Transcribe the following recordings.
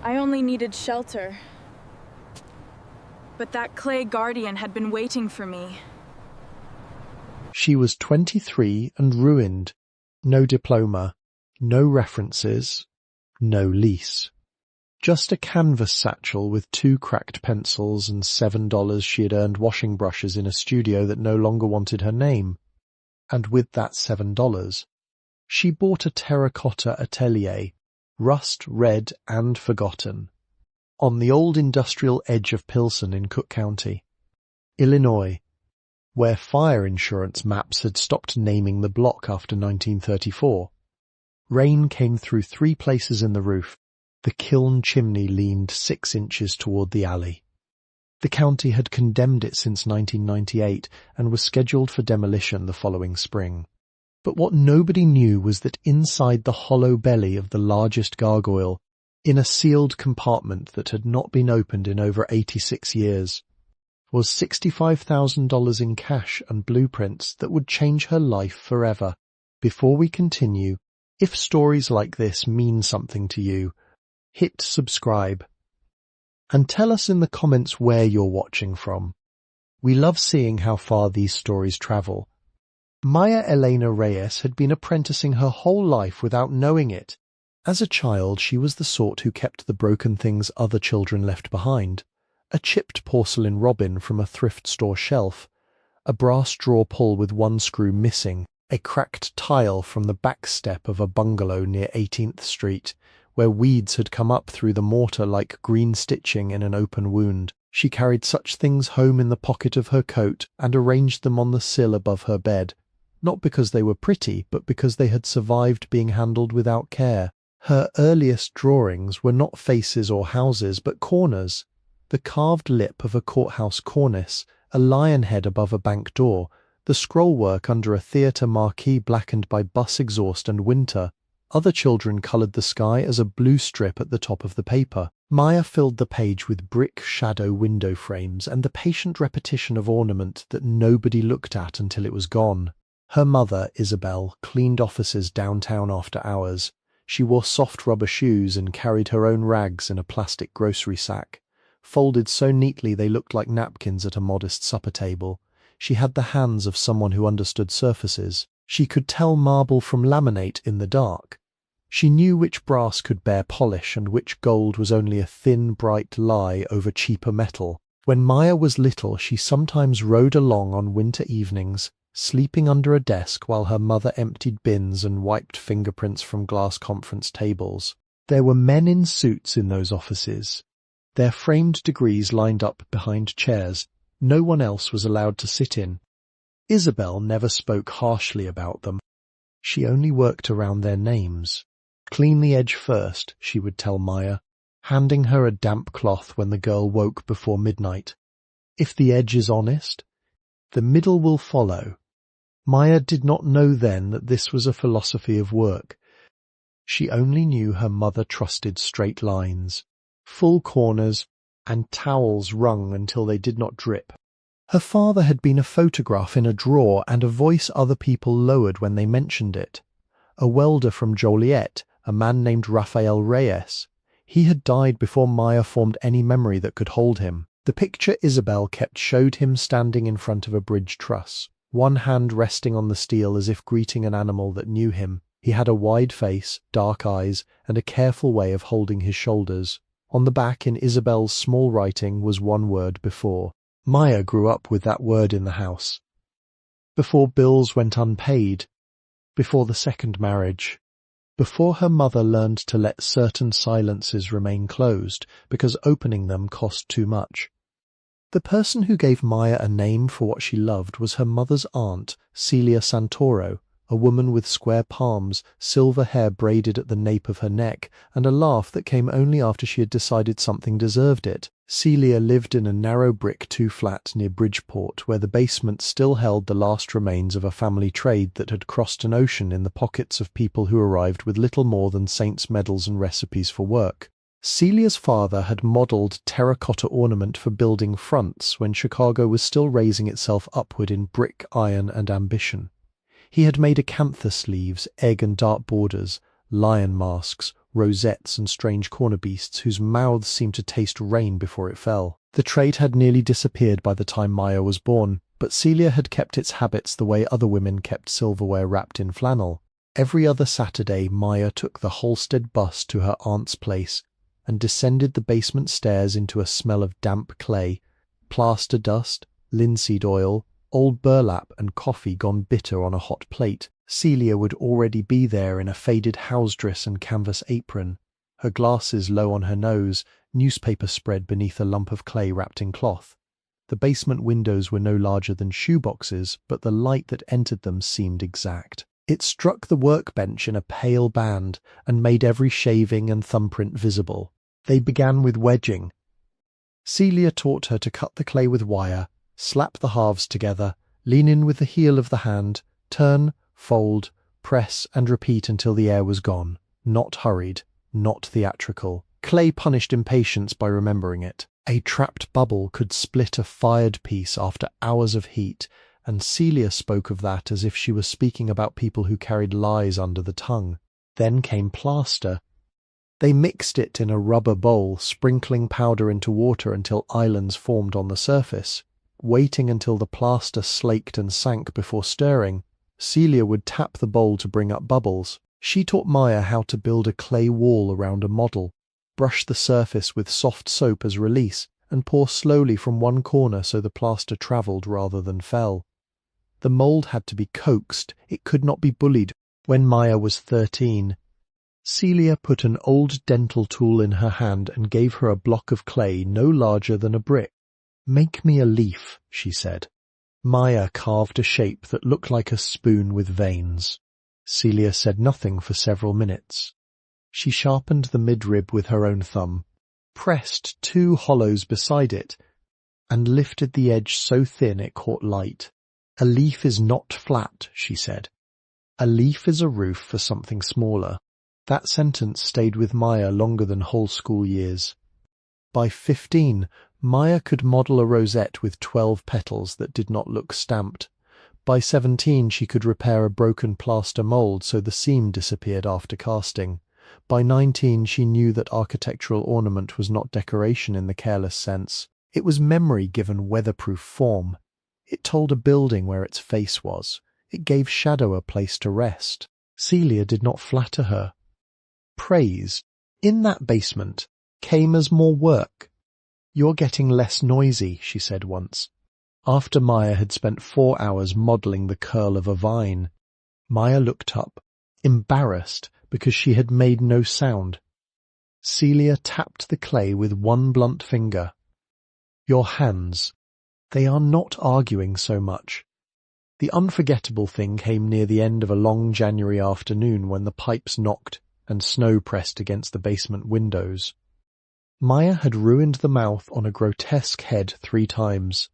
I only needed shelter. But that clay guardian had been waiting for me. She was 23 and ruined. No diploma, no references, no lease. Just a canvas satchel with 2 cracked pencils and $7 she had earned washing brushes in a studio that no longer wanted her name. And with that $7, she bought a terracotta atelier, rust red and forgotten, on the old industrial edge of Pilsen in Cook County, Illinois, where fire insurance maps had stopped naming the block after 1934. Rain came through 3 places in the roof. The kiln chimney leaned 6 inches toward the alley. The county had condemned it since 1998 and was scheduled for demolition the following spring. But what nobody knew was that inside the hollow belly of the largest gargoyle, in a sealed compartment that had not been opened in over 86 years, was $65,000 in cash and blueprints that would change her life forever. Before we continue, if stories like this mean something to you, hit subscribe. And tell us in the comments where you're watching from. We love seeing how far these stories travel. Maya Elena Reyes had been apprenticing her whole life without knowing it. As a child, she was the sort who kept the broken things other children left behind. A chipped porcelain robin from a thrift store shelf, a brass drawer pull with 1 screw missing, a cracked tile from the back step of a bungalow near 18th Street, where weeds had come up through the mortar like green stitching in an open wound. She carried such things home in the pocket of her coat and arranged them on the sill above her bed, not because they were pretty, but because they had survived being handled without care. Her earliest drawings were not faces or houses, but corners. The carved lip of a courthouse cornice, a lion head above a bank door, the scrollwork under a theatre marquee blackened by bus exhaust and winter. Other children coloured the sky as a blue strip at the top of the paper. Maya filled the page with brick shadow window frames and the patient repetition of ornament that nobody looked at until it was gone. Her mother, Isabel, cleaned offices downtown after hours. She wore soft rubber shoes and carried her own rags in a plastic grocery sack, folded so neatly they looked like napkins at a modest supper table. She had the hands of someone who understood surfaces. She could tell marble from laminate in the dark. She knew which brass could bear polish and which gold was only a thin, bright lie over cheaper metal. When Maya was little, she sometimes rode along on winter evenings, sleeping under a desk while her mother emptied bins and wiped fingerprints from glass conference tables. There were men in suits in those offices, their framed degrees lined up behind chairs. No one else was allowed to sit in. Isabel never spoke harshly about them. She only worked around their names. "Clean the edge first," she would tell Maya, handing her a damp cloth when the girl woke before midnight. "If the edge is honest, the middle will follow." Maya did not know then that this was a philosophy of work. She only knew her mother trusted straight lines, full corners, and towels wrung until they did not drip. Her father had been a photograph in a drawer and a voice other people lowered when they mentioned it. A welder from Joliet, a man named Rafael Reyes. He had died before Maya formed any memory that could hold him. The picture Isabel kept showed him standing in front of a bridge truss, one hand resting on the steel as if greeting an animal that knew him. He had a wide face, dark eyes, and a careful way of holding his shoulders. On the back in Isabel's small writing was one word before. Maya grew up with that word in the house. Before bills went unpaid, before the second marriage, before her mother learned to let certain silences remain closed because opening them cost too much. The person who gave Maya a name for what she loved was her mother's aunt, Celia Santoro, a woman with square palms, silver hair braided at the nape of her neck, and a laugh that came only after she had decided something deserved it. Celia lived in a narrow brick two-flat near Bridgeport, where the basement still held the last remains of a family trade that had crossed an ocean in the pockets of people who arrived with little more than saints' medals and recipes for work. Celia's father had modelled terracotta ornament for building fronts when Chicago was still raising itself upward in brick, iron, and ambition. He had made acanthus leaves, egg and dart borders, lion masks, rosettes and strange corner beasts whose mouths seemed to taste rain before it fell. The trade had nearly disappeared by the time Maya was born, but Celia had kept its habits the way other women kept silverware wrapped in flannel. Every other Saturday, Maya took the Halstead bus to her aunt's place and descended the basement stairs into a smell of damp clay, plaster dust, linseed oil, old burlap and coffee gone bitter on a hot plate. Celia would already be there in a faded house dress and canvas apron, her glasses low on her nose, newspaper spread beneath a lump of clay wrapped in cloth. The basement windows were no larger than shoeboxes, but the light that entered them seemed exact. It struck the workbench in a pale band and made every shaving and thumbprint visible. They began with wedging. Celia taught her to cut the clay with wire, slap the halves together, lean in with the heel of the hand, turn, fold, press and repeat until the air was gone. Not hurried, not theatrical. Clay punished impatience by remembering it. A trapped bubble could split a fired piece after hours of heat, and Celia spoke of that as if she was speaking about people who carried lies under the tongue. Then came plaster. They mixed it in a rubber bowl, sprinkling powder into water until islands formed on the surface. Waiting until the plaster slaked and sank before stirring, Celia would tap the bowl to bring up bubbles. She taught Maya how to build a clay wall around a model, brush the surface with soft soap as release, and pour slowly from one corner so the plaster travelled rather than fell. The mould had to be coaxed, it could not be bullied. When Maya was 13, Celia put an old dental tool in her hand and gave her a block of clay no larger than a brick. "Make me a leaf," she said. Maya carved a shape that looked like a spoon with veins. Celia said nothing for several minutes. She sharpened the midrib with her own thumb, pressed 2 hollows beside it, and lifted the edge so thin it caught light. "A leaf is not flat," she said. "A leaf is a roof for something smaller." That sentence stayed with Maya longer than whole school years. By 15, Maya could model a rosette with 12 petals that did not look stamped. By 17, she could repair a broken plaster mould so the seam disappeared after casting. By 19, she knew that architectural ornament was not decoration in the careless sense. It was memory given weatherproof form. It told a building where its face was. It gave shadow a place to rest. Celia did not flatter her. Praise, in that basement, came as more work. "You're getting less noisy," she said once, after Maya had spent 4 hours modelling the curl of a vine. Maya looked up, embarrassed because she had made no sound. Celia tapped the clay with one blunt finger. "Your hands. They are not arguing so much." The unforgettable thing came near the end of a long January afternoon when the pipes knocked and snow pressed against the basement windows. Maya had ruined the mouth on a grotesque head 3 times,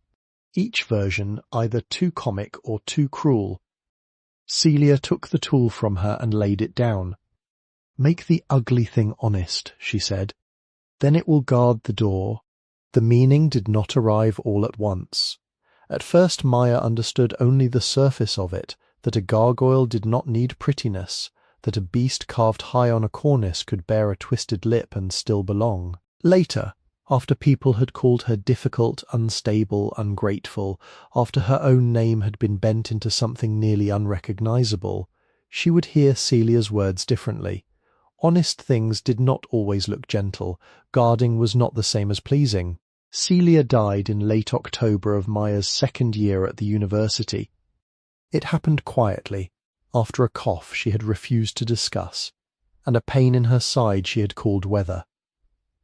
each version either too comic or too cruel. Celia took the tool from her and laid it down. "Make the ugly thing honest," she said. "Then it will guard the door." The meaning did not arrive all at once. At first Maya understood only the surface of it, that a gargoyle did not need prettiness, that a beast carved high on a cornice could bear a twisted lip and still belong. Later, after people had called her difficult, unstable, ungrateful, after her own name had been bent into something nearly unrecognizable, she would hear Celia's words differently. Honest things did not always look gentle. Guarding was not the same as pleasing. Celia died in late October of Maya's 2nd year at the university. It happened quietly, after a cough she had refused to discuss, and a pain in her side she had called weather.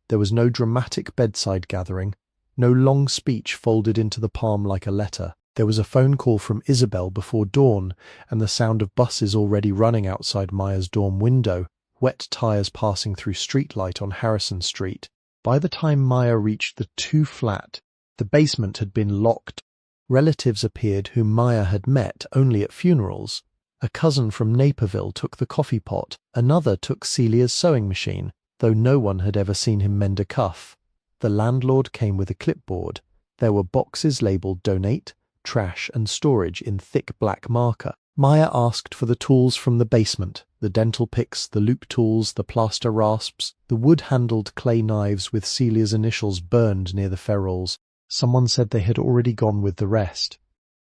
There was no dramatic bedside gathering, no long speech folded into the palm like a letter. There was a phone call from Isabel before dawn, and the sound of buses already running outside Maya's dorm window, wet tyres passing through streetlight on Harrison Street. By the time Maya reached the 2 flat, the basement had been locked. Relatives appeared whom Maya had met only at funerals. A cousin from Naperville took the coffee pot, another took Celia's sewing machine, though no one had ever seen him mend a cuff. The landlord came with a clipboard. There were boxes labelled donate, trash and storage in thick black marker. Maya asked for the tools from the basement, the dental picks, the loop tools, the plaster rasps, the wood-handled clay knives with Celia's initials burned near the ferrules. Someone said they had already gone with the rest.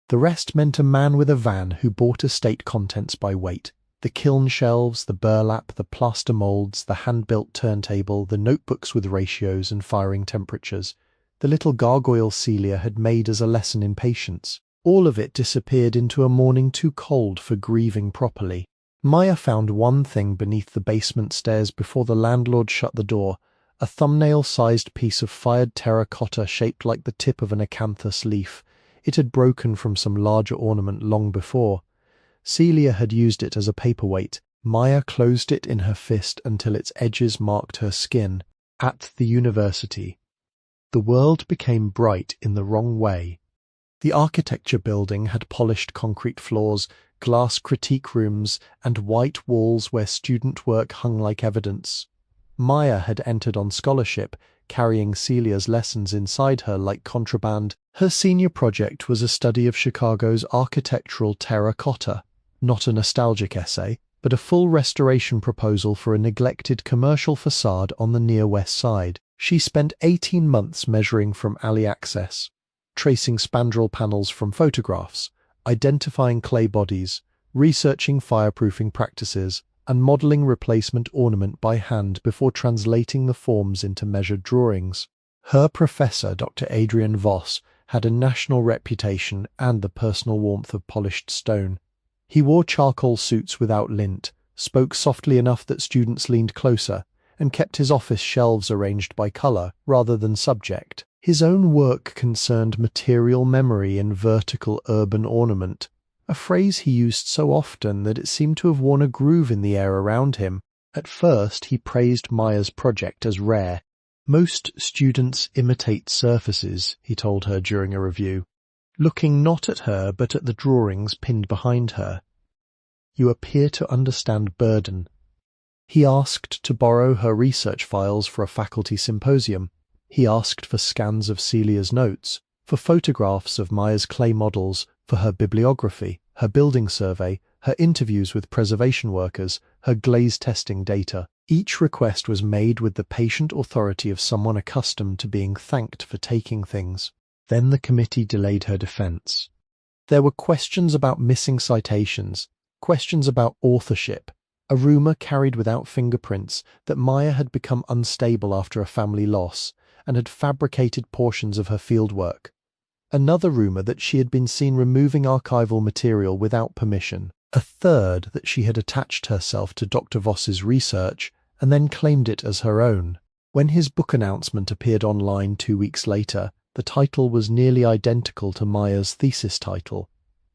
The rest meant a man with a van who bought estate contents by weight. The kiln shelves, the burlap, the plaster moulds, the hand-built turntable, the notebooks with ratios and firing temperatures. The little gargoyle Celia had made as a lesson in patience. All of it disappeared into a morning too cold for grieving properly. Maya found one thing beneath the basement stairs before the landlord shut the door, a thumbnail-sized piece of fired terracotta shaped like the tip of an acanthus leaf. It had broken from some larger ornament long before. Celia had used it as a paperweight. Maya closed it in her fist until its edges marked her skin. At the university. The world became bright in the wrong way. The architecture building had polished concrete floors, glass critique rooms, and white walls where student work hung like evidence. Maya had entered on scholarship, carrying Celia's lessons inside her like contraband. Her senior project was a study of Chicago's architectural terracotta, not a nostalgic essay, but a full restoration proposal for a neglected commercial facade on the near west side. She spent 18 months measuring from alley access, tracing spandrel panels from photographs, identifying clay bodies, researching fireproofing practices, and modelling replacement ornament by hand before translating the forms into measured drawings. Her professor, Dr. Adrian Voss, had a national reputation and the personal warmth of polished stone. He wore charcoal suits without lint, spoke softly enough that students leaned closer, and kept his office shelves arranged by colour rather than subject. His own work concerned material memory in vertical urban ornament, a phrase he used so often that it seemed to have worn a groove in the air around him. At first he praised Maya's project as rare. Most students imitate surfaces, he told her during a review, looking not at her but at the drawings pinned behind her. You appear to understand burden. He asked to borrow her research files for a faculty symposium. He asked for scans of Celia's notes, for photographs of Maya's clay models, for her bibliography, her building survey, her interviews with preservation workers, her glaze testing data. Each request was made with the patient authority of someone accustomed to being thanked for taking things. Then the committee delayed her defense. There were questions about missing citations, questions about authorship, a rumor carried without fingerprints that Maya had become unstable after a family loss and had fabricated portions of her fieldwork. Another rumor that she had been seen removing archival material without permission. A third that she had attached herself to Dr. Voss's research and then claimed it as her own. When his book announcement appeared online 2 weeks later, the title was nearly identical to Maya's thesis title.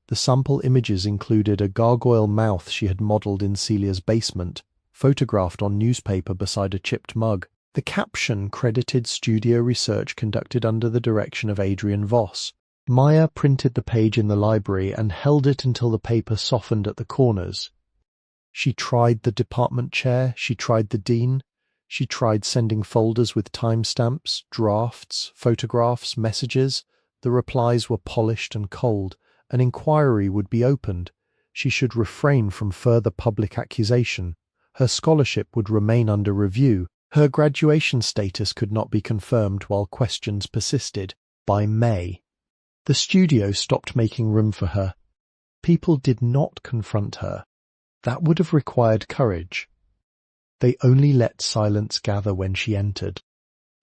The sample images included a gargoyle mouth she had modelled in Celia's basement, photographed on newspaper beside a chipped mug. The caption credited studio research conducted under the direction of Adrian Voss. Maya printed the page in the library and held it until the paper softened at the corners. She tried the department chair, she tried the dean, she tried sending folders with timestamps, drafts, photographs, messages. The replies were polished and cold. An inquiry would be opened. She should refrain from further public accusation. Her scholarship would remain under review. Her graduation status could not be confirmed while questions persisted. By May, the studio stopped making room for her. People did not confront her. That would have required courage. They only let silence gather when she entered.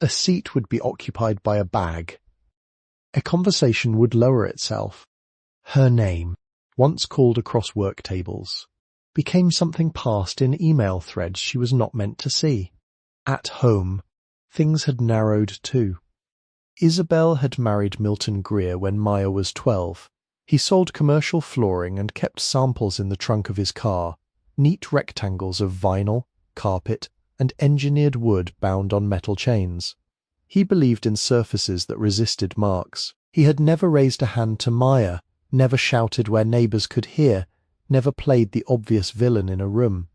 A seat would be occupied by a bag. A conversation would lower itself. Her name, once called across work tables, became something passed in email threads she was not meant to see. At home, things had narrowed too. Isabel had married Milton Greer when Maya was 12. He sold commercial flooring and kept samples in the trunk of his car, neat rectangles of vinyl, carpet, and engineered wood bound on metal chains. He believed in surfaces that resisted marks. He had never raised a hand to Maya, never shouted where neighbours could hear, never played the obvious villain in a room.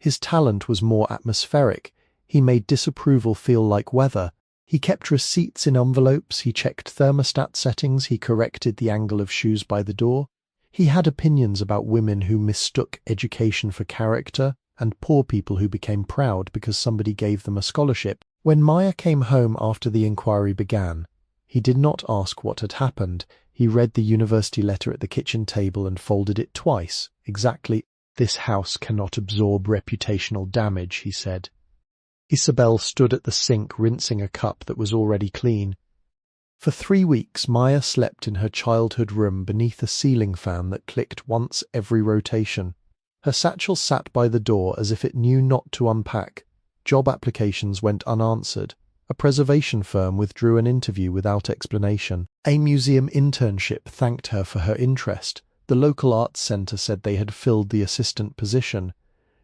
His talent was more atmospheric. He made disapproval feel like weather. He kept receipts in envelopes, he checked thermostat settings, he corrected the angle of shoes by the door. He had opinions about women who mistook education for character and poor people who became proud because somebody gave them a scholarship. When Maya came home after the inquiry began, he did not ask what had happened. He read the university letter at the kitchen table and folded it twice. Exactly. "This house cannot absorb reputational damage," he said. Isabel stood at the sink rinsing a cup that was already clean. For 3 weeks, Maya slept in her childhood room beneath a ceiling fan that clicked once every rotation. Her satchel sat by the door as if it knew not to unpack. Job applications went unanswered. A preservation firm withdrew an interview without explanation. A museum internship thanked her for her interest. The local arts centre said they had filled the assistant position.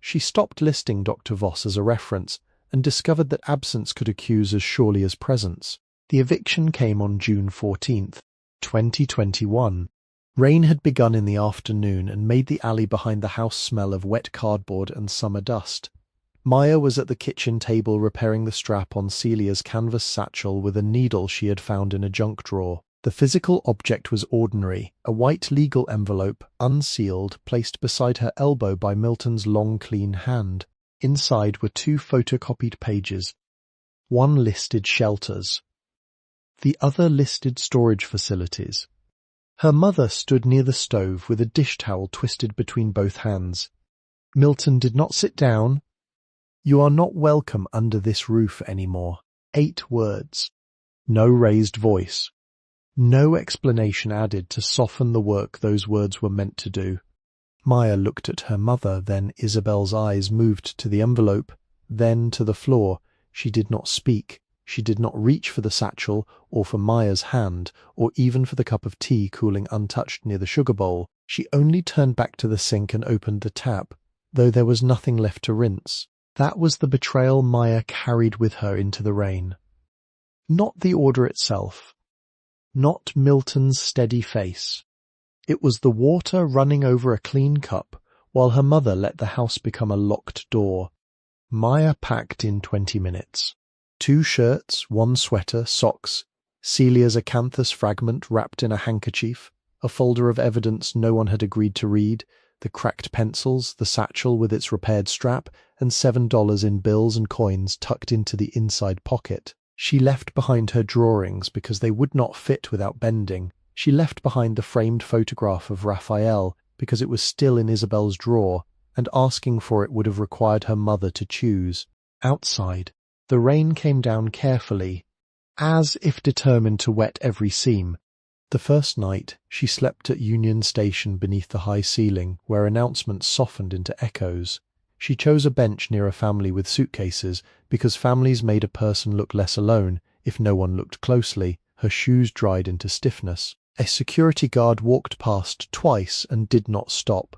She stopped listing Dr. Voss as a reference and discovered that absence could accuse as surely as presence. The eviction came on June 14th, 2021. Rain had begun in the afternoon and made the alley behind the house smell of wet cardboard and summer dust. Maya was at the kitchen table repairing the strap on Celia's canvas satchel with a needle she had found in a junk drawer. The physical object was ordinary, a white legal envelope, unsealed, placed beside her elbow by Milton's long, clean hand. Inside were 2 photocopied pages. One listed shelters. The other listed storage facilities. Her mother stood near the stove with a dish towel twisted between both hands. Milton did not sit down. "You are not welcome under this roof anymore." 8 words. No raised voice. No explanation added to soften the work those words were meant to do. Maya looked at her mother, then Isabel's eyes moved to the envelope, then to the floor. She did not speak. She did not reach for the satchel, or for Maya's hand, or even for the cup of tea cooling untouched near the sugar bowl. She only turned back to the sink and opened the tap, though there was nothing left to rinse. That was the betrayal Maya carried with her into the rain. Not the order itself. Not Milton's steady face. It was the water running over a clean cup, while her mother let the house become a locked door. Maya packed in 20 minutes. 2 shirts, 1 sweater, socks, Celia's acanthus fragment wrapped in a handkerchief, a folder of evidence no one had agreed to read, the cracked pencils, the satchel with its repaired strap, and $7 in bills and coins tucked into the inside pocket. She left behind her drawings because they would not fit without bending. She left behind the framed photograph of Raphael because it was still in Isabel's drawer, and asking for it would have required her mother to choose. Outside, the rain came down carefully, as if determined to wet every seam. The first night, she slept at Union Station beneath the high ceiling, where announcements softened into echoes. She chose a bench near a family with suitcases, because families made a person look less alone if no one looked closely. Her shoes dried into stiffness. A security guard walked past twice and did not stop.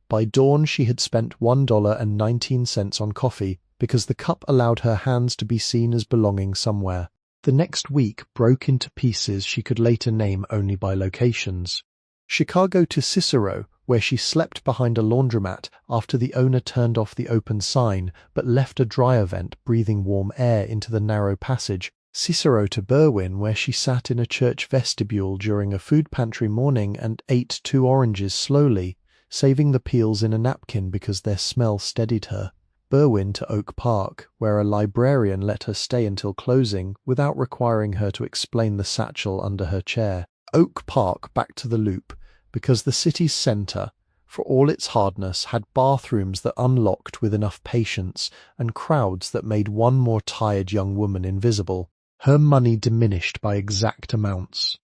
By dawn she had spent $1.19 on coffee, because the cup allowed her hands to be seen as belonging somewhere. The next week broke into pieces she could later name only by locations. Chicago to Cicero, where she slept behind a laundromat after the owner turned off the open sign but left a dryer vent breathing warm air into the narrow passage. Cicero to Berwyn, where she sat in a church vestibule during a food pantry morning and ate 2 oranges slowly, saving the peels in a napkin because their smell steadied her. Berwyn to Oak Park, where a librarian let her stay until closing without requiring her to explain the satchel under her chair. Oak Park back to the Loop, because the city's centre, for all its hardness, had bathrooms that unlocked with enough patience and crowds that made one more tired young woman invisible. Her money diminished by exact amounts.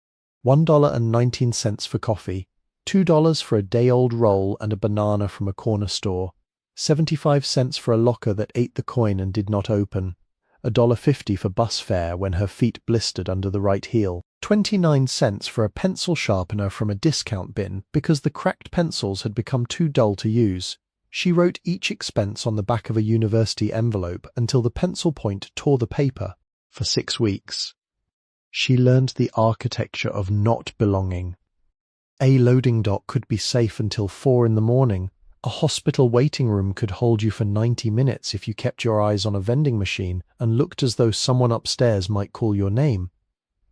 $1.19 for coffee, $2 for a day-old roll and a banana from a corner store, 75 cents for a locker that ate the coin and did not open, $1.50 for bus fare when her feet blistered under the right heel, 29 cents for a pencil sharpener from a discount bin because the cracked pencils had become too dull to use. She wrote each expense on the back of a university envelope until the pencil point tore the paper. For 6 weeks, she learned the architecture of not belonging. A loading dock could be safe until 4 in the morning. A hospital waiting room could hold you for 90 minutes if you kept your eyes on a vending machine and looked as though someone upstairs might call your name.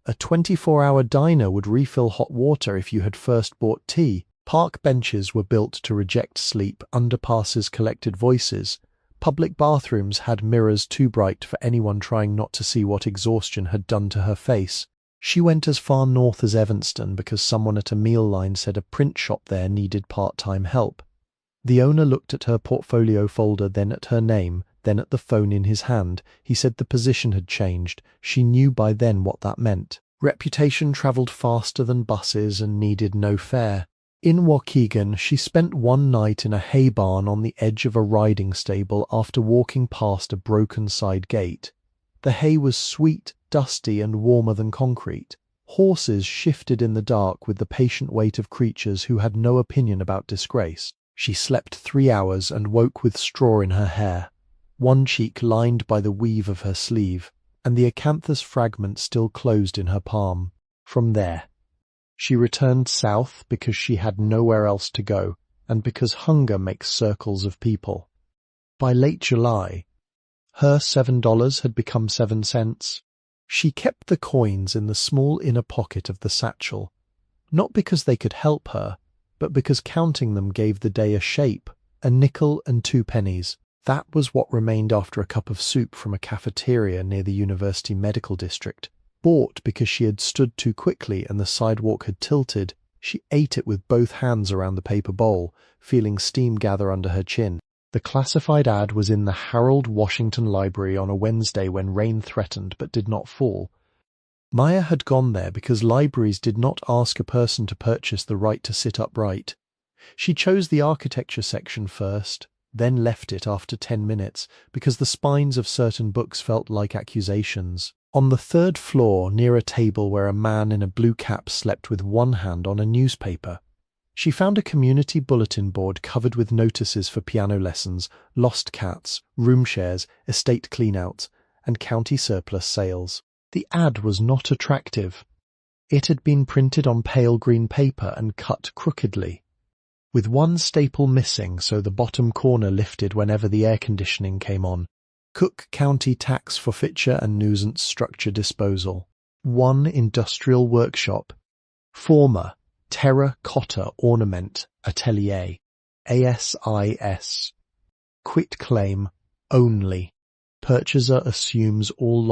A 24-hour diner would refill hot water if you had first bought tea. Park benches were built to reject sleep, underpasses collected voices, public bathrooms had mirrors too bright for anyone trying not to see what exhaustion had done to her face. She went as far north as Evanston because someone at a meal line said a print shop there needed part-time help. The owner looked at her portfolio folder, then at her name, then at the phone in his hand. He said the position had changed. She knew by then what that meant. Reputation travelled faster than buses and needed no fare. In Waukegan, she spent one night in a hay barn on the edge of a riding stable after walking past a broken side gate. The hay was sweet, dusty, and warmer than concrete. Horses shifted in the dark with the patient weight of creatures who had no opinion about disgrace. She slept 3 hours and woke with straw in her hair, one cheek lined by the weave of her sleeve, and the acanthus fragment still closed in her palm. From there, she returned south because she had nowhere else to go, and because hunger makes circles of people. By late July, her $7 had become 7 cents. She kept the coins in the small inner pocket of the satchel, not because they could help her, but because counting them gave the day a shape, a nickel and 2 pennies. That was what remained after a cup of soup from a cafeteria near the University Medical District. Bought because she had stood too quickly and the sidewalk had tilted, she ate it with both hands around the paper bowl, feeling steam gather under her chin. The classified ad was in the Harold Washington Library on a Wednesday when rain threatened but did not fall. Maya had gone there because libraries did not ask a person to purchase the right to sit upright. She chose the architecture section first, then left it after 10 minutes because the spines of certain books felt like accusations. On the 3rd floor, near a table where a man in a blue cap slept with one hand on a newspaper, she found a community bulletin board covered with notices for piano lessons, lost cats, room shares, estate cleanouts, and county surplus sales. The ad was not attractive. It had been printed on pale green paper and cut crookedly, with one staple missing so the bottom corner lifted whenever the air conditioning came on. Cook County Tax Forfeiture and Nuisance Structure Disposal. 1 Industrial Workshop. Former Terra Cotta Ornament Atelier. ASIS. Quit claim only. Purchaser assumes all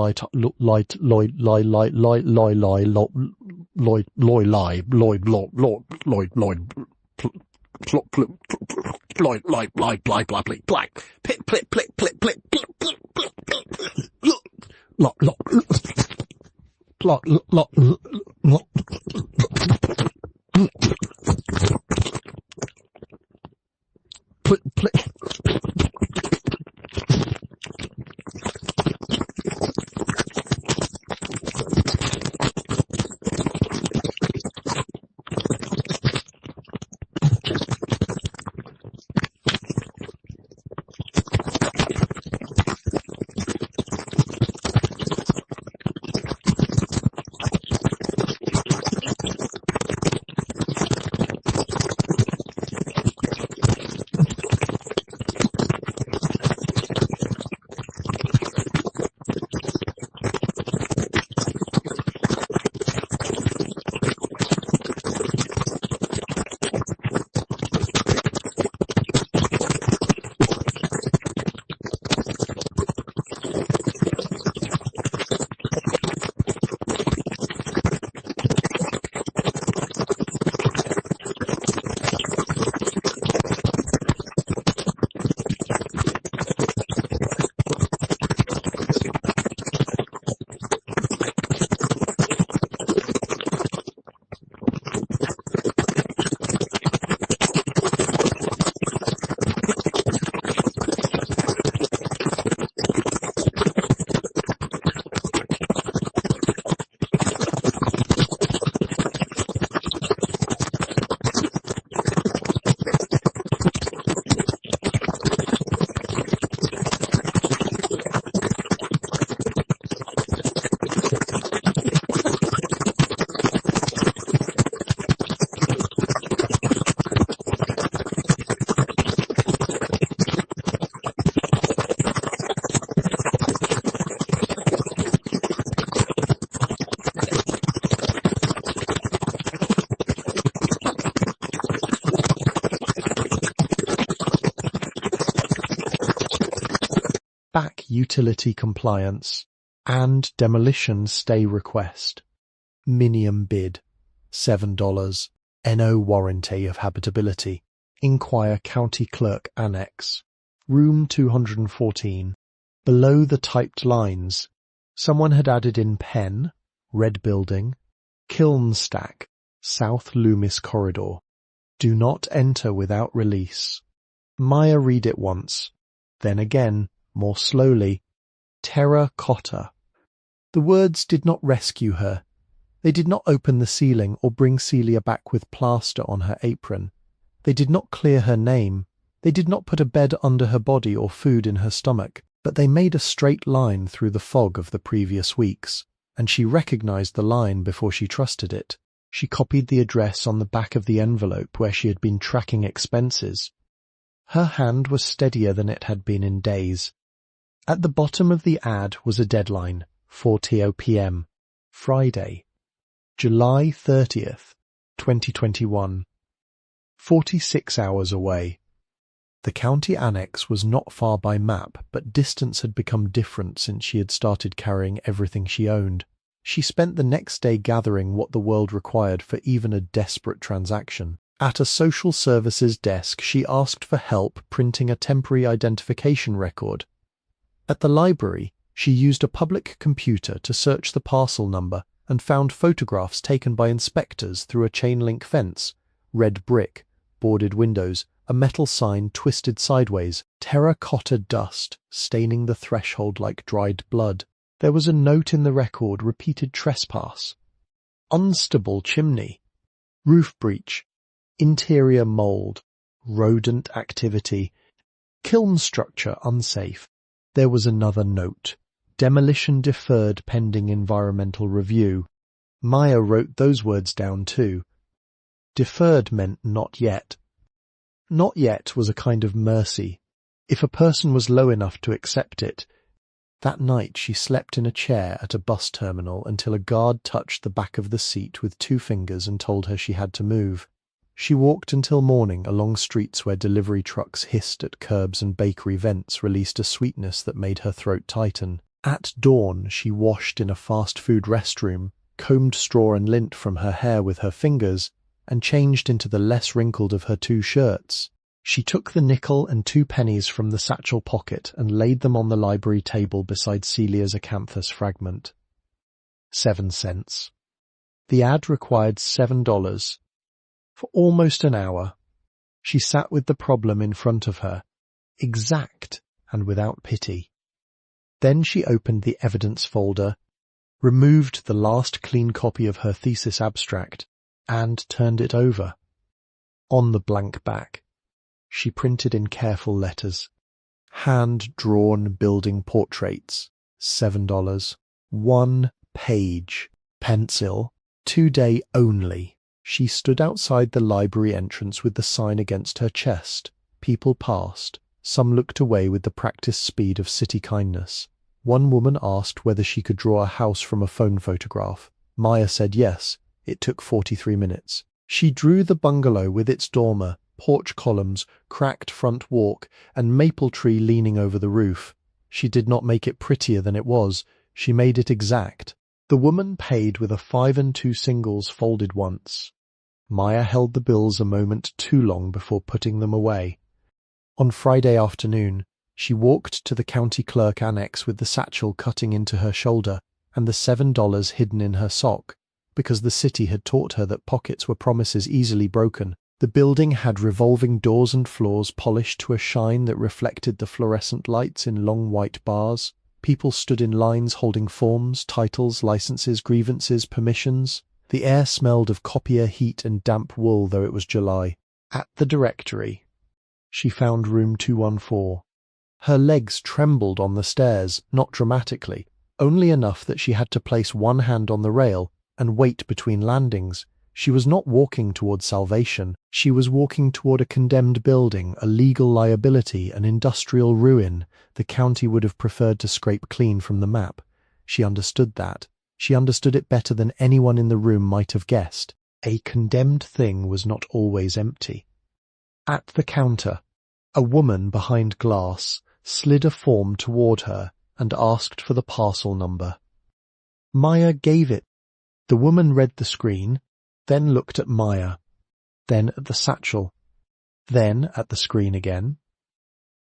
Public Utility Compliance and Demolition Stay Request. Minimum bid, $7. NO warranty of habitability. Inquire County Clerk Annex. Room 214. Below the typed lines, someone had added in pen, red building, kiln stack, South Loomis Corridor. Do not enter without release. Maya read it once, then again, more slowly. Terra, Cotta. The words did not rescue her. They did not open the ceiling or bring Celia back with plaster on her apron. They did not clear her name. They did not put a bed under her body or food in her stomach, but they made a straight line through the fog of the previous weeks, and she recognized the line before she trusted it. She copied the address on the back of the envelope where she had been tracking expenses. Her hand was steadier than it had been in days. At the bottom of the ad was a deadline, 4:00 p.m., Friday, July 30th, 2021. 46 hours away. The county annex was not far by map, but distance had become different since she had started carrying everything she owned. She spent the next day gathering what the world required for even a desperate transaction. At a social services desk, she asked for help printing a temporary identification record. At the library, she used a public computer to search the parcel number and found photographs taken by inspectors through a chain-link fence, red brick, boarded windows, a metal sign twisted sideways, terracotta dust staining the threshold like dried blood. There was a note in the record: repeated trespass, unstable chimney, roof breach, interior mold, rodent activity, kiln structure unsafe. There was another note: demolition deferred pending environmental review. Maya wrote those words down too. Deferred meant not yet. Not yet was a kind of mercy, if a person was low enough to accept it. That night she slept in a chair at a bus terminal until a guard touched the back of the seat with 2 fingers and told her she had to move. She walked until morning along streets where delivery trucks hissed at curbs and bakery vents released a sweetness that made her throat tighten. At dawn she washed in a fast food restroom, combed straw and lint from her hair with her fingers, and changed into the less wrinkled of her 2 shirts. She took the nickel and 2 pennies from the satchel pocket and laid them on the library table beside Celia's acanthus fragment. 7 cents. The ad required $7. For almost an hour, she sat with the problem in front of her, exact and without pity. Then she opened the evidence folder, removed the last clean copy of her thesis abstract, and turned it over. On the blank back, she printed in careful letters: hand-drawn building portraits, $7. 1 page, pencil, 2-day only. She stood outside the library entrance with the sign against her chest. People passed. Some looked away with the practiced speed of city kindness. One woman asked whether she could draw a house from a phone photograph. Maya said yes. It took 43 minutes. She drew the bungalow with its dormer, porch columns, cracked front walk, and maple tree leaning over the roof. She did not make it prettier than it was. She made it exact. The woman paid with a 5 and 2 singles folded once. Maya held the bills a moment too long before putting them away. On Friday afternoon, she walked to the county clerk annex with the satchel cutting into her shoulder and the $7 hidden in her sock, because the city had taught her that pockets were promises easily broken. The building had revolving doors and floors polished to a shine that reflected the fluorescent lights in long white bars. People stood in lines holding forms, titles, licenses, grievances, permissions. The air smelled of copier heat and damp wool, though it was July. At the directory, she found room 214. Her legs trembled on the stairs, not dramatically, only enough that she had to place one hand on the rail and wait between landings. She was not walking toward salvation. She was walking toward a condemned building, a legal liability, an industrial ruin the county would have preferred to scrape clean from the map. She understood that. She understood it better than anyone in the room might have guessed. A condemned thing was not always empty. At the counter, a woman behind glass slid a form toward her and asked for the parcel number. Maya gave it. The woman read the screen, then looked at Maya, then at the satchel, then at the screen again.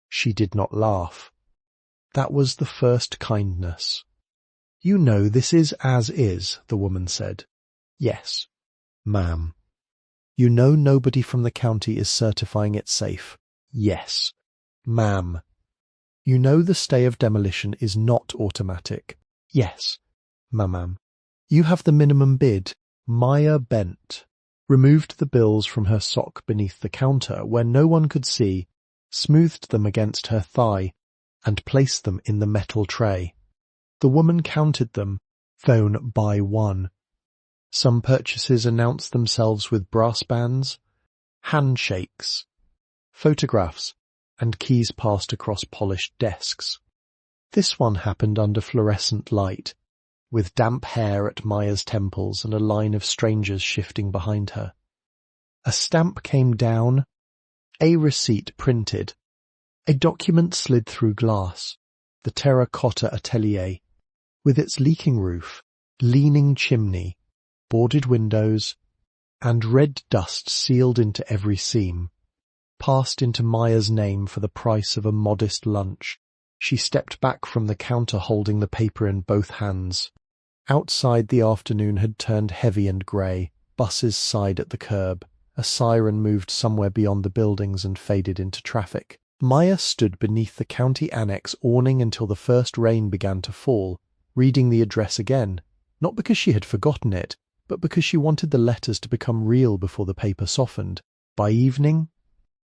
She did not laugh. That was the first kindness. "You know this is as is," the woman said. "Yes, ma'am." "You know nobody from the county is certifying it safe." "Yes, ma'am." "You know the stay of demolition is not automatic." "Yes, ma'am." "You have the minimum bid." Maya bent, removed the bills from her sock beneath the counter where no one could see, smoothed them against her thigh, and placed them in the metal tray. The woman counted them, phone by one. Some purchases announced themselves with brass bands, handshakes, photographs, and keys passed across polished desks. This one happened under fluorescent light, with damp hair at Maya's temples and a line of strangers shifting behind her. A stamp came down, a receipt printed, a document slid through glass, the Terra Cotta Atelier, with its leaking roof, leaning chimney, boarded windows, and red dust sealed into every seam, passed into Maya's name for the price of a modest lunch. She stepped back from the counter holding the paper in both hands. Outside the afternoon had turned heavy and grey, buses sighed at the curb, a siren moved somewhere beyond the buildings and faded into traffic. Maya stood beneath the county annex awning until the first rain began to fall, reading the address again, not because she had forgotten it, but because she wanted the letters to become real before the paper softened. By evening,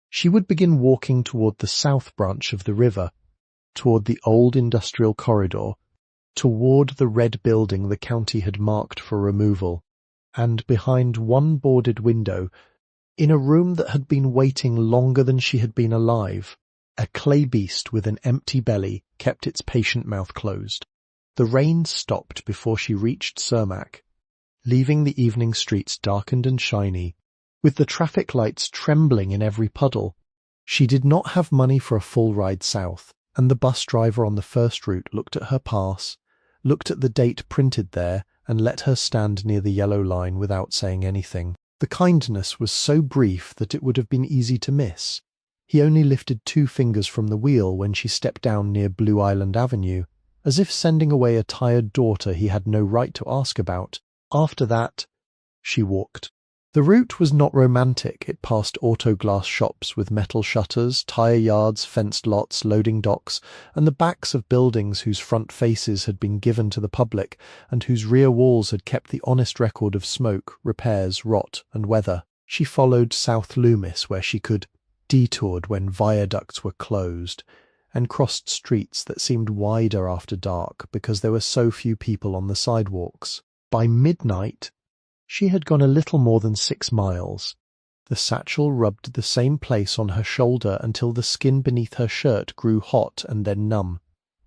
she would begin walking toward the south branch of the river, toward the old industrial corridor, toward the red building the county had marked for removal, and behind one boarded window, in a room that had been waiting longer than she had been alive, a clay beast with an empty belly kept its patient mouth closed. The rain stopped before she reached Cermak, leaving the evening streets darkened and shiny, with the traffic lights trembling in every puddle. She did not have money for a full ride south, and the bus driver on the first route looked at her pass, looked at the date printed there, and let her stand near the yellow line without saying anything. The kindness was so brief that it would have been easy to miss. He only lifted 2 fingers from the wheel when she stepped down near Blue Island Avenue, as if sending away a tired daughter he had no right to ask about. After that, she walked. The route was not romantic. It passed auto glass shops with metal shutters, tyre yards, fenced lots, loading docks, and the backs of buildings whose front faces had been given to the public and whose rear walls had kept the honest record of smoke, repairs, rot, and weather. She followed South Loomis where she could, detoured when viaducts were closed, and crossed streets that seemed wider after dark because there were so few people on the sidewalks. By midnight, she had gone a little more than 6 miles. The satchel rubbed the same place on her shoulder until the skin beneath her shirt grew hot and then numb.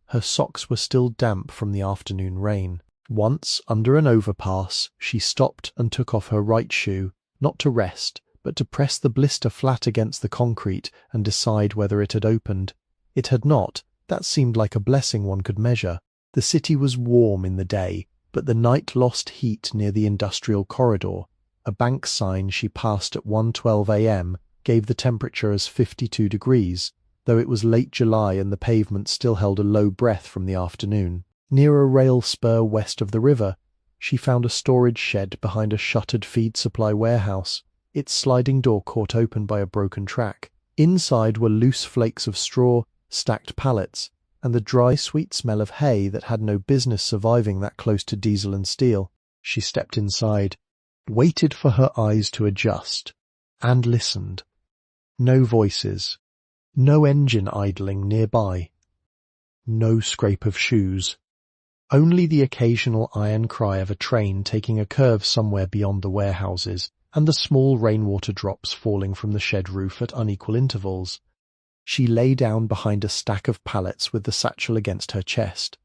Her socks were still damp from the afternoon rain. Once, under an overpass, she stopped and took off her right shoe, not to rest, but to press the blister flat against the concrete and decide whether it had opened. It had not. That seemed like a blessing one could measure. The city was warm in the day, but the night lost heat near the industrial corridor. A bank sign she passed at 1:12 a.m. gave the temperature as 52 degrees, though it was late July and the pavement still held a low breath from the afternoon. Near a rail spur west of the river, she found a storage shed behind a shuttered feed supply warehouse, its sliding door caught open by a broken track. Inside were loose flakes of straw, stacked pallets, and the dry, sweet smell of hay that had no business surviving that close to diesel and steel. She stepped inside, waited for her eyes to adjust, and listened. No voices, no engine idling nearby, no scrape of shoes, only the occasional iron cry of a train taking a curve somewhere beyond the warehouses, and the small rainwater drops falling from the shed roof at unequal intervals. She lay down behind a stack of pallets with the satchel against her chest.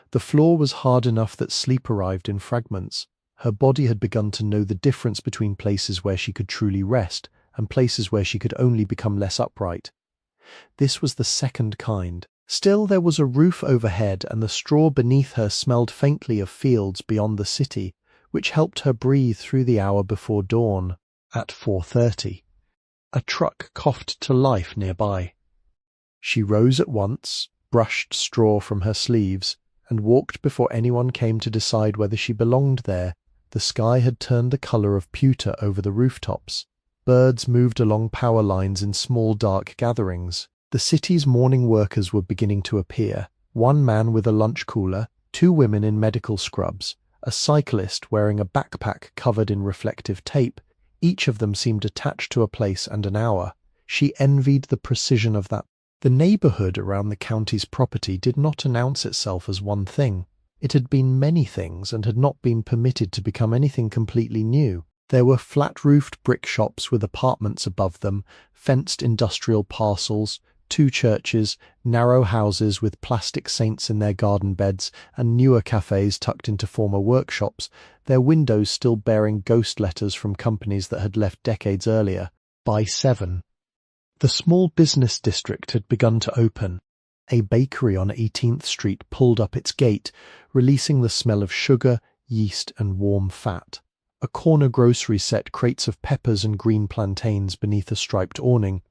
The floor was hard enough that sleep arrived in fragments. Her body had begun to know the difference between places where she could truly rest and places where she could only become less upright. This was the second kind. Still, there was a roof overhead, and the straw beneath her smelled faintly of fields beyond the city, which helped her breathe through the hour before dawn. At 4:30, a truck coughed to life nearby. She rose at once, brushed straw from her sleeves, and walked before anyone came to decide whether she belonged there. The sky had turned the colour of pewter over the rooftops. Birds moved along power lines in small dark gatherings. The city's morning workers were beginning to appear. One man with a lunch cooler, two women in medical scrubs, a cyclist wearing a backpack covered in reflective tape. Each of them seemed attached to a place and an hour. She envied the precision of that. The neighbourhood around the county's property did not announce itself as one thing. It had been many things and had not been permitted to become anything completely new. There were flat-roofed brick shops with apartments above them, fenced industrial parcels, two churches, narrow houses with plastic saints in their garden beds, and newer cafes tucked into former workshops, their windows still bearing ghost letters from companies that had left decades earlier. By 7, the small business district had begun to open. A bakery on 18th Street pulled up its gate, releasing the smell of sugar, yeast, and warm fat. A corner grocery set crates of peppers and green plantains beneath a striped awning.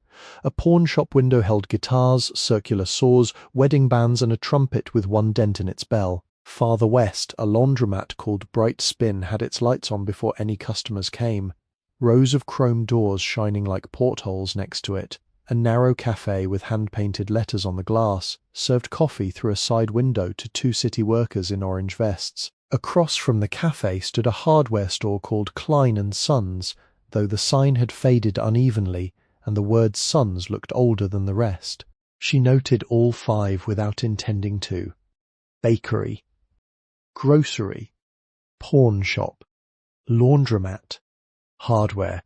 A pawn shop window held guitars, circular saws, wedding bands, and a trumpet with one dent in its bell. Farther west, a laundromat called Bright Spin had its lights on before any customers came. Rows of chrome doors shining like portholes next to it. A narrow cafe with hand-painted letters on the glass served coffee through a side window to two city workers in orange vests. Across from the cafe stood a hardware store called Klein & Sons, though the sign had faded unevenly and the word Sons looked older than the rest. She noted all 5 without intending to. Bakery, grocery, pawn shop, laundromat, hardware.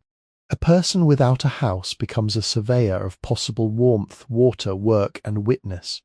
A person without a house becomes a surveyor of possible warmth, water, work, and witness.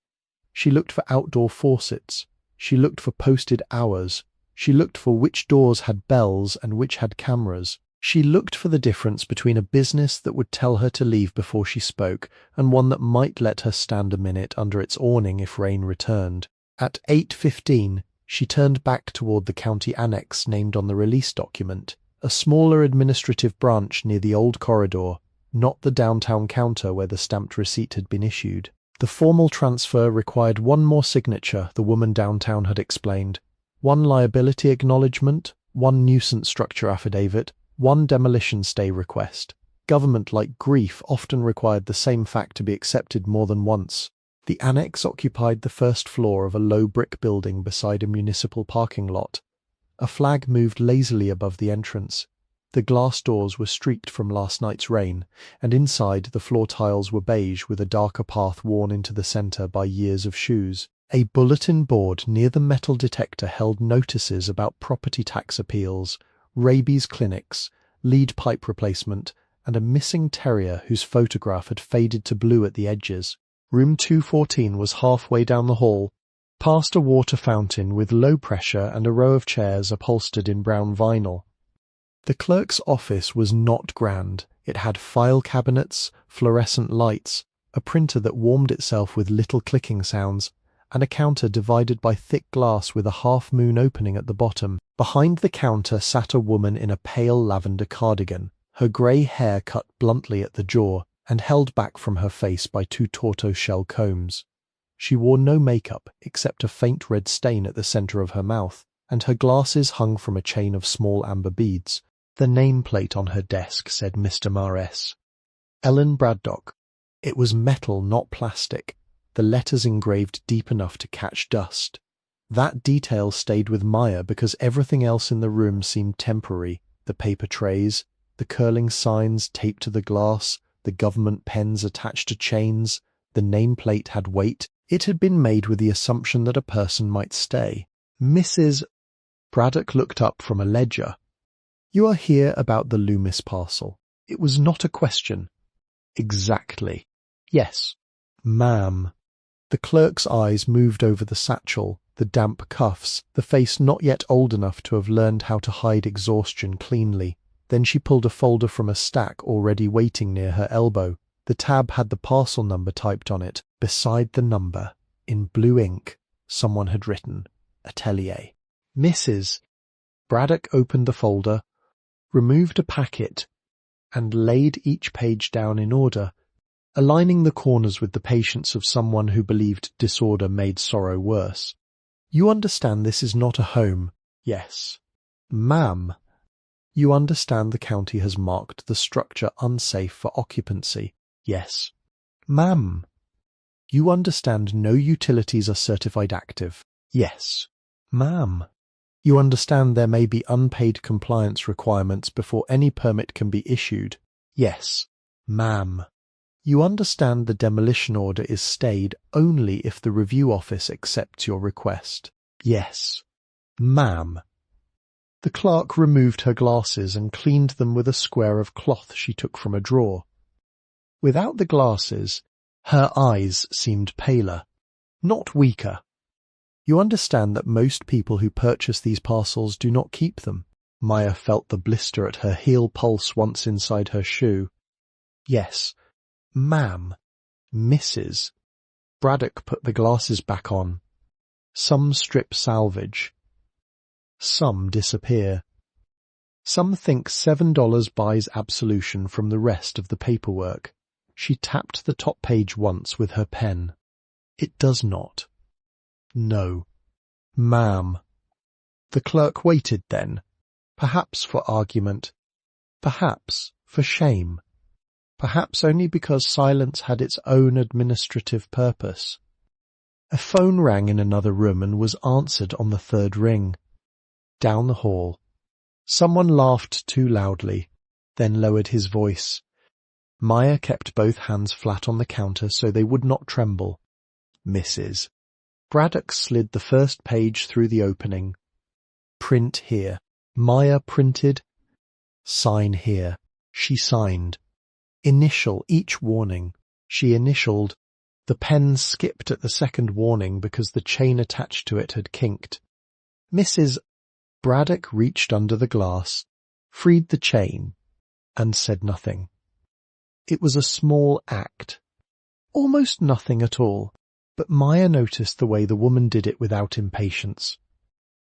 She looked for outdoor faucets. She looked for posted hours. She looked for which doors had bells and which had cameras. She looked for the difference between a business that would tell her to leave before she spoke and one that might let her stand a minute under its awning if rain returned. At 8:15, she turned back toward the county annex named on the release document, a smaller administrative branch near the old corridor, not the downtown counter where the stamped receipt had been issued. The formal transfer required one more signature, the woman downtown had explained. One liability acknowledgement, one nuisance structure affidavit, one demolition stay request. Government, like grief, often required the same fact to be accepted more than once. The annex occupied the first floor of a low brick building beside a municipal parking lot. A flag moved lazily above the entrance. The glass doors were streaked from last night's rain, and inside the floor tiles were beige with a darker path worn into the centre by years of shoes. A bulletin board near the metal detector held notices about property tax appeals, rabies clinics, lead pipe replacement, and a missing terrier whose photograph had faded to blue at the edges. Room 214 was halfway down the hall, past a water fountain with low pressure and a row of chairs upholstered in brown vinyl. The clerk's office was not grand. It had file cabinets, fluorescent lights, a printer that warmed itself with little clicking sounds, and a counter divided by thick glass with a half-moon opening at the bottom. Behind the counter sat a woman in a pale lavender cardigan, her grey hair cut bluntly at the jaw and held back from her face by 2 tortoise-shell combs. She wore no makeup except a faint red stain at the centre of her mouth, and her glasses hung from a chain of small amber beads. The nameplate on her desk said Mr. Mares. Ellen Braddock. It was metal, not plastic, the letters engraved deep enough to catch dust. That detail stayed with Maya because everything else in the room seemed temporary. The paper trays, the curling signs taped to the glass, the government pens attached to chains. The nameplate had weight. It had been made with the assumption that a person might stay. Mrs. Braddock looked up from a ledger. You are here about the Loomis parcel. It was not a question. Exactly. Yes. Ma'am. The clerk's eyes moved over the satchel, the damp cuffs, the face not yet old enough to have learned how to hide exhaustion cleanly. Then she pulled a folder from a stack already waiting near her elbow. The tab had the parcel number typed on it. Beside the number, In blue ink, someone had written, Atelier. Mrs. Braddock opened the folder, removed a packet, and laid each page down in order, aligning the corners with the patience of someone who believed disorder made sorrow worse. You understand this is not a home? Yes. Ma'am. You understand the county has marked the structure unsafe for occupancy? Yes. Ma'am. You understand no utilities are certified active? Yes. Ma'am. You understand there may be unpaid compliance requirements before any permit can be issued? Yes. Ma'am. You understand the demolition order is stayed only if the review office accepts your request? Yes. Ma'am. The clerk removed her glasses and cleaned them with a square of cloth she took from a drawer. Without the glasses, her eyes seemed paler, not weaker. You understand that most people who purchase these parcels do not keep them. Maya felt the blister at her heel pulse once inside her shoe. Yes. Ma'am. Mrs. Braddock put the glasses back on. Some strip salvage. Some disappear. Some think $7 buys absolution from the rest of the paperwork. She tapped the top page once with her pen. It does not. No. Ma'am. The clerk waited then, perhaps for argument, perhaps for shame, perhaps only because silence had its own administrative purpose. A phone rang in another room and was answered on the third ring. Down the hall. Someone laughed too loudly, then lowered his voice. Maya kept both hands flat on the counter so they would not tremble. Mrs. Braddock slid the first page through the opening. Print here. Maya printed. Sign here. She signed. Initial each warning. She initialed. The pen skipped at the second warning because the chain attached to it had kinked. Mrs. Braddock reached under the glass, freed the chain, and said nothing. It was a small act. Almost nothing at all, but Maya noticed the way the woman did it without impatience.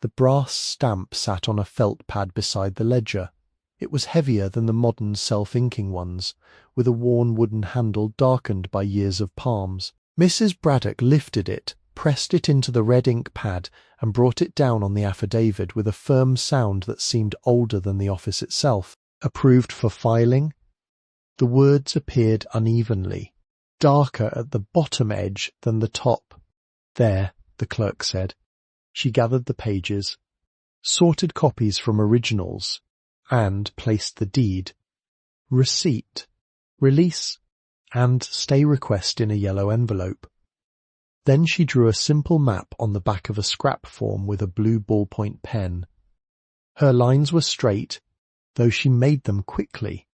The brass stamp sat on a felt pad beside the ledger. It was heavier than the modern self-inking ones, with a worn wooden handle darkened by years of palms. Mrs. Braddock lifted it, pressed it into the red ink pad, and brought it down on the affidavit with a firm sound that seemed older than the office itself. Approved for filing? The words appeared unevenly, darker at the bottom edge than the top. There, the clerk said. She gathered the pages, sorted copies from originals, and placed the deed, receipt, release, and stay request in a yellow envelope. Then she drew a simple map on the back of a scrap form with a blue ballpoint pen. Her lines were straight, though she made them quickly.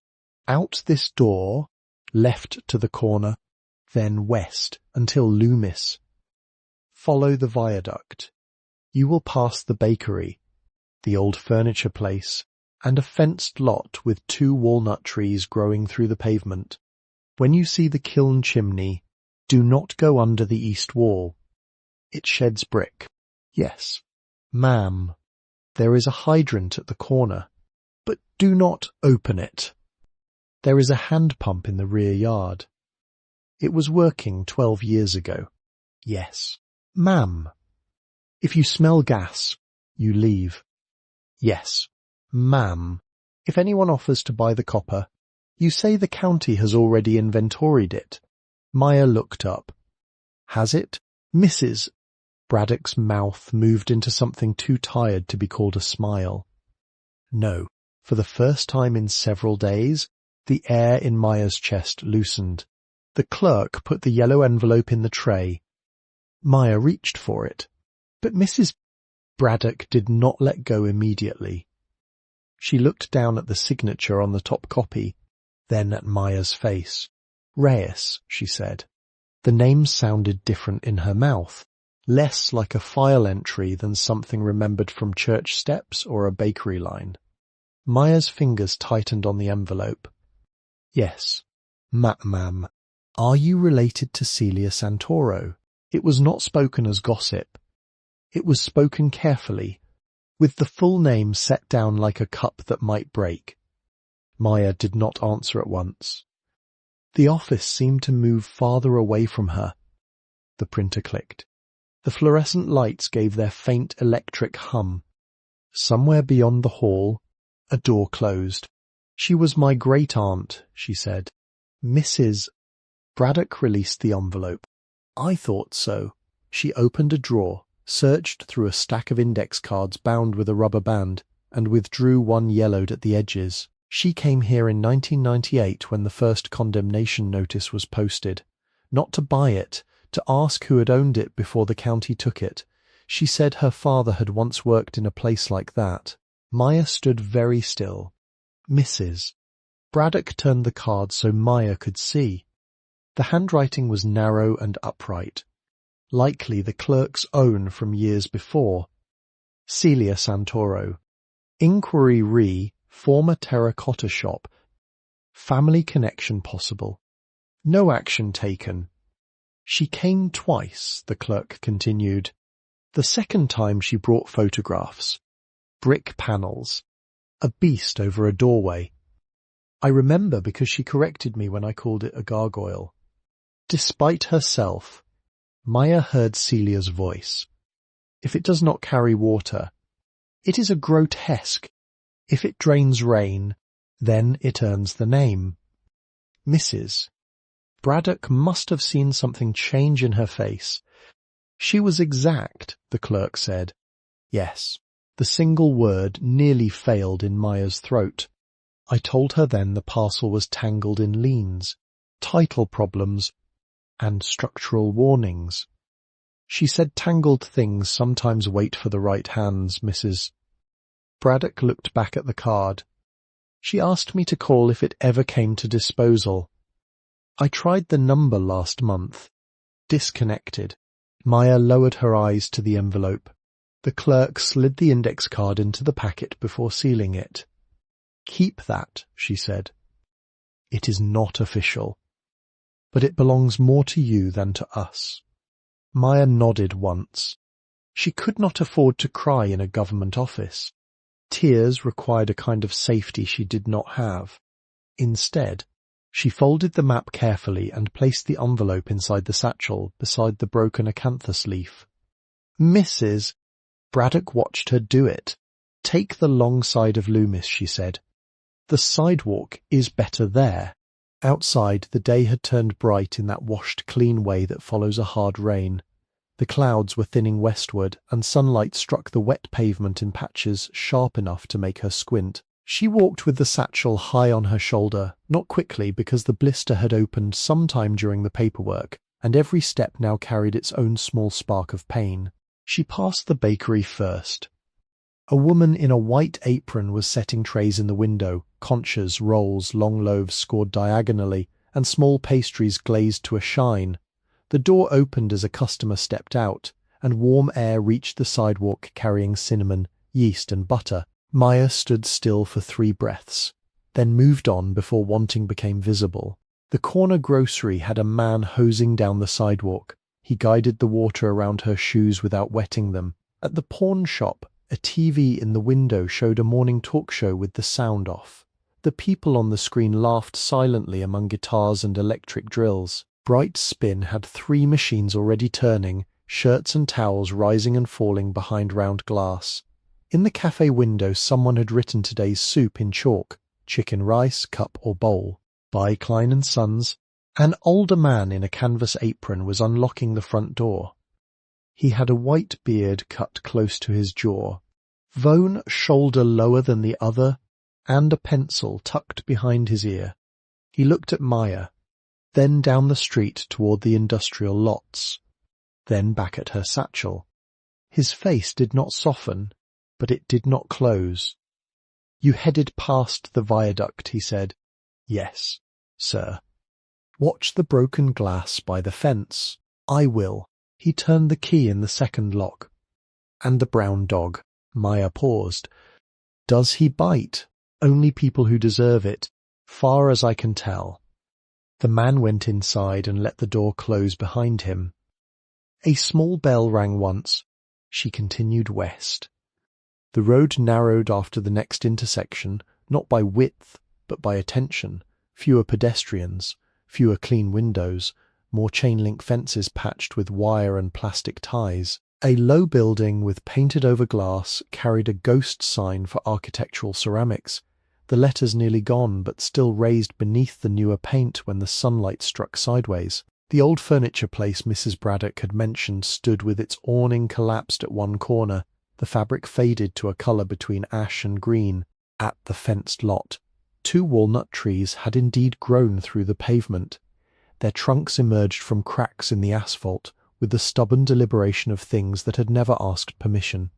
Out this door, left to the corner, then west until Loomis. Follow the viaduct. You will pass the bakery, the old furniture place, and a fenced lot with 2 walnut trees growing through the pavement. When you see the kiln chimney, do not go under the east wall. It sheds brick. Yes. Ma'am, there is a hydrant at the corner, but do not open it. There is a hand pump in the rear yard. It was working 12 years ago. Yes. Ma'am, if you smell gas, you leave. Yes. Ma'am, if anyone offers to buy the copper, you say the county has already inventoried it. Maya looked up. Has it? Mrs. Braddock's mouth moved into something too tired to be called a smile. No. For the first time in several days, the air in Maya's chest loosened. The clerk put the yellow envelope in the tray. Maya reached for it, but Mrs. Braddock did not let go immediately. She looked down at the signature on the top copy, then at Maya's face. Reyes, she said. The name sounded different in her mouth, less like a file entry than something remembered from church steps or a bakery line. Maya's fingers tightened on the envelope. Yes. Ma'am, are you related to Celia Santoro? It was not spoken as gossip. It was spoken carefully, with the full name set down like a cup that might break. Maya did not answer at once. The office seemed to move farther away from her. The printer clicked. The fluorescent lights gave their faint electric hum. Somewhere beyond the hall, a door closed. "She was my great-aunt," she said. "Mrs." Braddock released the envelope. "I thought so." She opened a drawer, searched through a stack of index cards bound with a rubber band, and withdrew one yellowed at the edges. She came here in 1998 when the first condemnation notice was posted. Not to buy it, to ask who had owned it before the county took it. She said her father had once worked in a place like that. Maya stood very still. "Mrs." Braddock turned the card so Maya could see. The handwriting was narrow and upright, likely the clerk's own from years before. "Celia Santoro. Inquiry re. Former terracotta shop. Family connection possible. No action taken." "She came twice," the clerk continued. "The second time she brought photographs. Brick panels. A beast over a doorway. I remember because she corrected me when I called it a gargoyle." Despite herself, Maya heard Celia's voice. "If it does not carry water, it is a grotesque. If it drains rain, then it earns the name. Mrs." Braddock must have seen something change in her face. "She was exact," the clerk said. "Yes." The single word nearly failed in Maya's throat. "I told her then the parcel was tangled in liens, title problems, and structural warnings. She said tangled things sometimes wait for the right hands, Mrs." Braddock looked back at the card. "She asked me to call if it ever came to disposal. I tried the number last month. Disconnected." Maya lowered her eyes to the envelope. The clerk slid the index card into the packet before sealing it. "Keep that," she said. "It is not official, but it belongs more to you than to us." Maya nodded once. She could not afford to cry in a government office. Tears required a kind of safety she did not have. Instead, she folded the map carefully and placed the envelope inside the satchel beside the broken acanthus leaf. "Mrs." Braddock watched her do it. "Take the long side of Loomis," she said. "The sidewalk is better there." Outside, the day had turned bright in that washed clean way that follows a hard rain. The clouds were thinning westward, and sunlight struck the wet pavement in patches sharp enough to make her squint. She walked with the satchel high on her shoulder, not quickly because the blister had opened some time during the paperwork, and every step now carried its own small spark of pain. She passed the bakery first. A woman in a white apron was setting trays in the window, conchas, rolls, long loaves scored diagonally, and small pastries glazed to a shine. The door opened as a customer stepped out, and warm air reached the sidewalk carrying cinnamon, yeast and butter. Maya stood still for 3 breaths, then moved on before wanting became visible. The corner grocery had a man hosing down the sidewalk. He guided the water around her shoes without wetting them. At the pawn shop, a TV in the window showed a morning talk show with the sound off. The people on the screen laughed silently among guitars and electric drills. Bright Spin had 3 machines already turning, shirts and towels rising and falling behind round glass. In the cafe window someone had written today's soup in chalk, chicken rice, cup or bowl. By Klein & Sons. An older man in a canvas apron was unlocking the front door. He had a white beard cut close to his jaw, one shoulder lower than the other, and a pencil tucked behind his ear. He looked at Maya, then down the street toward the industrial lots, then back at her satchel. His face did not soften, but it did not close. "You headed past the viaduct," he said. "Yes, sir." "Watch the broken glass by the fence." "I will." He turned the key in the second lock. "And the brown dog." Maya paused. "Does he bite?" "Only people who deserve it, far as I can tell." The man went inside and let the door close behind him. A small bell rang once. She continued west. The road narrowed after the next intersection, not by width, but by attention. Fewer pedestrians, fewer clean windows, more chain-link fences patched with wire and plastic ties. A low building with painted-over glass carried a ghost sign for architectural ceramics, the letters nearly gone but still raised beneath the newer paint when the sunlight struck sideways. The old furniture place Mrs. Braddock had mentioned stood with its awning collapsed at one corner, the fabric faded to a colour between ash and green. At the fenced lot, 2 walnut trees had indeed grown through the pavement. Their trunks emerged from cracks in the asphalt, with the stubborn deliberation of things that had never asked permission.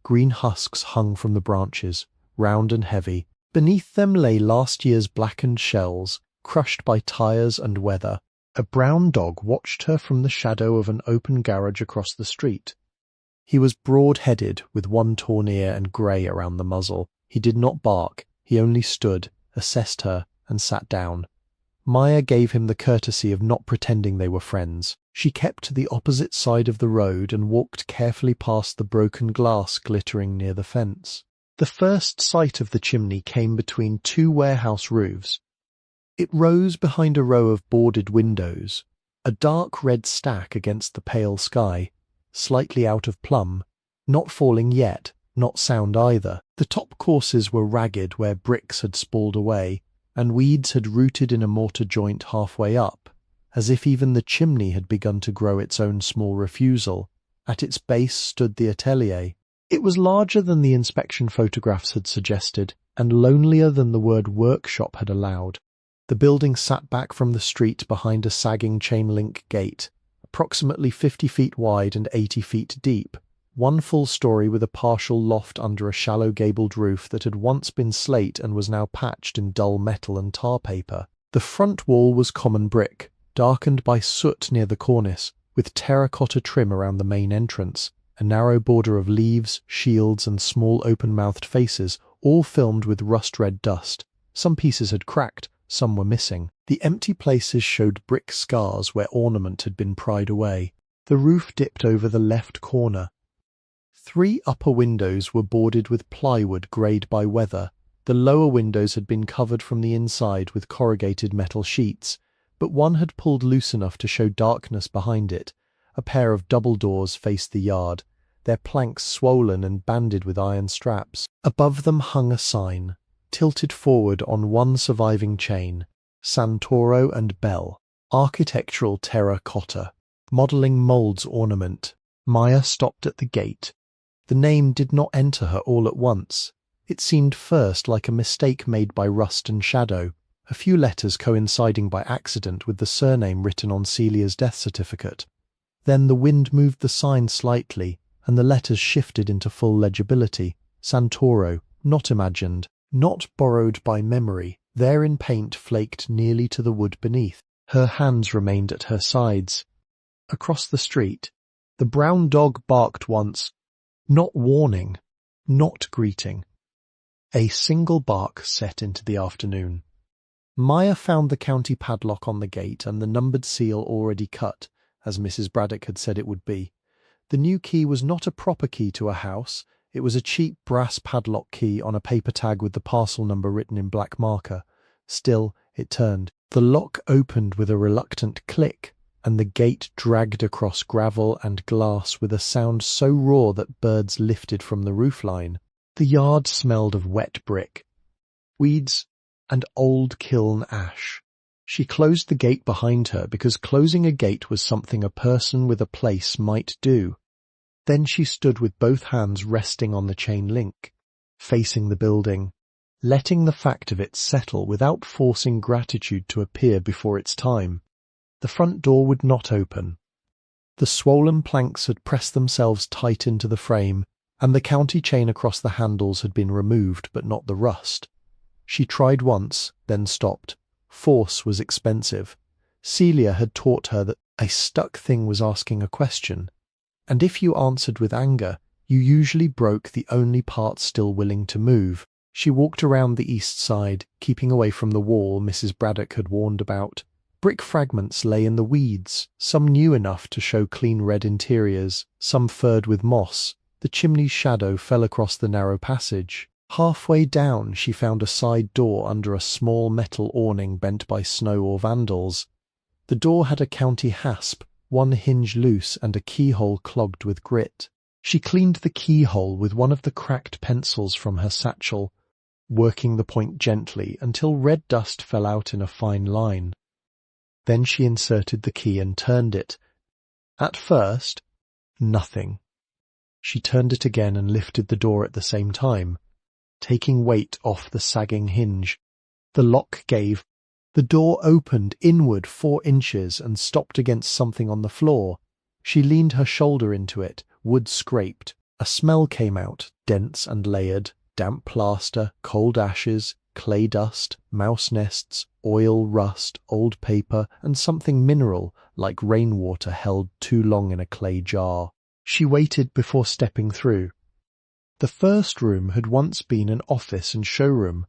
Green husks hung from the branches, round and heavy. Beneath them lay last year's blackened shells, crushed by tyres and weather. A brown dog watched her from the shadow of an open garage across the street. He was broad-headed, with one torn ear and grey around the muzzle. He did not bark, he only stood, assessed her, and sat down. Maya gave him the courtesy of not pretending they were friends. She kept to the opposite side of the road and walked carefully past the broken glass glittering near the fence. The first sight of the chimney came between 2 warehouse roofs. It rose behind a row of boarded windows, a dark red stack against the pale sky, slightly out of plumb, not falling yet, not sound either. The top courses were ragged where bricks had spalled away, and weeds had rooted in a mortar joint halfway up, as if even the chimney had begun to grow its own small refusal. At its base stood the atelier. It was larger than the inspection photographs had suggested, and lonelier than the word workshop had allowed. The building sat back from the street behind a sagging chain-link gate, approximately 50 feet wide and 80 feet deep, one full story with a partial loft under a shallow gabled roof that had once been slate and was now patched in dull metal and tar paper. The front wall was common brick, darkened by soot near the cornice, with terracotta trim around the main entrance, a narrow border of leaves, shields, and small open-mouthed faces, all filmed with rust-red dust. Some pieces had cracked, some were missing. The empty places showed brick scars where ornament had been pried away. The roof dipped over the left corner. 3 upper windows were boarded with plywood greyed by weather. The lower windows had been covered from the inside with corrugated metal sheets, but one had pulled loose enough to show darkness behind it. A pair of double doors faced the yard, their planks swollen and banded with iron straps. Above them hung a sign, tilted forward on one surviving chain, Santoro and Bell, architectural Terra Cotta, modelling moulds ornament. Maya stopped at the gate. The name did not enter her all at once. It seemed first like a mistake made by rust and shadow, a few letters coinciding by accident with the surname written on Celia's death certificate. Then the wind moved the sign slightly, and the letters shifted into full legibility. Santoro, not imagined, not borrowed by memory, there in paint flaked nearly to the wood beneath. Her hands remained at her sides. Across the street, the brown dog barked once, not warning, not greeting. A single bark set into the afternoon. Maya found the county padlock on the gate and the numbered seal already cut, as Mrs. Braddock had said it would be. The new key was not a proper key to a house. It was a cheap brass padlock key on a paper tag with the parcel number written in black marker. Still, it turned. The lock opened with a reluctant click, and the gate dragged across gravel and glass with a sound so raw that birds lifted from the roofline. The yard smelled of wet brick, weeds, and old kiln ash. She closed the gate behind her because closing a gate was something a person with a place might do. Then she stood with both hands resting on the chain link, facing the building, letting the fact of it settle without forcing gratitude to appear before its time. The front door would not open. The swollen planks had pressed themselves tight into the frame, and the county chain across the handles had been removed, but not the rust. She tried once, then stopped. Force was expensive. Celia had taught her that a stuck thing was asking a question, and if you answered with anger, you usually broke the only part still willing to move. She walked around the east side, keeping away from the wall Mrs. Braddock had warned about. Brick fragments lay in the weeds, some new enough to show clean red interiors, some furred with moss. The chimney's shadow fell across the narrow passage. Halfway down she found a side door under a small metal awning bent by snow or vandals. The door had a county hasp, one hinge loose and a keyhole clogged with grit. She cleaned the keyhole with one of the cracked pencils from her satchel, working the point gently until red dust fell out in a fine line. Then she inserted the key and turned it. At first, nothing. She turned it again and lifted the door at the same time, taking weight off the sagging hinge. The lock gave. The door opened inward 4 inches and stopped against something on the floor. She leaned her shoulder into it, wood scraped. A smell came out, dense and layered, damp plaster, cold ashes, clay dust, mouse nests, oil, rust, old paper, and something mineral, like rainwater held too long in a clay jar. She waited before stepping through. The first room had once been an office and showroom.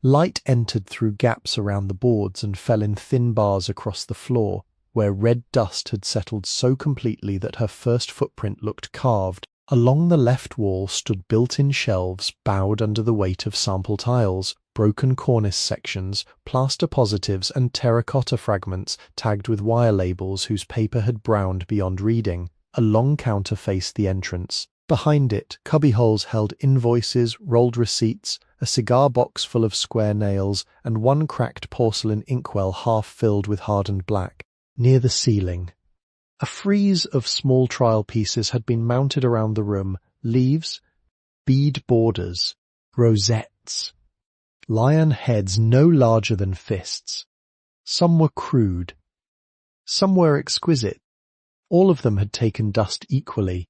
Light entered through gaps around the boards and fell in thin bars across the floor, where red dust had settled so completely that her first footprint looked carved. Along the left wall stood built-in shelves bowed under the weight of sample tiles, broken cornice sections, plaster positives and terracotta fragments tagged with wire labels whose paper had browned beyond reading. A long counter faced the entrance. Behind it, cubbyholes held invoices, rolled receipts, a cigar box full of square nails, and one cracked porcelain inkwell half filled with hardened black. Near the ceiling, a frieze of small trial pieces had been mounted around the room, leaves, bead borders, rosettes, lion heads no larger than fists. Some were crude, some were exquisite. All of them had taken dust equally,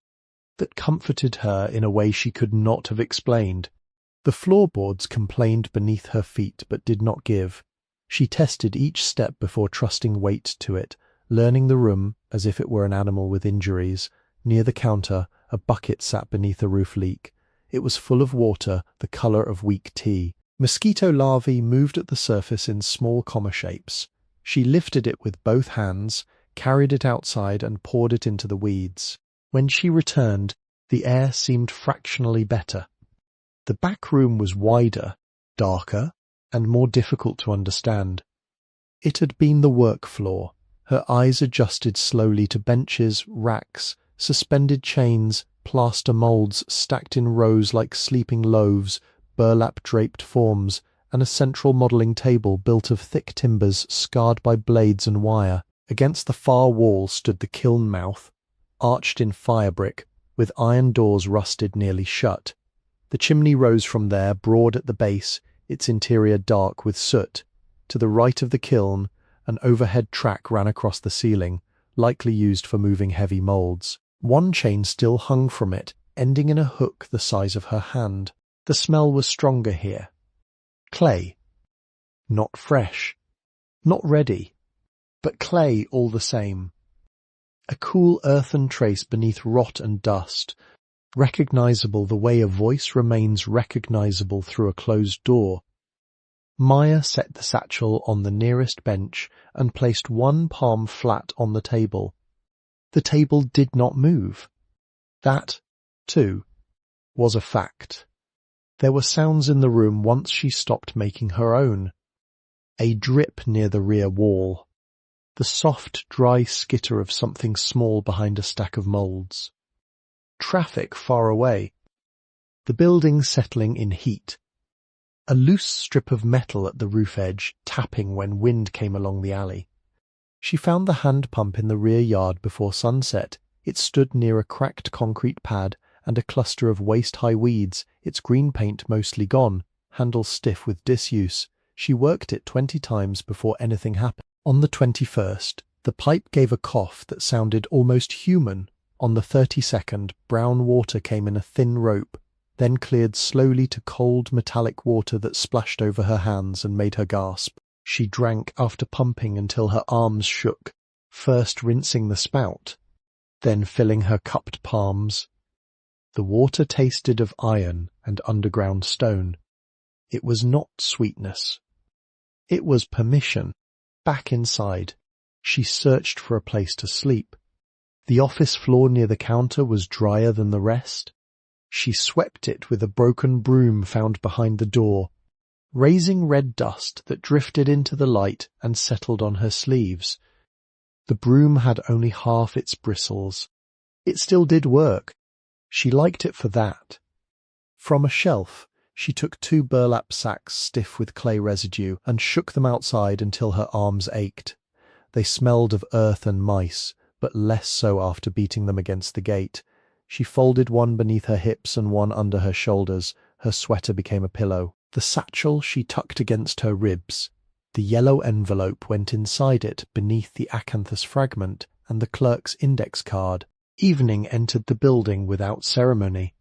that comforted her in a way she could not have explained. The floorboards complained beneath her feet but did not give. She tested each step before trusting weight to it, learning the room as if it were an animal with injuries. Near the counter, a bucket sat beneath a roof leak. It was full of water, the colour of weak tea. Mosquito larvae moved at the surface in small comma shapes. She lifted it with both hands, carried it outside and poured it into the weeds. When she returned, the air seemed fractionally better. The back room was wider, darker, and more difficult to understand. It had been the work floor. Her eyes adjusted slowly to benches, racks, suspended chains, plaster moulds stacked in rows like sleeping loaves, burlap-draped forms, and a central modelling table built of thick timbers scarred by blades and wire. Against the far wall stood the kiln mouth, arched in fire brick, with iron doors rusted nearly shut. The chimney rose from there, broad at the base, its interior dark with soot. To the right of the kiln, an overhead track ran across the ceiling, likely used for moving heavy moulds. One chain still hung from it, ending in a hook the size of her hand. The smell was stronger here. Clay. Not fresh. Not ready. But clay all the same. A cool earthen trace beneath rot and dust, recognizable the way a voice remains recognizable through a closed door. Maya set the satchel on the nearest bench and placed one palm flat on the table. The table did not move. That, too, was a fact. There were sounds in the room once she stopped making her own. A drip near the rear wall. The soft, dry skitter of something small behind a stack of moulds. Traffic far away. The building settling in heat. A loose strip of metal at the roof edge, tapping when wind came along the alley. She found the hand pump in the rear yard before sunset. It stood near a cracked concrete pad and a cluster of waist-high weeds, its green paint mostly gone, handle stiff with disuse. She worked it 20 times before anything happened. On the 21st, the pipe gave a cough that sounded almost human. On the 32nd, brown water came in a thin rope, then cleared slowly to cold metallic water that splashed over her hands and made her gasp. She drank after pumping until her arms shook, first rinsing the spout, then filling her cupped palms. The water tasted of iron and underground stone. It was not sweetness. It was permission. Back inside, She searched for a place to sleep. The office floor near the counter was drier than the rest. She swept it with a broken broom found behind the door, raising red dust that drifted into the light and settled on her sleeves. The broom had only half its bristles. It still did work. She liked it for that. From a shelf, she took 2 burlap sacks stiff with clay residue and shook them outside until her arms ached. They smelled of earth and mice, but less so after beating them against the gate. She folded one beneath her hips and one under her shoulders. Her sweater became a pillow. The satchel she tucked against her ribs. The yellow envelope went inside it beneath the acanthus fragment and the clerk's index card. Evening entered the building without ceremony.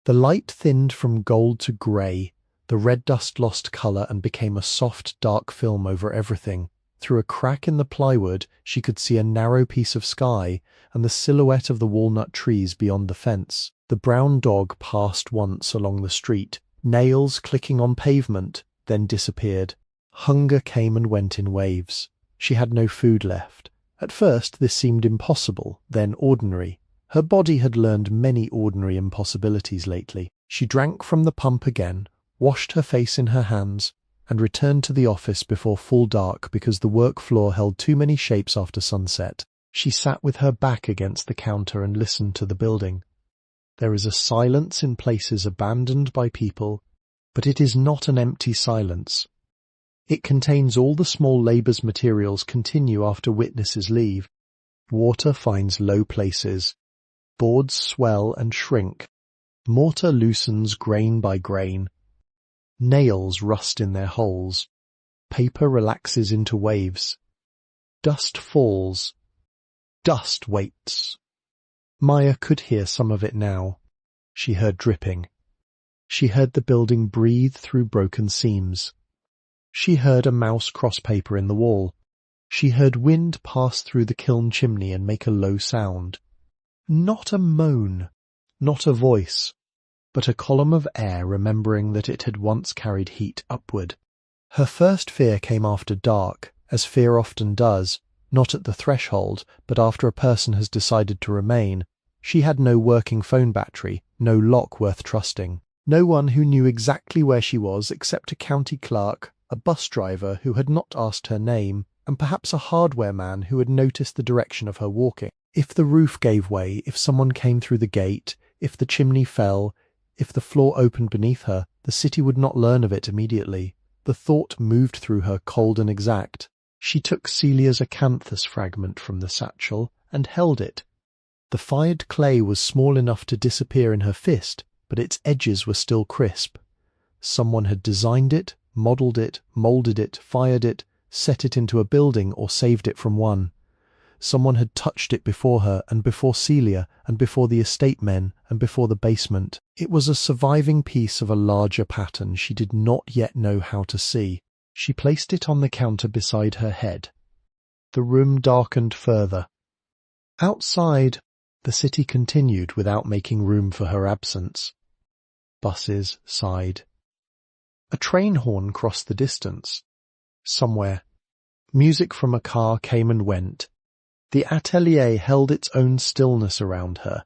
The light thinned from gold to grey. The red dust lost colour and became a soft, dark film over everything. Through a crack in the plywood, she could see a narrow piece of sky and the silhouette of the walnut trees beyond the fence. The brown dog passed once along the street, nails clicking on pavement, then disappeared. Hunger came and went in waves. She had no food left. At first this seemed impossible, then ordinary. Her body had learned many ordinary impossibilities lately. She drank from the pump again, washed her face in her hands, and returned to the office before full dark because the work floor held too many shapes after sunset. She sat with her back against the counter and listened to the building. There is a silence in places abandoned by people, but it is not an empty silence. It contains all the small labour's materials continue after witnesses leave. Water finds low places. Boards swell and shrink. Mortar loosens grain by grain. Nails rust in their holes. Paper relaxes into waves. Dust falls. Dust waits. Maya could hear some of it now. She heard dripping. She heard the building breathe through broken seams. She heard a mouse cross paper in the wall. She heard wind pass through the kiln chimney and make a low sound. Not a moan, not a voice, but a column of air remembering that it had once carried heat upward. Her first fear came after dark, as fear often does, not at the threshold, but after a person has decided to remain. She had no working phone battery, no lock worth trusting. No one who knew exactly where she was except a county clerk, a bus driver who had not asked her name, and perhaps a hardware man who had noticed the direction of her walking. If the roof gave way, if someone came through the gate, if the chimney fell, if the floor opened beneath her, the city would not learn of it immediately. The thought moved through her cold and exact. She took Celia's acanthus fragment from the satchel and held it. The fired clay was small enough to disappear in her fist, but its edges were still crisp. Someone had designed it, modelled it, moulded it, fired it, set it into a building or saved it from one. Someone had touched it before her and before Celia and before the estate men and before the basement. It was a surviving piece of a larger pattern she did not yet know how to see. She placed it on the counter beside her head. The room darkened further. Outside, the city continued without making room for her absence. Buses sighed. A train horn crossed the distance. Somewhere, music from a car came and went. The Atelier held its own stillness around her.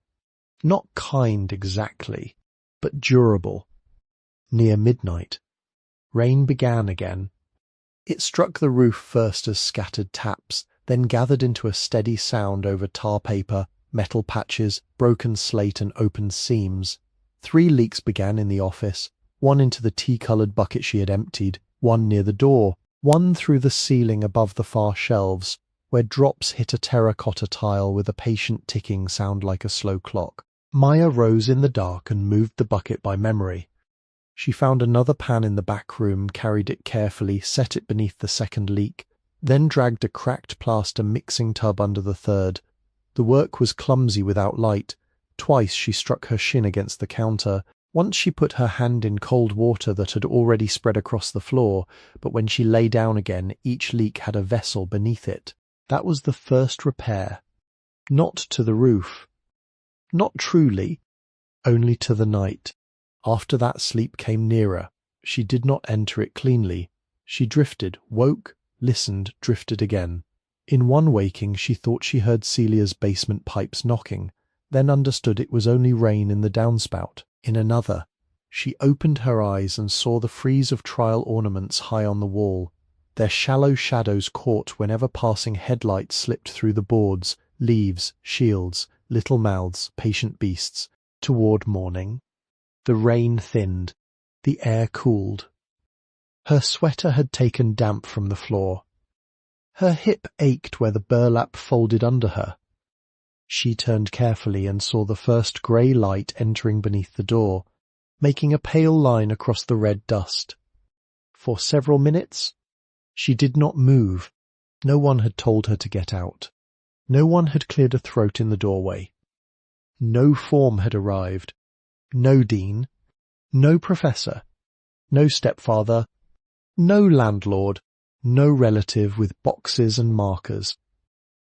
Not kind exactly, but durable. Near midnight, rain began again. It struck the roof first as scattered taps, then gathered into a steady sound over tar paper, metal patches, broken slate and open seams. 3 leaks began in the office, one into the tea-coloured bucket she had emptied, one near the door, one through the ceiling above the far shelves, where drops hit a terracotta tile with a patient ticking sound like a slow clock. Maya rose in the dark and moved the bucket by memory. She found another pan in the back room, carried it carefully, set it beneath the second leak, then dragged a cracked plaster mixing tub under the third. The work was clumsy without light. Twice she struck her shin against the counter. Once she put her hand in cold water that had already spread across the floor, but when she lay down again, each leak had a vessel beneath it. That was the first repair. Not to the roof. Not truly. Only to the night. After that sleep came nearer. She did not enter it cleanly. She drifted, woke, listened, drifted again. In one waking, she thought she heard Celia's basement pipes knocking, then understood it was only rain in the downspout. In another, she opened her eyes and saw the frieze of trial ornaments high on the wall, their shallow shadows caught whenever passing headlights slipped through the boards, leaves, shields, little mouths, patient beasts. Toward morning, the rain thinned, the air cooled. Her sweater had taken damp from the floor. Her hip ached where the burlap folded under her. She turned carefully and saw the first grey light entering beneath the door, making a pale line across the red dust. For several minutes, she did not move. No one had told her to get out. No one had cleared a throat in the doorway. No form had arrived. No dean. No professor. No stepfather. No landlord. No relative with boxes and markers.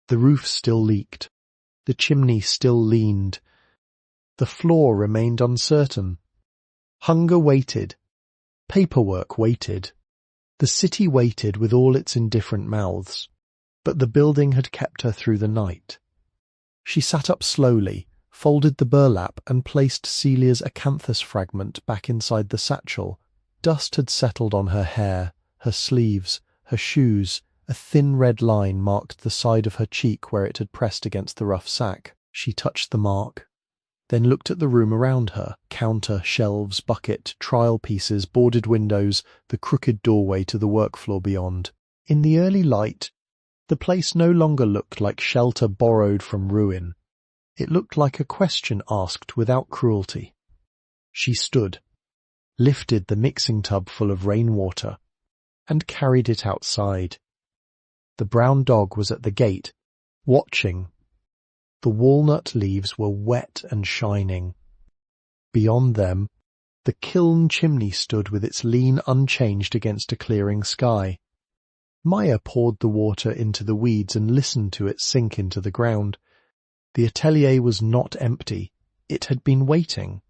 The roof still leaked. The chimney still leaned. The floor remained uncertain. Hunger waited. Paperwork waited. The city waited with all its indifferent mouths. But the building had kept her through the night. She sat up slowly, folded the burlap and placed Celia's acanthus fragment back inside the satchel. Dust had settled on her hair, her sleeves, her shoes. A thin red line marked the side of her cheek where it had pressed against the rough sack. She touched the mark, then looked at the room around her. Counter, shelves, bucket, trial pieces, boarded windows, the crooked doorway to the work floor beyond. In the early light, the place no longer looked like shelter borrowed from ruin. It looked like a question asked without cruelty. She stood, lifted the mixing tub full of rainwater, and carried it outside. The brown dog was at the gate, watching. The walnut leaves were wet and shining. Beyond them, the kiln chimney stood with its lean unchanged against a clearing sky. Maya poured the water into the weeds and listened to it sink into the ground. The atelier was not empty. It had been waiting.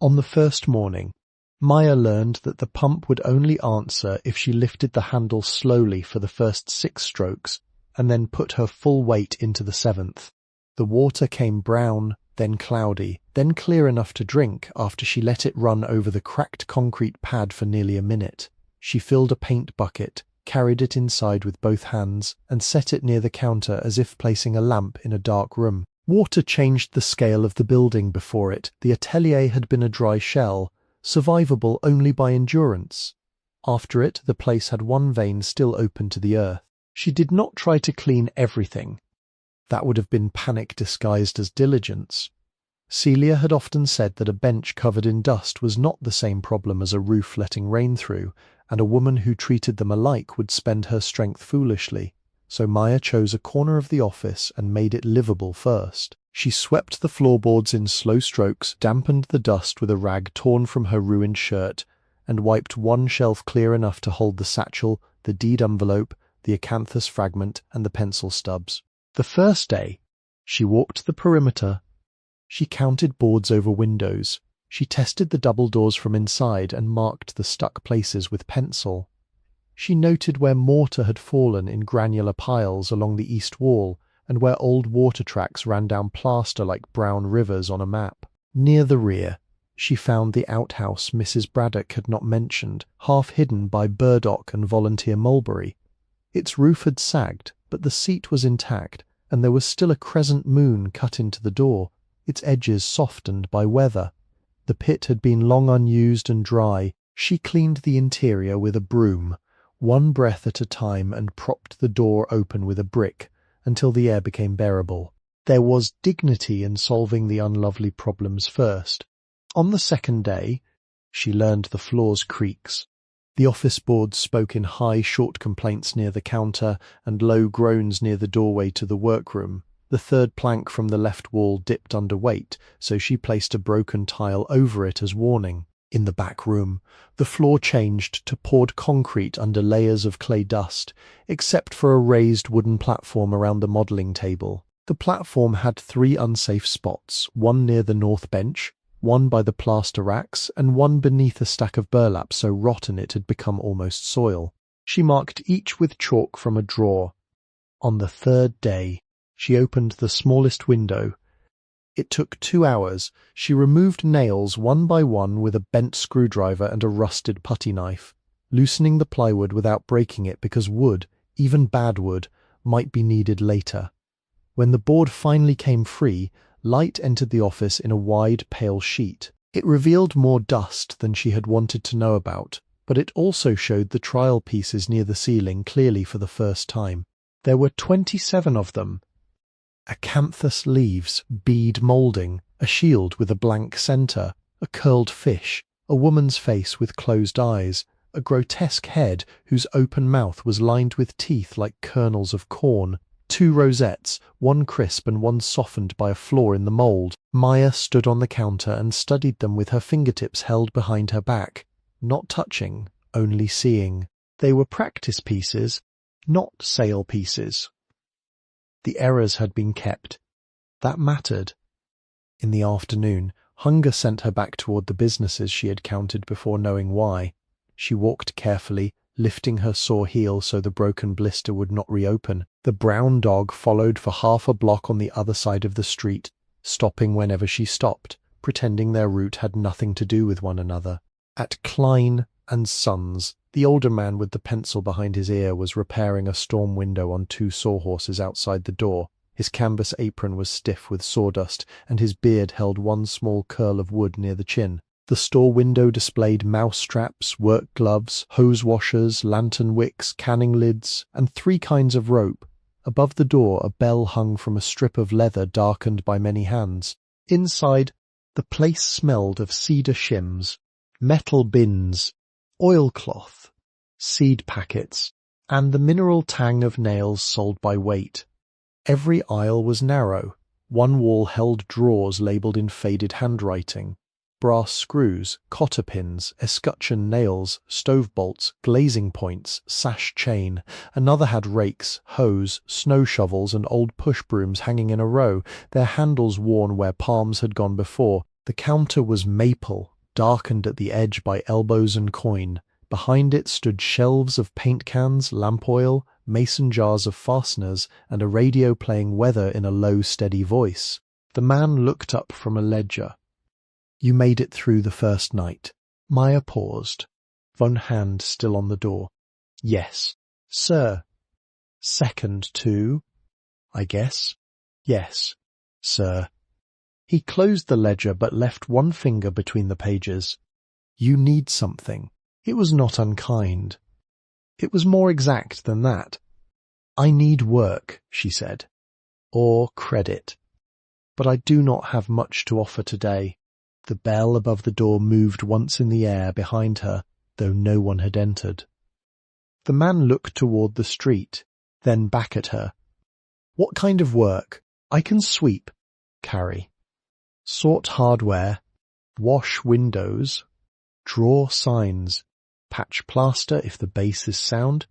On the first morning, Maya learned that the pump would only answer if she lifted the handle slowly for the first 6 strokes and then put her full weight into the 7th. The water came brown, then cloudy, then clear enough to drink after she let it run over the cracked concrete pad for nearly a minute. She filled a paint bucket, carried it inside with both hands, and set it near the counter as if placing a lamp in a dark room. Water changed the scale of the building before it. The atelier had been a dry shell, survivable only by endurance. After it, the place had one vein still open to the earth. She did not try to clean everything. That would have been panic disguised as diligence. Celia had often said that a bench covered in dust was not the same problem as a roof letting rain through, and a woman who treated them alike would spend her strength foolishly. So Maya chose a corner of the office and made it livable first. She swept the floorboards in slow strokes, dampened the dust with a rag torn from her ruined shirt, and wiped one shelf clear enough to hold the satchel, the deed envelope, the acanthus fragment, and the pencil stubs. The first day, she walked the perimeter. She counted boards over windows. She tested the double doors from inside and marked the stuck places with pencil. She noted where mortar had fallen in granular piles along the east wall and where old water tracks ran down plaster like brown rivers on a map. Near the rear, she found the outhouse Mrs. Braddock had not mentioned, half hidden by burdock and volunteer mulberry. Its roof had sagged, but the seat was intact, and there was still a crescent moon cut into the door, its edges softened by weather. The pit had been long unused and dry. She cleaned the interior with a broom, one breath at a time, and propped the door open with a brick until the air became bearable. There was dignity in solving the unlovely problems first. On the second day, she learned the floor's creaks. The office boards spoke in high, short complaints near the counter and low groans near the doorway to the workroom. The third plank from the left wall dipped under weight, so she placed a broken tile over it as warning. In the back room, the floor changed to poured concrete under layers of clay dust, except for a raised wooden platform around the modelling table. The platform had 3 unsafe spots, one near the north bench, one by the plaster racks, and one beneath a stack of burlap so rotten it had become almost soil. She marked each with chalk from a drawer. On the third day, she opened the smallest window. It took 2 hours. She removed nails one by one with a bent screwdriver and a rusted putty knife, loosening the plywood without breaking it because wood, even bad wood, might be needed later. When the board finally came free, light entered the office in a wide, pale sheet. It revealed more dust than she had wanted to know about, but it also showed the trial pieces near the ceiling clearly for the first time. There were 27 of them. Acanthus leaves, bead moulding, a shield with a blank centre, a curled fish, a woman's face with closed eyes, a grotesque head whose open mouth was lined with teeth like kernels of corn, 2 rosettes, one crisp and one softened by a flaw in the mould. Maya stood on the counter and studied them with her fingertips held behind her back, not touching, only seeing. They were practice pieces, not sale pieces. The errors had been kept. That mattered. In the afternoon, hunger sent her back toward the businesses she had counted before knowing why. She walked carefully, lifting her sore heel so the broken blister would not reopen. The brown dog followed for half a block on the other side of the street, stopping whenever she stopped, pretending their route had nothing to do with one another. At Klein and Sons, the older man with the pencil behind his ear was repairing a storm window on 2 sawhorses outside the door. His canvas apron was stiff with sawdust, and his beard held one small curl of wood near the chin. The store window displayed mouse traps, work gloves, hose washers, lantern wicks, canning lids, and 3 kinds of rope. Above the door, a bell hung from a strip of leather darkened by many hands. Inside, the place smelled of cedar shims, metal bins, oilcloth, seed packets, and the mineral tang of nails sold by weight. Every aisle was narrow. One wall held drawers labelled in faded handwriting. Brass screws, cotter pins, escutcheon nails, stove bolts, glazing points, sash chain. Another had rakes, hoes, snow shovels, and old push brooms hanging in a row, their handles worn where palms had gone before. The counter was maple, darkened at the edge by elbows and coin. Behind it stood shelves of paint cans, lamp oil, mason jars of fasteners, and a radio playing weather in a low, steady voice. The man looked up from a ledger. "You made it through the first night." Maya paused, one hand still on the door. "Yes, sir." "Second too, I guess." "Yes, sir." He closed the ledger but left one finger between the pages. "You need something." It was not unkind. It was more exact than that. "I need work," she said, "or credit. But I do not have much to offer today." The bell above the door moved once in the air behind her, though no one had entered. The man looked toward the street, then back at her. "What kind of work?" "I can sweep, carry, sort hardware, wash windows, draw signs, patch plaster if the base is sound,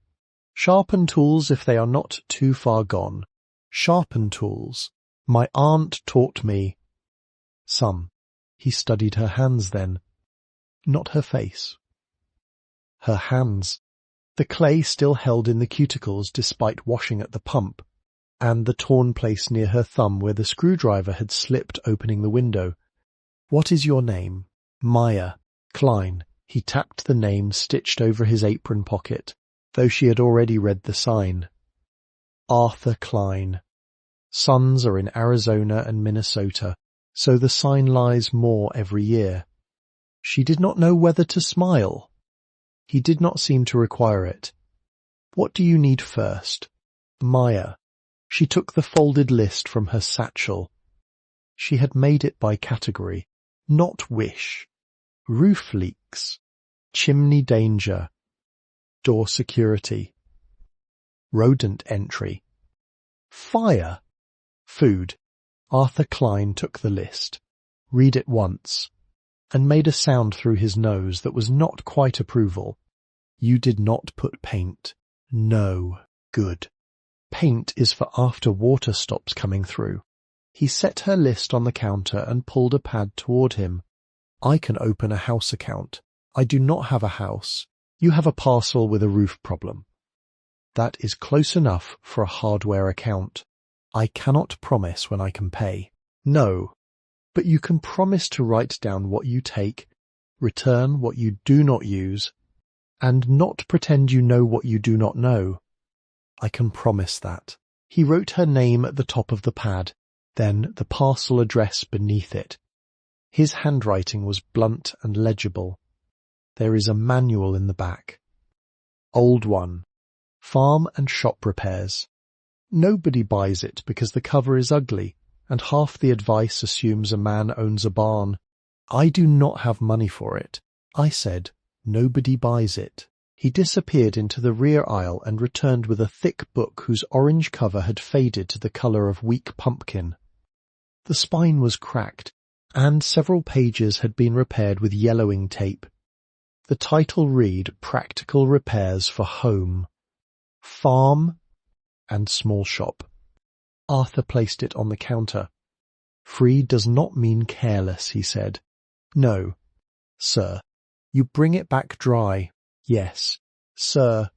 sharpen tools if they are not too far gone." "Sharpen tools. My aunt taught me." "Some." He studied her hands then. Not her face. Her hands. The clay still held in the cuticles despite washing at the pump, and the torn place near her thumb where the screwdriver had slipped opening the window. "What is your name?" "Maya. Klein." He tapped the name stitched over his apron pocket, though she had already read the sign. "Arthur Klein. Sons are in Arizona and Minnesota, so the sign lies more every year." She did not know whether to smile. He did not seem to require it. "What do you need first?" "Maya." She took the folded list from her satchel. She had made it by category. Not wish. Roof leaks. Chimney danger. Door security. Rodent entry. Fire. Food. Arthur Klein took the list, read it once, and made a sound through his nose that was not quite approval. "You did not put paint." "No." "Good. Paint is for after water stops coming through." He set her list on the counter and pulled a pad toward him. "I can open a house account. I do not have a house. You have a parcel with a roof problem." That is close enough for a hardware account. I cannot promise when I can pay. No, but you can promise to write down what you take, return what you do not use, and not pretend you know what you do not know. I can promise that. He wrote her name at the top of the pad, then the parcel address beneath it. His handwriting was blunt and legible. There is a manual in the back. Old one. Farm and shop repairs. Nobody buys it because the cover is ugly, and half the advice assumes a man owns a barn. I do not have money for it. I said, nobody buys it. He disappeared into the rear aisle and returned with a thick book whose orange cover had faded to the colour of weak pumpkin. The spine was cracked, and several pages had been repaired with yellowing tape. The title read Practical Repairs for Home, Farm and Small Shop. Arthur placed it on the counter. Free does not mean careless, he said. No, sir. You bring it back dry. Yes, sir.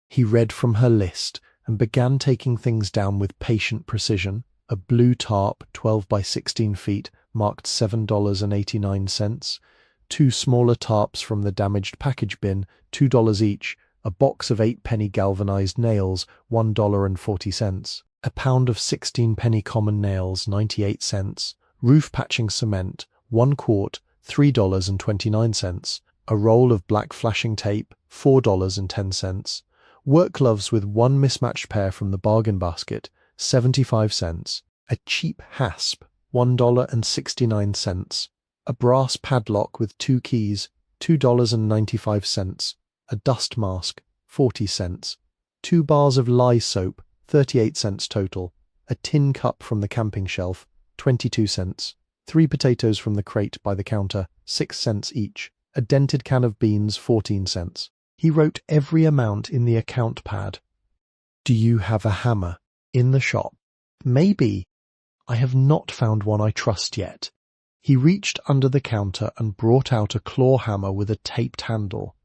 He read from her list and began taking things down with patient precision. A blue tarp, 12 by 16 feet, marked $7.89. 2 smaller tarps from the damaged package bin, $2 each. A box of 8-penny galvanized nails, $1.40. A pound of 16-penny common nails, 98 cents. Roof patching cement, 1 quart, $3.29. A roll of black flashing tape, $4.10. Work gloves with 1 mismatched pair from the bargain basket, 75 cents. A cheap hasp, $1.69. A brass padlock with 2 keys, $2.95. A dust mask, 40 cents. 2 bars of lye soap, 38 cents total. A tin cup from the camping shelf, 22 cents. 3 potatoes from the crate by the counter, 6 cents each. A dented can of beans, 14 cents. He wrote every amount in the account pad. Do you have a hammer? In the shop. Maybe. I have not found one I trust yet. He reached under the counter and brought out a claw hammer with a taped handle.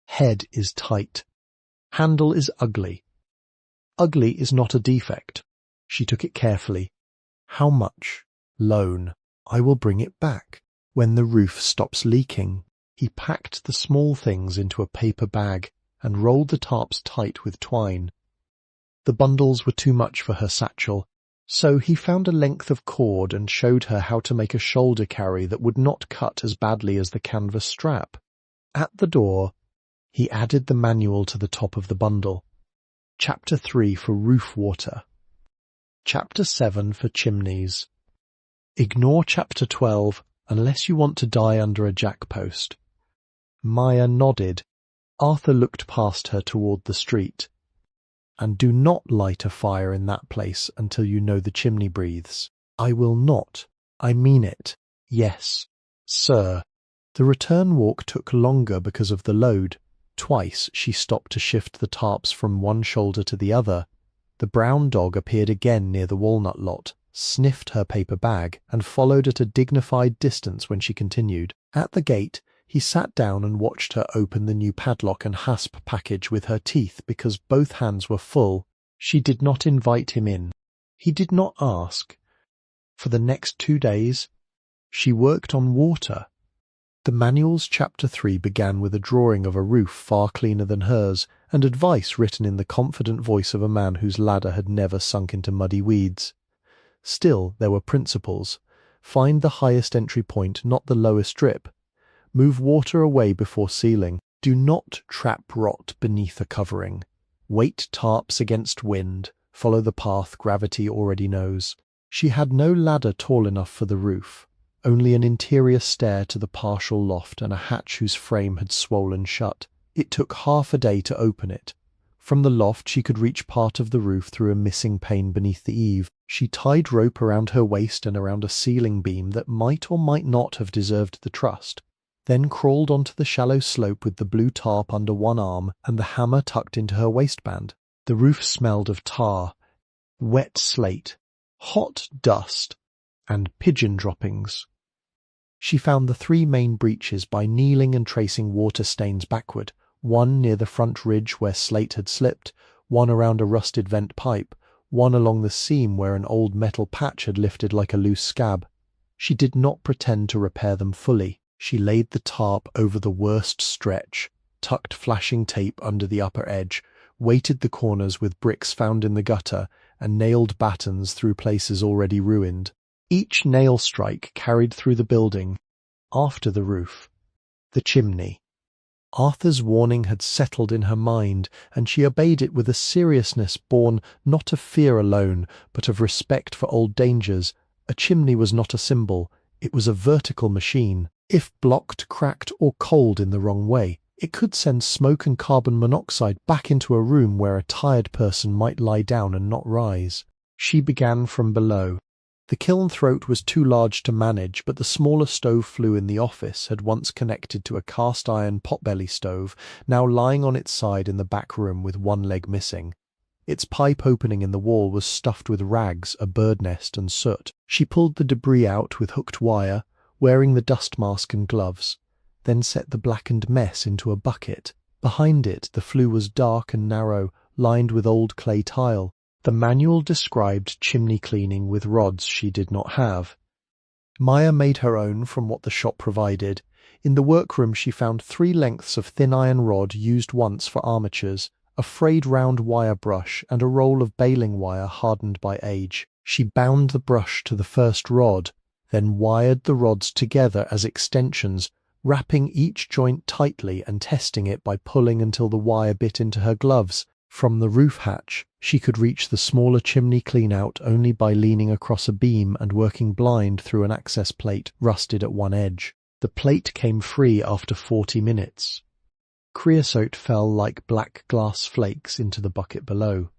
Head is tight. Handle is ugly. Ugly is not a defect. She took it carefully. How much? Loan. I will bring it back. When the roof stops leaking. He packed the small things into a paper bag and rolled the tarps tight with twine. The bundles were too much for her satchel, so he found a length of cord and showed her how to make a shoulder carry that would not cut as badly as the canvas strap. At the door, he added the manual to the top of the bundle. Chapter 3 for roof water. Chapter 7 for chimneys. Ignore Chapter 12 unless you want to die under a jackpost. Maya nodded. Arthur looked past her toward the street. And do not light a fire in that place until you know the chimney breathes. I will not. I mean it. Yes, sir. The return walk took longer because of the load. Twice she stopped to shift the tarps from one shoulder to the other. The brown dog appeared again near the walnut lot, sniffed her paper bag, and followed at a dignified distance when she continued. At the gate, he sat down and watched her open the new padlock and hasp package with her teeth because both hands were full. She did not invite him in. He did not ask. For the next 2 days, she worked on water. The manual's Chapter 3 began with a drawing of a roof far cleaner than hers and advice written in the confident voice of a man whose ladder had never sunk into muddy weeds. Still, there were principles. Find the highest entry point, not the lowest drip. Move water away before sealing. Do not trap rot beneath a covering. Weight tarps against wind. Follow the path gravity already knows. She had no ladder tall enough for the roof, only an interior stair to the partial loft and a hatch whose frame had swollen shut. It took half a day to open it. From the loft she could reach part of the roof through a missing pane beneath the eave. She tied rope around her waist and around a ceiling beam that might or might not have deserved the trust. Then crawled onto the shallow slope with the blue tarp under one arm and the hammer tucked into her waistband. The roof smelled of tar, wet slate, hot dust, and pigeon droppings. She found the 3 main breaches by kneeling and tracing water stains backward, one near the front ridge where slate had slipped, one around a rusted vent pipe, one along the seam where an old metal patch had lifted like a loose scab. She did not pretend to repair them fully. She laid the tarp over the worst stretch, tucked flashing tape under the upper edge, weighted the corners with bricks found in the gutter, and nailed battens through places already ruined. Each nail strike carried through the building, after the roof, the chimney. Arthur's warning had settled in her mind, and she obeyed it with a seriousness born not of fear alone, but of respect for old dangers. A chimney was not a symbol, it was a vertical machine. If blocked, cracked, or cold in the wrong way, it could send smoke and carbon monoxide back into a room where a tired person might lie down and not rise. She began from below. The kiln throat was too large to manage, but the smaller stove flue in the office had once connected to a cast-iron potbelly stove, now lying on its side in the back room with one leg missing. Its pipe opening in the wall was stuffed with rags, a bird nest, and soot. She pulled the debris out with hooked wire, wearing the dust mask and gloves, then set the blackened mess into a bucket. Behind it, the flue was dark and narrow, lined with old clay tile. The manual described chimney cleaning with rods she did not have. Maya made her own from what the shop provided. In the workroom she found 3 lengths of thin iron rod used once for armatures, a frayed round wire brush, and a roll of baling wire hardened by age. She bound the brush to the first rod, then wired the rods together as extensions, wrapping each joint tightly and testing it by pulling until the wire bit into her gloves. From the roof hatch, she could reach the smaller chimney clean-out only by leaning across a beam and working blind through an access plate rusted at one edge. The plate came free after 40 minutes. Creosote fell like black glass flakes into the bucket below.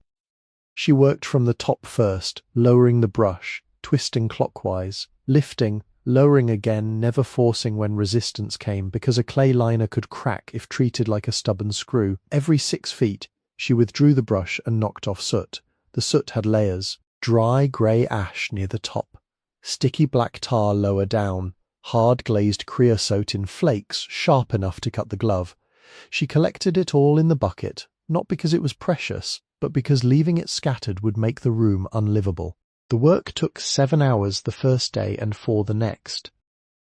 She worked from the top first, lowering the brush, twisting clockwise, lifting, lowering again, never forcing when resistance came, because a clay liner could crack if treated like a stubborn screw. Every 6 feet, she withdrew the brush and knocked off soot. The soot had layers: dry grey ash near the top, sticky black tar lower down, hard glazed creosote in flakes sharp enough to cut the glove. She collected it all in the bucket, not because it was precious, but because leaving it scattered would make the room unlivable. The work took 7 hours the first day and 4 the next.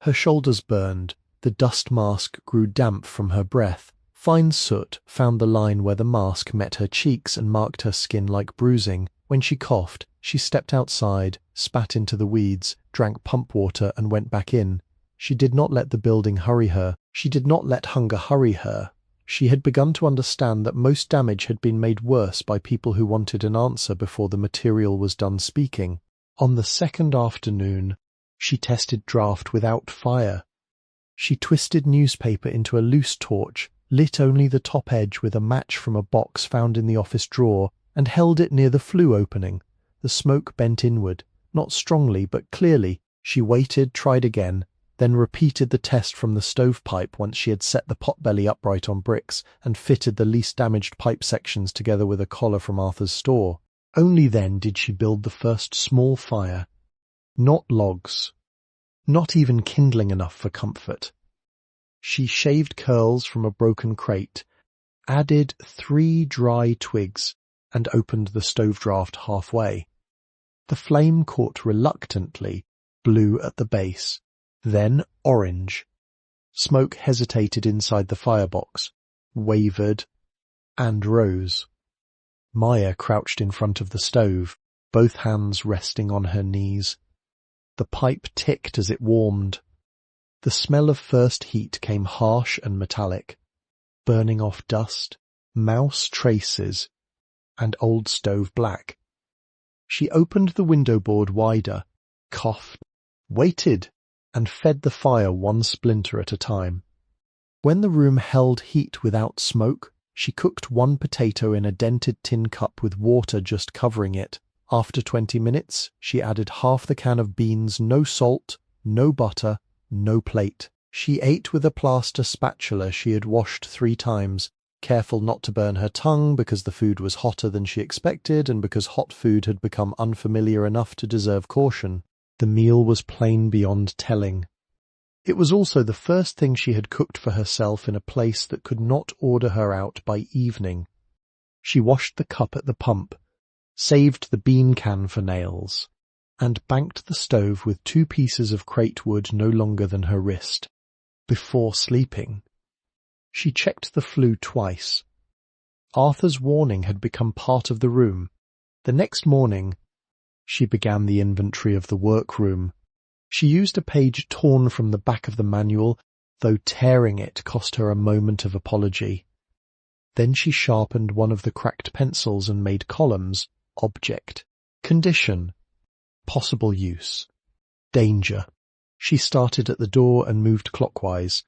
Her shoulders burned, the dust mask grew damp from her breath. Fine soot found the line where the mask met her cheeks and marked her skin like bruising. When she coughed, she stepped outside, spat into the weeds, drank pump water and went back in. She did not let the building hurry her. She did not let hunger hurry her. She had begun to understand that most damage had been made worse by people who wanted an answer before the material was done speaking. On the second afternoon, she tested draft without fire. She twisted newspaper into a loose torch, lit only the top edge with a match from a box found in the office drawer, and held it near the flue opening. The smoke bent inward, not strongly but clearly. She waited, tried again, then repeated the test from the stovepipe once she had set the potbelly upright on bricks and fitted the least damaged pipe sections together with a collar from Arthur's store. Only then did she build the first small fire. Not logs. Not even kindling enough for comfort. She shaved curls from a broken crate, added 3 dry twigs, and opened the stove draft halfway. The flame caught reluctantly, blue at the base, then orange. Smoke hesitated inside the firebox, wavered, and rose. Maya crouched in front of the stove, both hands resting on her knees. The pipe ticked as it warmed. The smell of first heat came harsh and metallic, burning off dust, mouse traces, and old stove black. She opened the window board wider, coughed, waited, and fed the fire one splinter at a time. When the room held heat without smoke, she cooked 1 potato in a dented tin cup with water just covering it. After 20 minutes, she added half the can of beans, no salt, no butter, no plate. She ate with a plaster spatula she had washed 3 times, careful not to burn her tongue because the food was hotter than she expected and because hot food had become unfamiliar enough to deserve caution. The meal was plain beyond telling. It was also the first thing she had cooked for herself in a place that could not order her out by evening. She washed the cup at the pump, saved the bean can for nails, and banked the stove with 2 pieces of crate wood no longer than her wrist. Before sleeping, she checked the flue twice. Arthur's warning had become part of the room. The next morning, she began the inventory of the workroom. She used a page torn from the back of the manual, though tearing it cost her a moment of apology. Then she sharpened one of the cracked pencils and made columns: object, condition, possible use, danger. She started at the door and moved clockwise.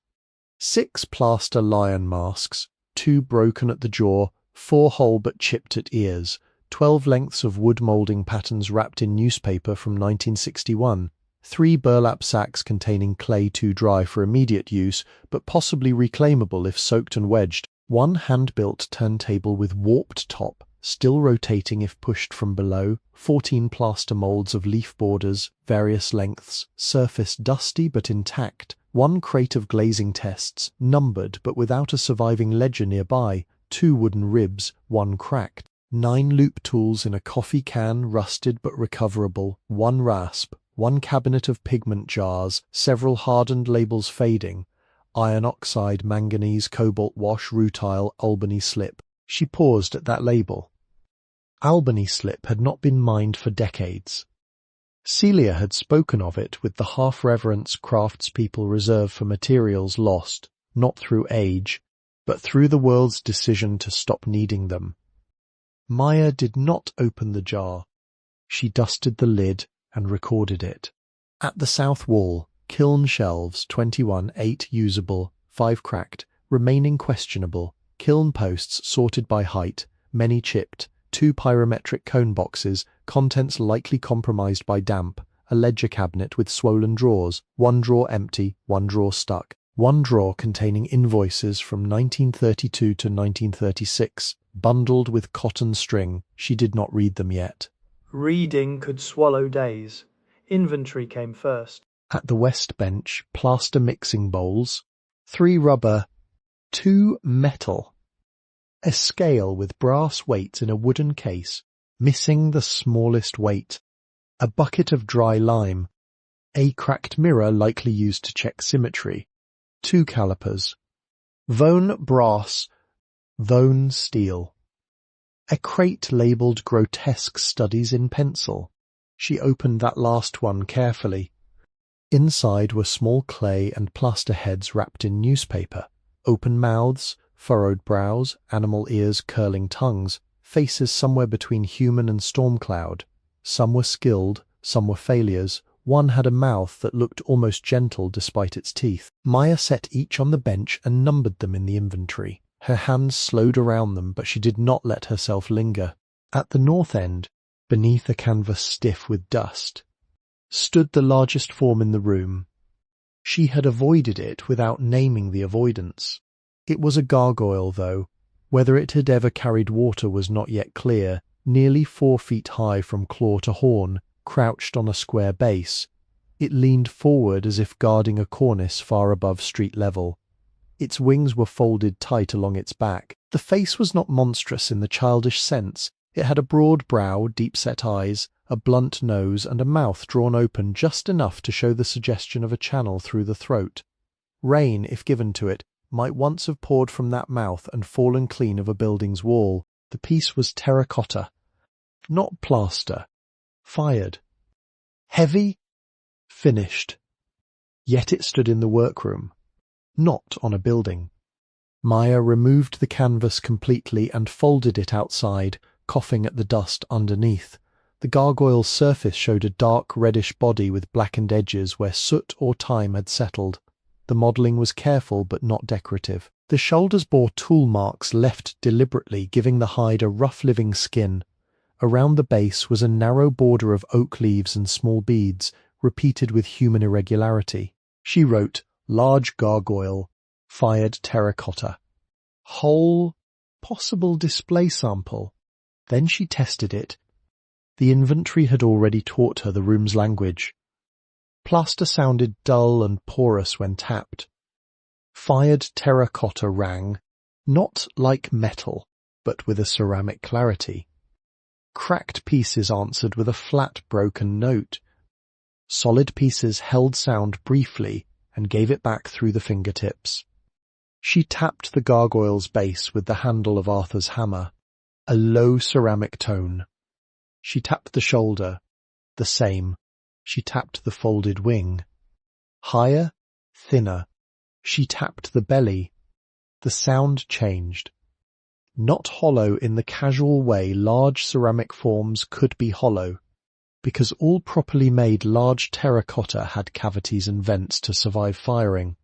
6 plaster lion masks, 2 broken at the jaw, 4 whole but chipped at ears, 12 lengths of wood moulding patterns wrapped in newspaper from 1961, 3 burlap sacks containing clay too dry for immediate use, but possibly reclaimable if soaked and wedged, 1 hand-built turntable with warped top, still rotating if pushed from below, 14 plaster moulds of leaf borders, various lengths, surface dusty but intact, 1 crate of glazing tests, numbered but without a surviving ledger nearby, 2 wooden ribs, 1 cracked, 9 loop tools in a coffee can, rusted but recoverable, 1 rasp, 1 cabinet of pigment jars, several hardened labels fading, iron oxide, manganese, cobalt wash, rutile, Albany slip. She paused at that label. Albany slip had not been mined for decades. Celia had spoken of it with the half-reverence craftspeople reserve for materials lost, not through age, but through the world's decision to stop needing them. Maya did not open the jar. She dusted the lid and recorded it. At the south wall, kiln shelves, 21, 8 usable, 5 cracked, remaining questionable, kiln posts sorted by height, many chipped, 2 pyrometric cone boxes, contents likely compromised by damp, a ledger cabinet with swollen drawers, 1 drawer empty, 1 drawer stuck, 1 drawer containing invoices from 1932 to 1936, bundled with cotton string. She did not read them yet. Reading could swallow days. Inventory came first. At the west bench, plaster mixing bowls, 3 rubber, 2 metal, a scale with brass weights in a wooden case, missing the smallest weight, a bucket of dry lime, a cracked mirror likely used to check symmetry, 2 calipers, Vone brass, Vone steel, a crate labelled grotesque studies in pencil. She opened that last one carefully. Inside were small clay and plaster heads wrapped in newspaper, open mouths, furrowed brows, animal ears, curling tongues, faces somewhere between human and storm cloud. Some were skilled, some were failures. One had a mouth that looked almost gentle despite its teeth. Maya set each on the bench and numbered them in the inventory. Her hands slowed around them, but she did not let herself linger. At the north end, beneath a canvas stiff with dust, stood the largest form in the room. She had avoided it without naming the avoidance. It was a gargoyle, though. Whether it had ever carried water was not yet clear, nearly 4 feet high from claw to horn, crouched on a square base. It leaned forward as if guarding a cornice far above street level. Its wings were folded tight along its back. The face was not monstrous in the childish sense. It had a broad brow, deep-set eyes, a blunt nose, and a mouth drawn open just enough to show the suggestion of a channel through the throat. Rain, if given to it, might once have poured from that mouth and fallen clean of a building's wall. The piece was terracotta, not plaster. Fired. Heavy, finished. Yet it stood in the workroom, not on a building. Maya removed the canvas completely and folded it outside, coughing at the dust underneath. The gargoyle's surface showed a dark reddish body with blackened edges where soot or time had settled. The modelling was careful but not decorative. The shoulders bore tool marks left deliberately, giving the hide a rough living skin. Around the base was a narrow border of oak leaves and small beads, repeated with human irregularity. She wrote, "Large gargoyle, fired terracotta. Whole, possible display sample." Then she tested it. The inventory had already taught her the room's language. Plaster sounded dull and porous when tapped. Fired terracotta rang, not like metal, but with a ceramic clarity. Cracked pieces answered with a flat, broken note. Solid pieces held sound briefly and gave it back through the fingertips. She tapped the gargoyle's base with the handle of Arthur's hammer, a low ceramic tone. She tapped the shoulder, the same. She tapped the folded wing. Higher, thinner. She tapped the belly. The sound changed. Not hollow in the casual way large ceramic forms could be hollow, because all properly made large terracotta had cavities and vents to survive firing.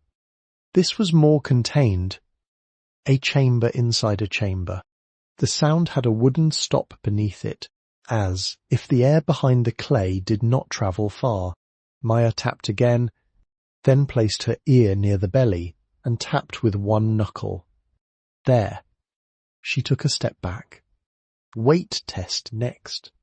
This was more contained. A chamber inside a chamber. The sound had a wooden stop beneath it, as if the air behind the clay did not travel far. Maya tapped again, then placed her ear near the belly and tapped with one knuckle. There. She took a step back. Weight test next.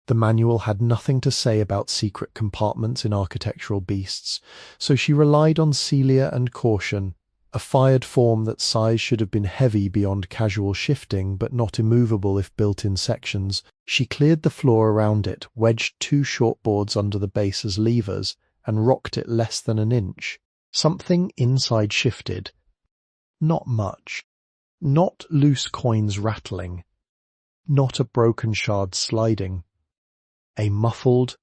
The manual had nothing to say about secret compartments in architectural beasts, so she relied on Celia and caution, a fired form that size should have been heavy beyond casual shifting but not immovable if built in sections. She cleared the floor around it, wedged 2 short boards under the base as levers, and rocked it less than an inch. Something inside shifted. Not much. Not loose coins rattling. Not a broken shard sliding. A muffled,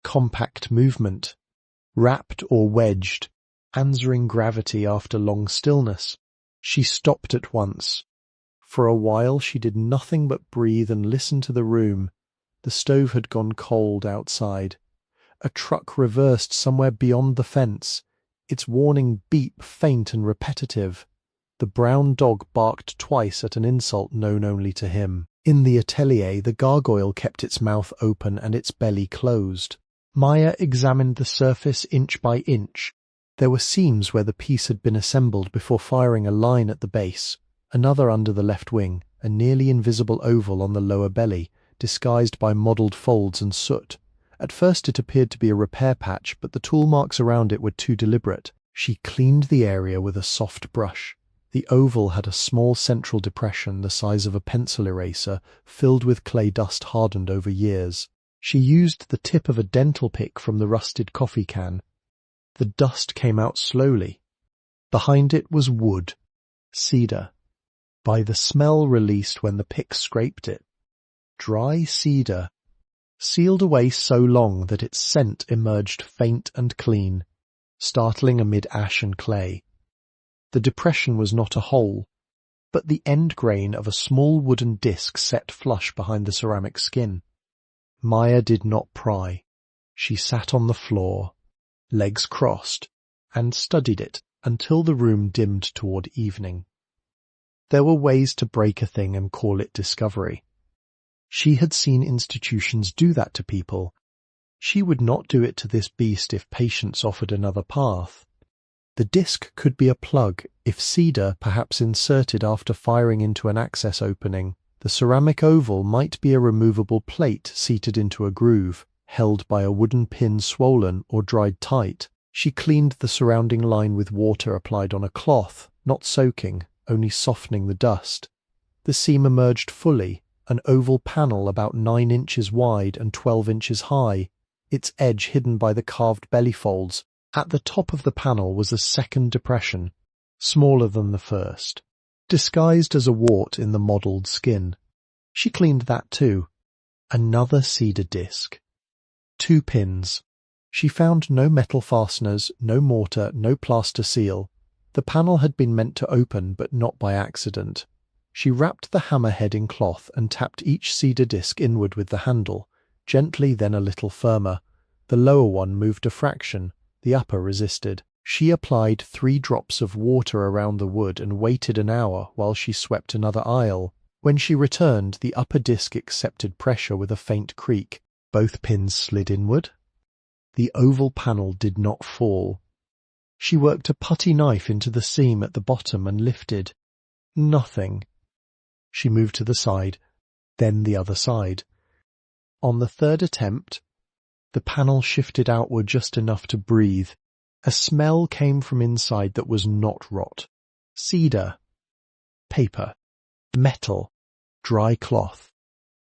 compact movement, wrapped or wedged, answering gravity after long stillness. She stopped at once. For a while she did nothing but breathe and listen to the room. The stove had gone cold outside. A truck reversed somewhere beyond the fence, its warning beep faint and repetitive. The brown dog barked twice at an insult known only to him. In the atelier, the gargoyle kept its mouth open and its belly closed. Maya examined the surface inch by inch. There were seams where the piece had been assembled before firing a line at the base, another under the left wing, a nearly invisible oval on the lower belly, disguised by modelled folds and soot. At first it appeared to be a repair patch, but the tool marks around it were too deliberate. She cleaned the area with a soft brush. The oval had a small central depression the size of a pencil eraser, filled with clay dust hardened over years. She used the tip of a dental pick from the rusted coffee can. The dust came out slowly. Behind it was wood, cedar, by the smell released when the pick scraped it. Dry cedar, sealed away so long that its scent emerged faint and clean, startling amid ash and clay. The depression was not a hole, but the end grain of a small wooden disc set flush behind the ceramic skin. Maya did not pry. She sat on the floor, legs crossed, and studied it until the room dimmed toward evening. There were ways to break a thing and call it discovery. She had seen institutions do that to people. She would not do it to this beast if patience offered another path. The disc could be a plug, if cedar perhaps inserted after firing into an access opening. The ceramic oval might be a removable plate seated into a groove, held by a wooden pin swollen or dried tight. She cleaned the surrounding line with water applied on a cloth, not soaking, only softening the dust. The seam emerged fully, an oval panel about 9 inches wide and 12 inches high, its edge hidden by the carved belly folds. At the top of the panel was a second depression, smaller than the first, disguised as a wart in the modelled skin. She cleaned that too. Another cedar disc. 2 pins. She found no metal fasteners, no mortar, no plaster seal. The panel had been meant to open, but not by accident. She wrapped the hammerhead in cloth and tapped each cedar disc inward with the handle, gently then a little firmer. The lower one moved a fraction. The upper resisted. She applied 3 drops of water around the wood and waited an hour while she swept another aisle. When she returned, the upper disc accepted pressure with a faint creak. Both pins slid inward. The oval panel did not fall. She worked a putty knife into the seam at the bottom and lifted. Nothing. She moved to the side, then the other side. On the 3rd attempt, the panel shifted outward just enough to breathe. A smell came from inside that was not rot. Cedar. Paper. Metal. dry cloth.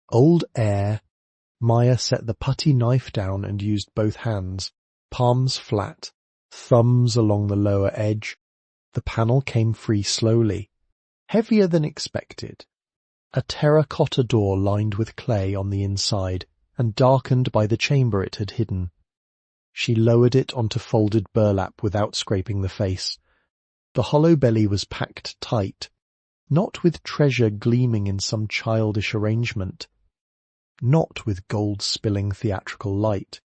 Old air. Maya set the putty knife down and used both hands, palms flat, thumbs along the lower edge. The panel came free slowly, heavier than expected. A terracotta door lined with clay on the inside and darkened by the chamber it had hidden. She lowered it onto folded burlap without scraping the face. The hollow belly was packed tight, not with treasure gleaming in some childish arrangement, not with gold-spilling theatrical light.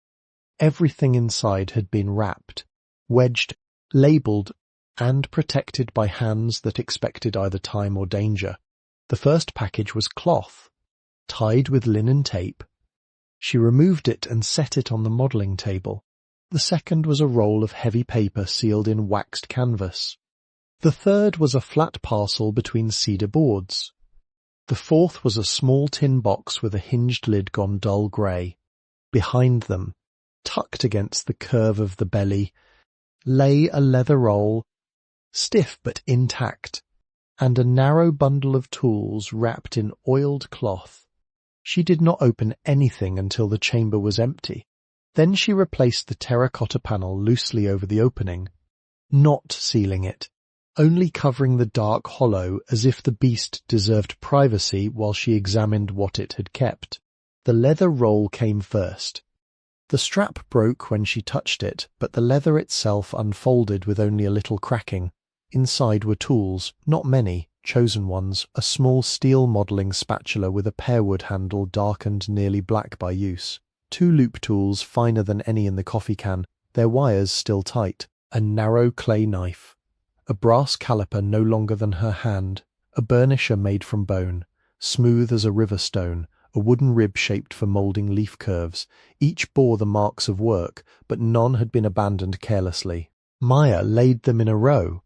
Everything inside had been wrapped, wedged, labelled, and protected by hands that expected either time or danger. The first package was cloth, tied with linen tape. She removed it and set it on the modelling table. The second was a roll of heavy paper sealed in waxed canvas. The third was a flat parcel between cedar boards. The fourth was a small tin box with a hinged lid gone dull grey. Behind them, tucked against the curve of the belly, lay a leather roll, stiff but intact, and a narrow bundle of tools wrapped in oiled cloth. She did not open anything until the chamber was empty. Then she replaced the terracotta panel loosely over the opening, not sealing it, only covering the dark hollow as if the beast deserved privacy while she examined what it had kept. The leather roll came first. The strap broke when she touched it, but the leather itself unfolded with only a little cracking. Inside were tools, not many, chosen ones, a small steel modelling spatula with a pearwood handle darkened nearly black by use, 2 loop tools finer than any in the coffee can, their wires still tight, a narrow clay knife, a brass caliper no longer than her hand, a burnisher made from bone, smooth as a river stone, a wooden rib shaped for moulding leaf curves. Each bore the marks of work, but none had been abandoned carelessly. Maya laid them in a row.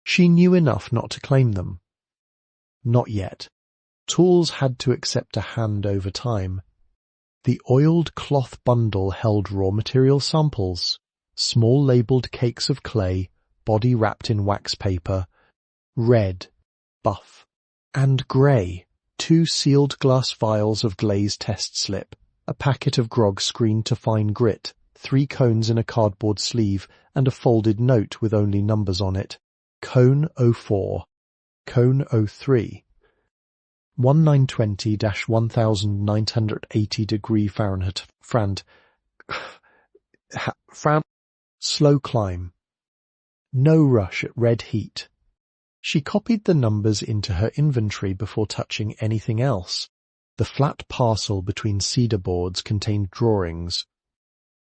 She knew enough not to claim them. Not yet. Tools had to accept a hand over time. The oiled cloth bundle held raw material samples, small labelled cakes of clay, body wrapped in wax paper, red, buff, and grey, 2 sealed glass vials of glazed test slip, a packet of grog screened to fine grit, 3 cones in a cardboard sleeve, and a folded note with only numbers on it. Cone 04, Cone 03, 1920-1980 degree Fahrenheit, slow climb. No rush at red heat. She copied the numbers into her inventory before touching anything else. The flat parcel between cedar boards contained drawings.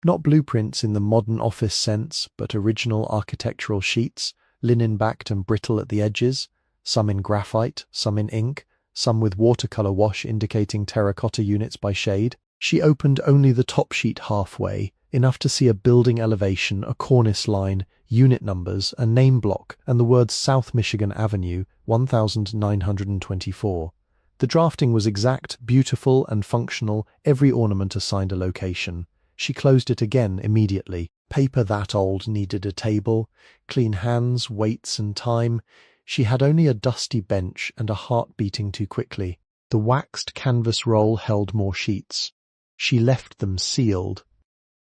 Not blueprints in the modern office sense, but original architectural sheets, linen-backed and brittle at the edges, some in graphite, some in ink, some with watercolour wash indicating terracotta units by shade. She opened only the top sheet halfway, enough to see a building elevation, a cornice line, unit numbers, a name block, and the words South Michigan Avenue, 1924. The drafting was exact, beautiful, and functional, every ornament assigned a location. She closed it again immediately. Paper that old needed a table, clean hands, weights, and time. She had only a dusty bench and a heart beating too quickly. The waxed canvas roll held more sheets. She left them sealed.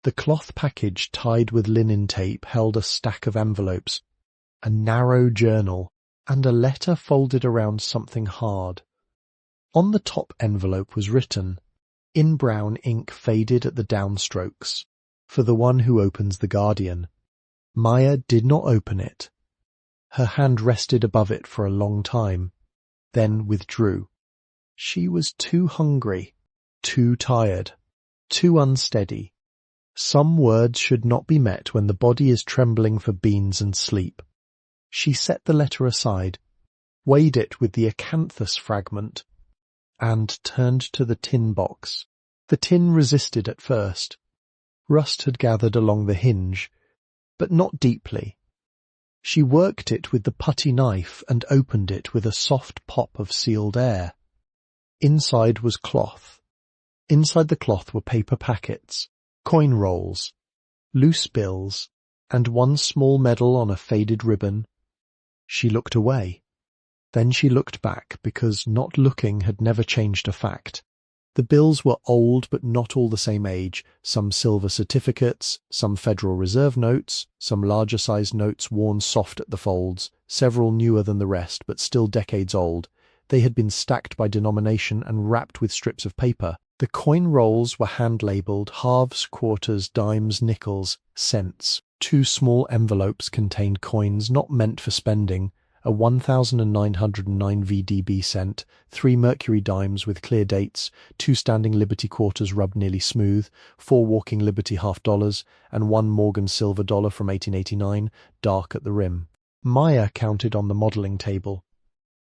The cloth package tied with linen tape held a stack of envelopes, a narrow journal, and a letter folded around something hard. On the top envelope was written, in brown ink faded at the downstrokes, for the one who opens the Guardian. Maya did not open it. Her hand rested above it for a long time, then withdrew. She was too hungry, too tired, too unsteady. Some words should not be met when the body is trembling for beans and sleep. She set the letter aside, weighed it with the acanthus fragment, and turned to the tin box. The tin resisted at first. Rust had gathered along the hinge, but not deeply. She worked it with the putty knife and opened it with a soft pop of sealed air. Inside was cloth. Inside the cloth were paper packets, coin rolls, loose bills, and one small medal on a faded ribbon. She looked away. Then she looked back, because not looking had never changed a fact. The bills were old but not all the same age, some silver certificates, some Federal Reserve notes, some larger-sized notes worn soft at the folds, several newer than the rest but still decades old. They had been stacked by denomination and wrapped with strips of paper. The coin rolls were hand-labelled halves, quarters, dimes, nickels, cents. 2 small envelopes contained coins not meant for spending, a 1,909 VDB cent, 3 Mercury dimes with clear dates, 2 standing Liberty quarters rubbed nearly smooth, 4 walking Liberty half-dollars, and 1 Morgan silver dollar from 1889, dark at the rim. Maya counted on the modelling table.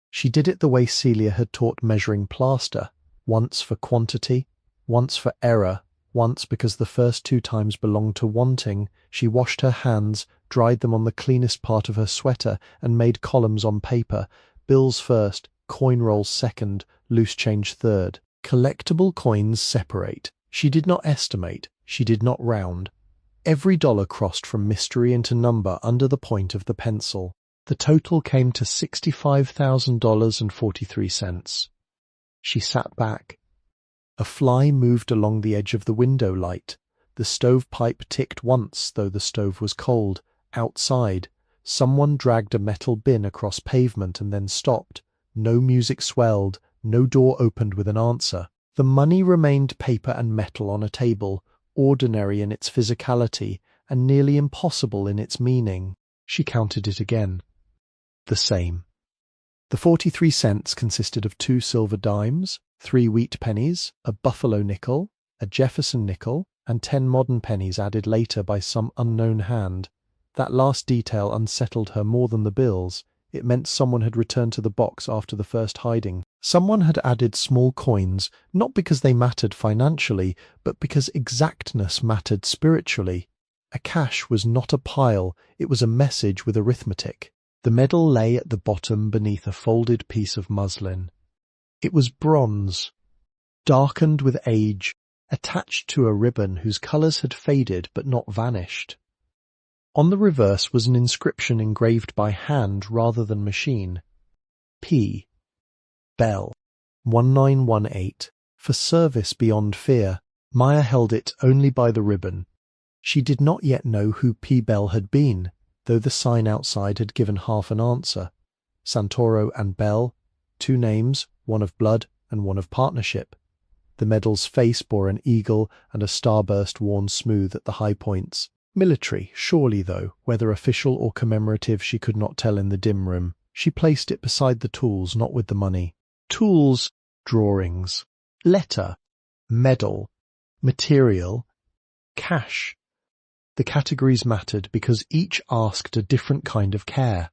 She did it the way Celia had taught measuring plaster, once for quantity, once for error, once because the first 2 times belonged to wanting. She washed her hands, dried them on the cleanest part of her sweater, and made columns on paper, bills first, coin rolls second, loose change third. Collectible coins separate. She did not estimate, she did not round. Every dollar crossed from mystery into number under the point of the pencil. The total came to $65,000.43. She sat back. A fly moved along the edge of the window light. The stovepipe ticked once, though the stove was cold. Outside, someone dragged a metal bin across pavement and then stopped. No music swelled, no door opened with an answer. The money remained paper and metal on a table, ordinary in its physicality and nearly impossible in its meaning. She counted it again. The same. The 43 cents consisted of 2 silver dimes, 3 wheat pennies, a buffalo nickel, a Jefferson nickel, and 10 modern pennies added later by some unknown hand. That last detail unsettled her more than the bills. It meant someone had returned to the box after the first hiding. Someone had added small coins, not because they mattered financially, but because exactness mattered spiritually. A cash was not a pile, it was a message with arithmetic. The medal lay at the bottom beneath a folded piece of muslin. It was bronze, darkened with age, attached to a ribbon whose colours had faded but not vanished. On the reverse was an inscription engraved by hand rather than machine. P. Bell, 1918, for service beyond fear. Maya held it only by the ribbon. She did not yet know who P. Bell had been, though the sign outside had given half an answer. Santoro and Bell, 2 names, one of blood and one of partnership. The medal's face bore an eagle and a starburst worn smooth at the high points. Military, surely, though, whether official or commemorative she could not tell in the dim room. She placed it beside the tools, not with the money. Tools, drawings, letter, medal, material, cash. The categories mattered because each asked a different kind of care.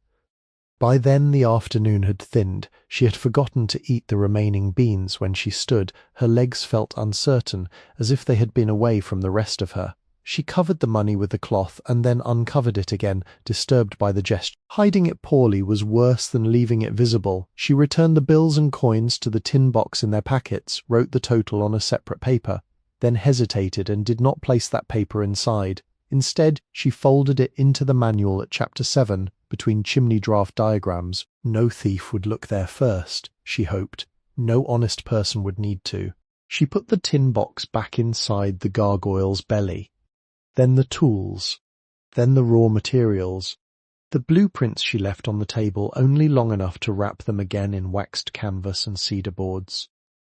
By then the afternoon had thinned. She had forgotten to eat the remaining beans when she stood. Her legs felt uncertain, as if they had been away from the rest of her. She covered the money with the cloth and then uncovered it again, disturbed by the gesture. Hiding it poorly was worse than leaving it visible. She returned the bills and coins to the tin box in their packets, wrote the total on a separate paper, then hesitated and did not place that paper inside. Instead, she folded it into the manual at Chapter 7, between chimney draft diagrams. No thief would look there first, she hoped. No honest person would need to. She put the tin box back inside the gargoyle's belly. Then the tools. Then the raw materials. The blueprints she left on the table only long enough to wrap them again in waxed canvas and cedar boards.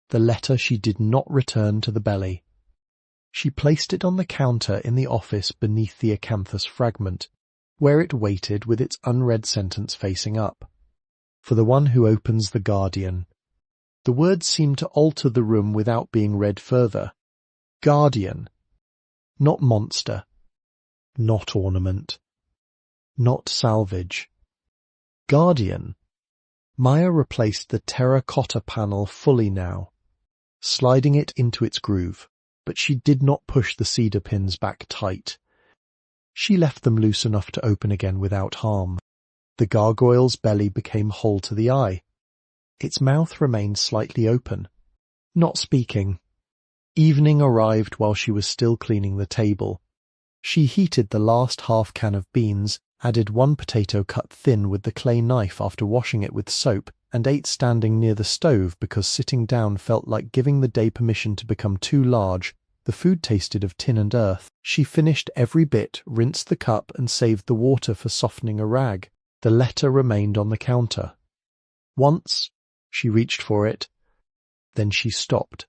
The letter she did not return to the belly. She placed it on the counter in the office beneath the acanthus fragment, where it waited with its unread sentence facing up. For the one who opens the Guardian. The words seemed to alter the room without being read further. Guardian. Not monster. Not ornament. Not salvage. Guardian. Maya replaced the terracotta panel fully now, sliding it into its groove. But she did not push the cedar pins back tight. She left them loose enough to open again without harm. The gargoyle's belly became whole to the eye. Its mouth remained slightly open, not speaking. Evening arrived while she was still cleaning the table. She heated the last half can of beans, added 1 potato cut thin with the clay knife after washing it with soap, and ate standing near the stove because sitting down felt like giving the day permission to become too large. The food tasted of tin and earth. She finished every bit, rinsed the cup, and saved the water for softening a rag. The letter remained on the counter. Once, she reached for it. Then she stopped.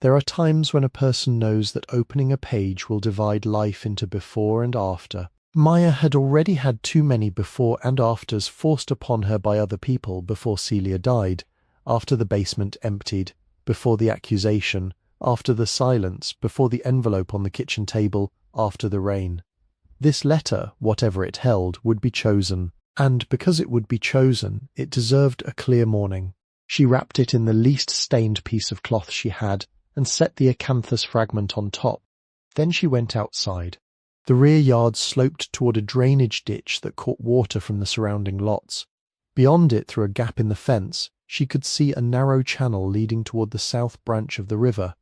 There are times when a person knows that opening a page will divide life into before and after. Maya had already had too many before and afters forced upon her by other people before Celia died, after the basement emptied, before the accusation, after the silence, before the envelope on the kitchen table, after the rain. This letter, whatever it held, would be chosen, and because it would be chosen, it deserved a clear morning. She wrapped it in the least stained piece of cloth she had, and set the acanthus fragment on top. Then she went outside. The rear yard sloped toward a drainage ditch that caught water from the surrounding lots. Beyond it, through a gap in the fence, she could see a narrow channel leading toward the south branch of the river.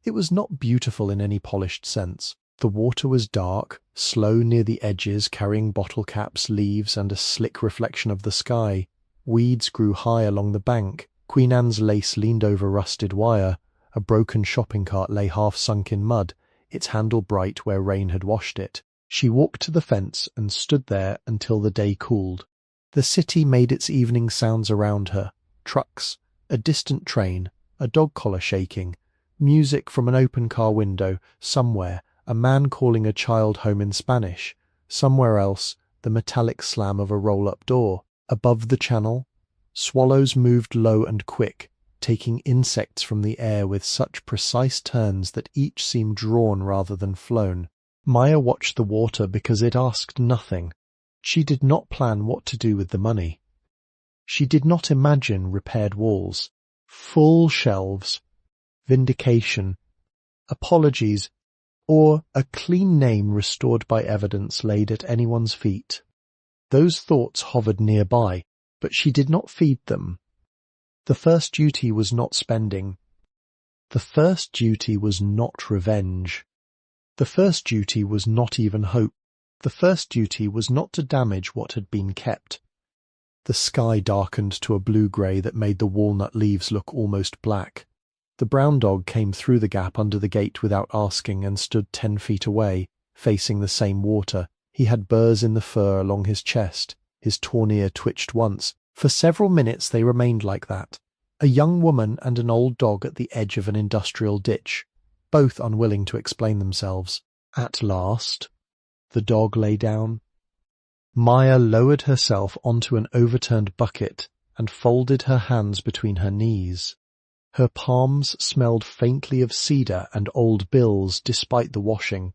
It was not beautiful in any polished sense. The water was dark, slow near the edges, carrying bottle caps, leaves, and a slick reflection of the sky. Weeds grew high along the bank. Queen Anne's lace leaned over rusted wire. A broken shopping cart lay half sunk in mud, its handle bright where rain had washed it. She walked to the fence and stood there until the day cooled. The city made its evening sounds around her. Trucks, a distant train, a dog collar shaking, music from an open car window, somewhere, a man calling a child home in Spanish, somewhere else, the metallic slam of a roll-up door. Above the channel, swallows moved low and quick, taking insects from the air with such precise turns that each seemed drawn rather than flown. Maya watched the water because it asked nothing. She did not plan what to do with the money. She did not imagine repaired walls, full shelves, vindication, apologies, or a clean name restored by evidence laid at anyone's feet. Those thoughts hovered nearby, but she did not feed them. The first duty was not spending. The first duty was not revenge. The first duty was not even hope. The first duty was not to damage what had been kept. The sky darkened to a blue-grey that made the walnut leaves look almost black. The brown dog came through the gap under the gate without asking and stood 10 feet away, facing the same water. He had burrs in the fur along his chest. His torn ear twitched once. For several minutes they remained like that. A young woman and an old dog at the edge of an industrial ditch, both unwilling to explain themselves. At last, the dog lay down. Maya lowered herself onto an overturned bucket and folded her hands between her knees. Her palms smelled faintly of cedar and old bills despite the washing.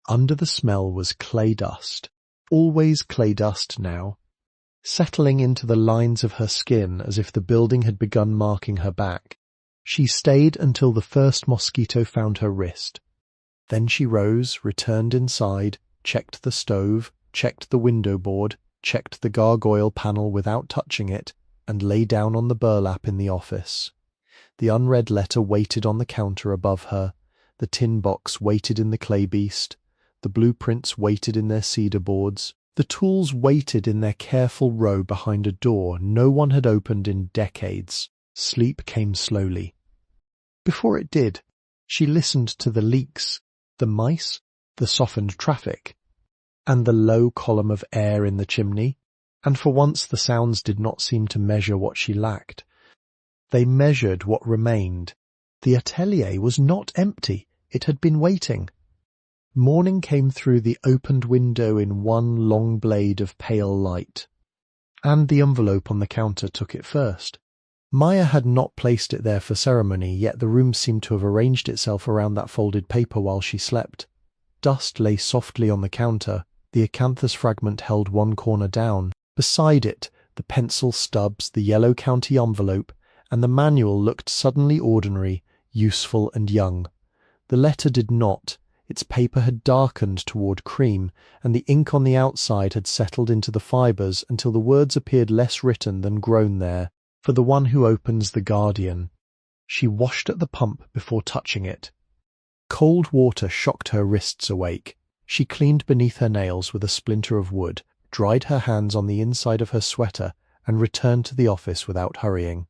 Under the smell was clay dust, always clay dust now, settling into the lines of her skin as if the building had begun marking her back. She stayed until the first mosquito found her wrist. Then she rose, returned inside, checked the stove, checked the window board, checked the gargoyle panel without touching it, and lay down on the burlap in the office. The unread letter waited on the counter above her. The tin box waited in the clay beast. The blueprints waited in their cedar boards. The tools waited in their careful row behind a door no one had opened in decades. Sleep came slowly. Before it did, she listened to the leaks, the mice, the softened traffic, and the low column of air in the chimney, and for once the sounds did not seem to measure what she lacked. They measured what remained. The atelier was not empty. It had been waiting. Morning came through the opened window in one long blade of pale light, and the envelope on the counter took it first. Maya had not placed it there for ceremony, yet the room seemed to have arranged itself around that folded paper while she slept. Dust lay softly on the counter. The acanthus fragment held one corner down. Beside it, the pencil stubs, the yellow county envelope, and the manual looked suddenly ordinary, useful and young. The letter did not. Its paper had darkened toward cream, and the ink on the outside had settled into the fibres until the words appeared less written than grown there. For the one who opens the Guardian. She washed at the pump before touching it. Cold water shocked her wrists awake. She cleaned beneath her nails with a splinter of wood, dried her hands on the inside of her sweater, and returned to the office without hurrying.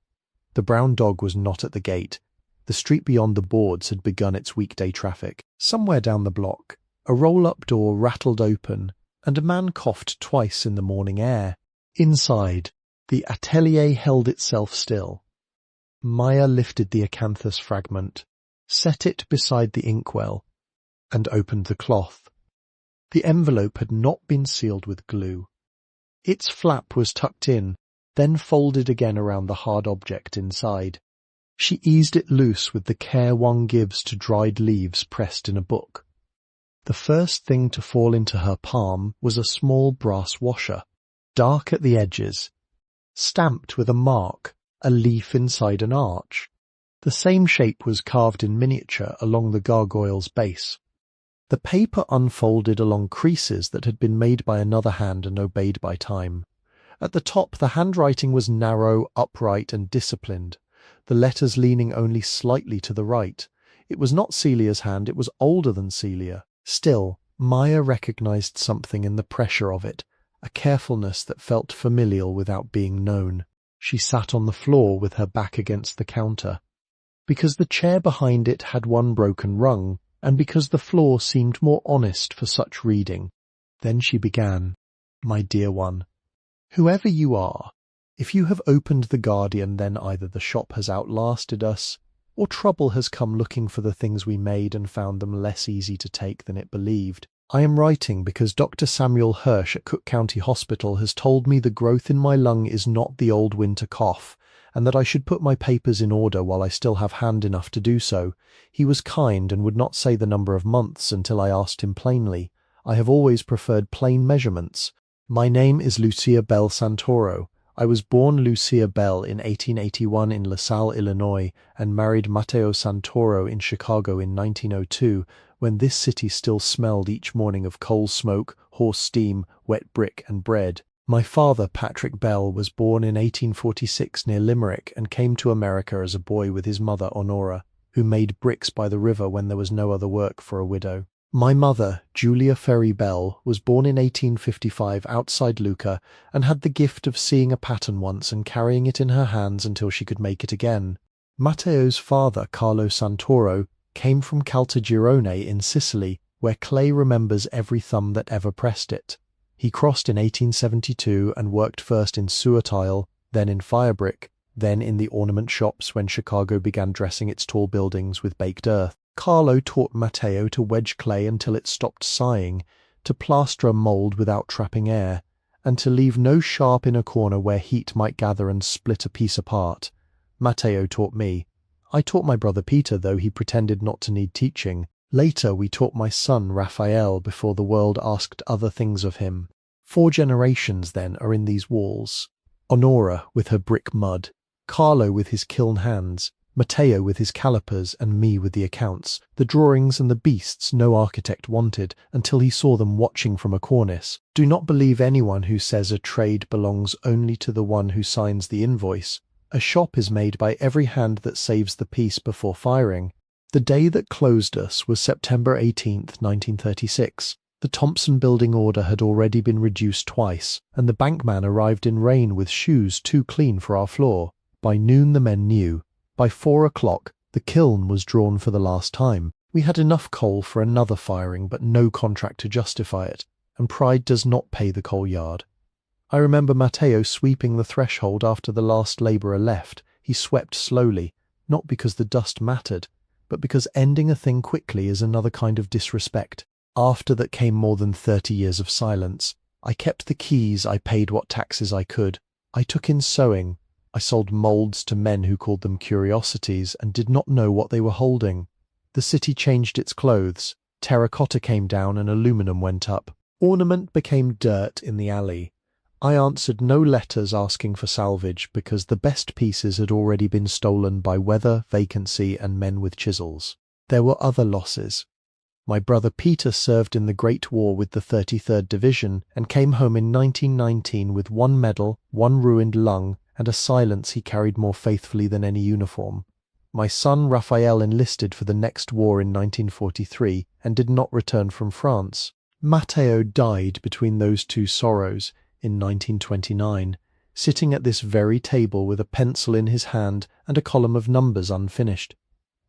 The brown dog was not at the gate. The street beyond the boards had begun its weekday traffic. Somewhere down the block, a roll-up door rattled open, and a man coughed twice in the morning air. Inside, the Atelier held itself still. Maya lifted the acanthus fragment, set it beside the inkwell, and opened the cloth. The envelope had not been sealed with glue. Its flap was tucked in, then folded again around the hard object inside. She eased it loose with the care one gives to dried leaves pressed in a book. The first thing to fall into her palm was a small brass washer, dark at the edges, stamped with a mark, a leaf inside an arch. The same shape was carved in miniature along the gargoyle's base. The paper unfolded along creases that had been made by another hand and obeyed by time. At the top the handwriting was narrow, upright, and disciplined, the letters leaning only slightly to the right. It was not Celia's hand, it was older than Celia. Still, Maya recognized something in the pressure of it, a carefulness that felt familial without being known. She sat on the floor with her back against the counter. Because the chair behind it had one broken rung, and because the floor seemed more honest for such reading. Then she began, "My dear one, whoever you are, if you have opened the Guardian, then either the shop has outlasted us, or trouble has come looking for the things we made and found them less easy to take than it believed. I am writing because Dr. Samuel Hirsch at Cook County Hospital has told me the growth in my lung is not the old winter cough, and that I should put my papers in order while I still have hand enough to do so. He was kind and would not say the number of months until I asked him plainly. I have always preferred plain measurements. My name is Lucia Bell Santoro. I was born Lucia Bell in 1881 in LaSalle, Illinois, and married Matteo Santoro in Chicago in 1902, when this city still smelled each morning of coal smoke, horse steam, wet brick, and bread. My father, Patrick Bell, was born in 1846 near Limerick and came to America as a boy with his mother, Honora, who made bricks by the river when there was no other work for a widow. My mother, Julia Ferry Bell, was born in 1855 outside Lucca and had the gift of seeing a pattern once and carrying it in her hands until she could make it again. Matteo's father, Carlo Santoro, came from Caltagirone in Sicily, where clay remembers every thumb that ever pressed it. He crossed in 1872 and worked first in sewer tile, then in firebrick, then in the ornament shops when Chicago began dressing its tall buildings with baked earth. Carlo taught Matteo to wedge clay until it stopped sighing, to plaster a mould without trapping air, and to leave no sharp inner corner where heat might gather and split a piece apart. Matteo taught me. I taught my brother Peter, though he pretended not to need teaching. Later we taught my son Raphael before the world asked other things of him. 4 generations, then, are in these walls. Honora with her brick mud, Carlo with his kiln hands, Matteo with his calipers, and me with the accounts, the drawings and the beasts no architect wanted until he saw them watching from a cornice. Do not believe anyone who says a trade belongs only to the one who signs the invoice. A shop is made by every hand that saves the piece before firing. The day that closed us was September 18th, 1936. The Thompson building order had already been reduced twice, and the bankman arrived in rain with shoes too clean for our floor. By noon the men knew. By 4 o'clock, the kiln was drawn for the last time. We had enough coal for another firing, but no contract to justify it, and pride does not pay the coal yard. I remember Matteo sweeping the threshold after the last labourer left. He swept slowly, not because the dust mattered, but because ending a thing quickly is another kind of disrespect. After that came more than 30 years of silence. I kept the keys, I paid what taxes I could. I took in sewing. I sold moulds to men who called them curiosities and did not know what they were holding. The city changed its clothes. Terracotta came down and aluminum went up. Ornament became dirt in the alley. I answered no letters asking for salvage because the best pieces had already been stolen by weather, vacancy, and men with chisels. There were other losses. My brother Peter served in the Great War with the 33rd Division and came home in 1919 with 1 medal, 1 ruined lung, and a silence he carried more faithfully than any uniform. My son Raphael enlisted for the next war in 1943 and did not return from France. Matteo died between those two sorrows in 1929. sitting at this very table with a pencil in his hand and a column of numbers unfinished.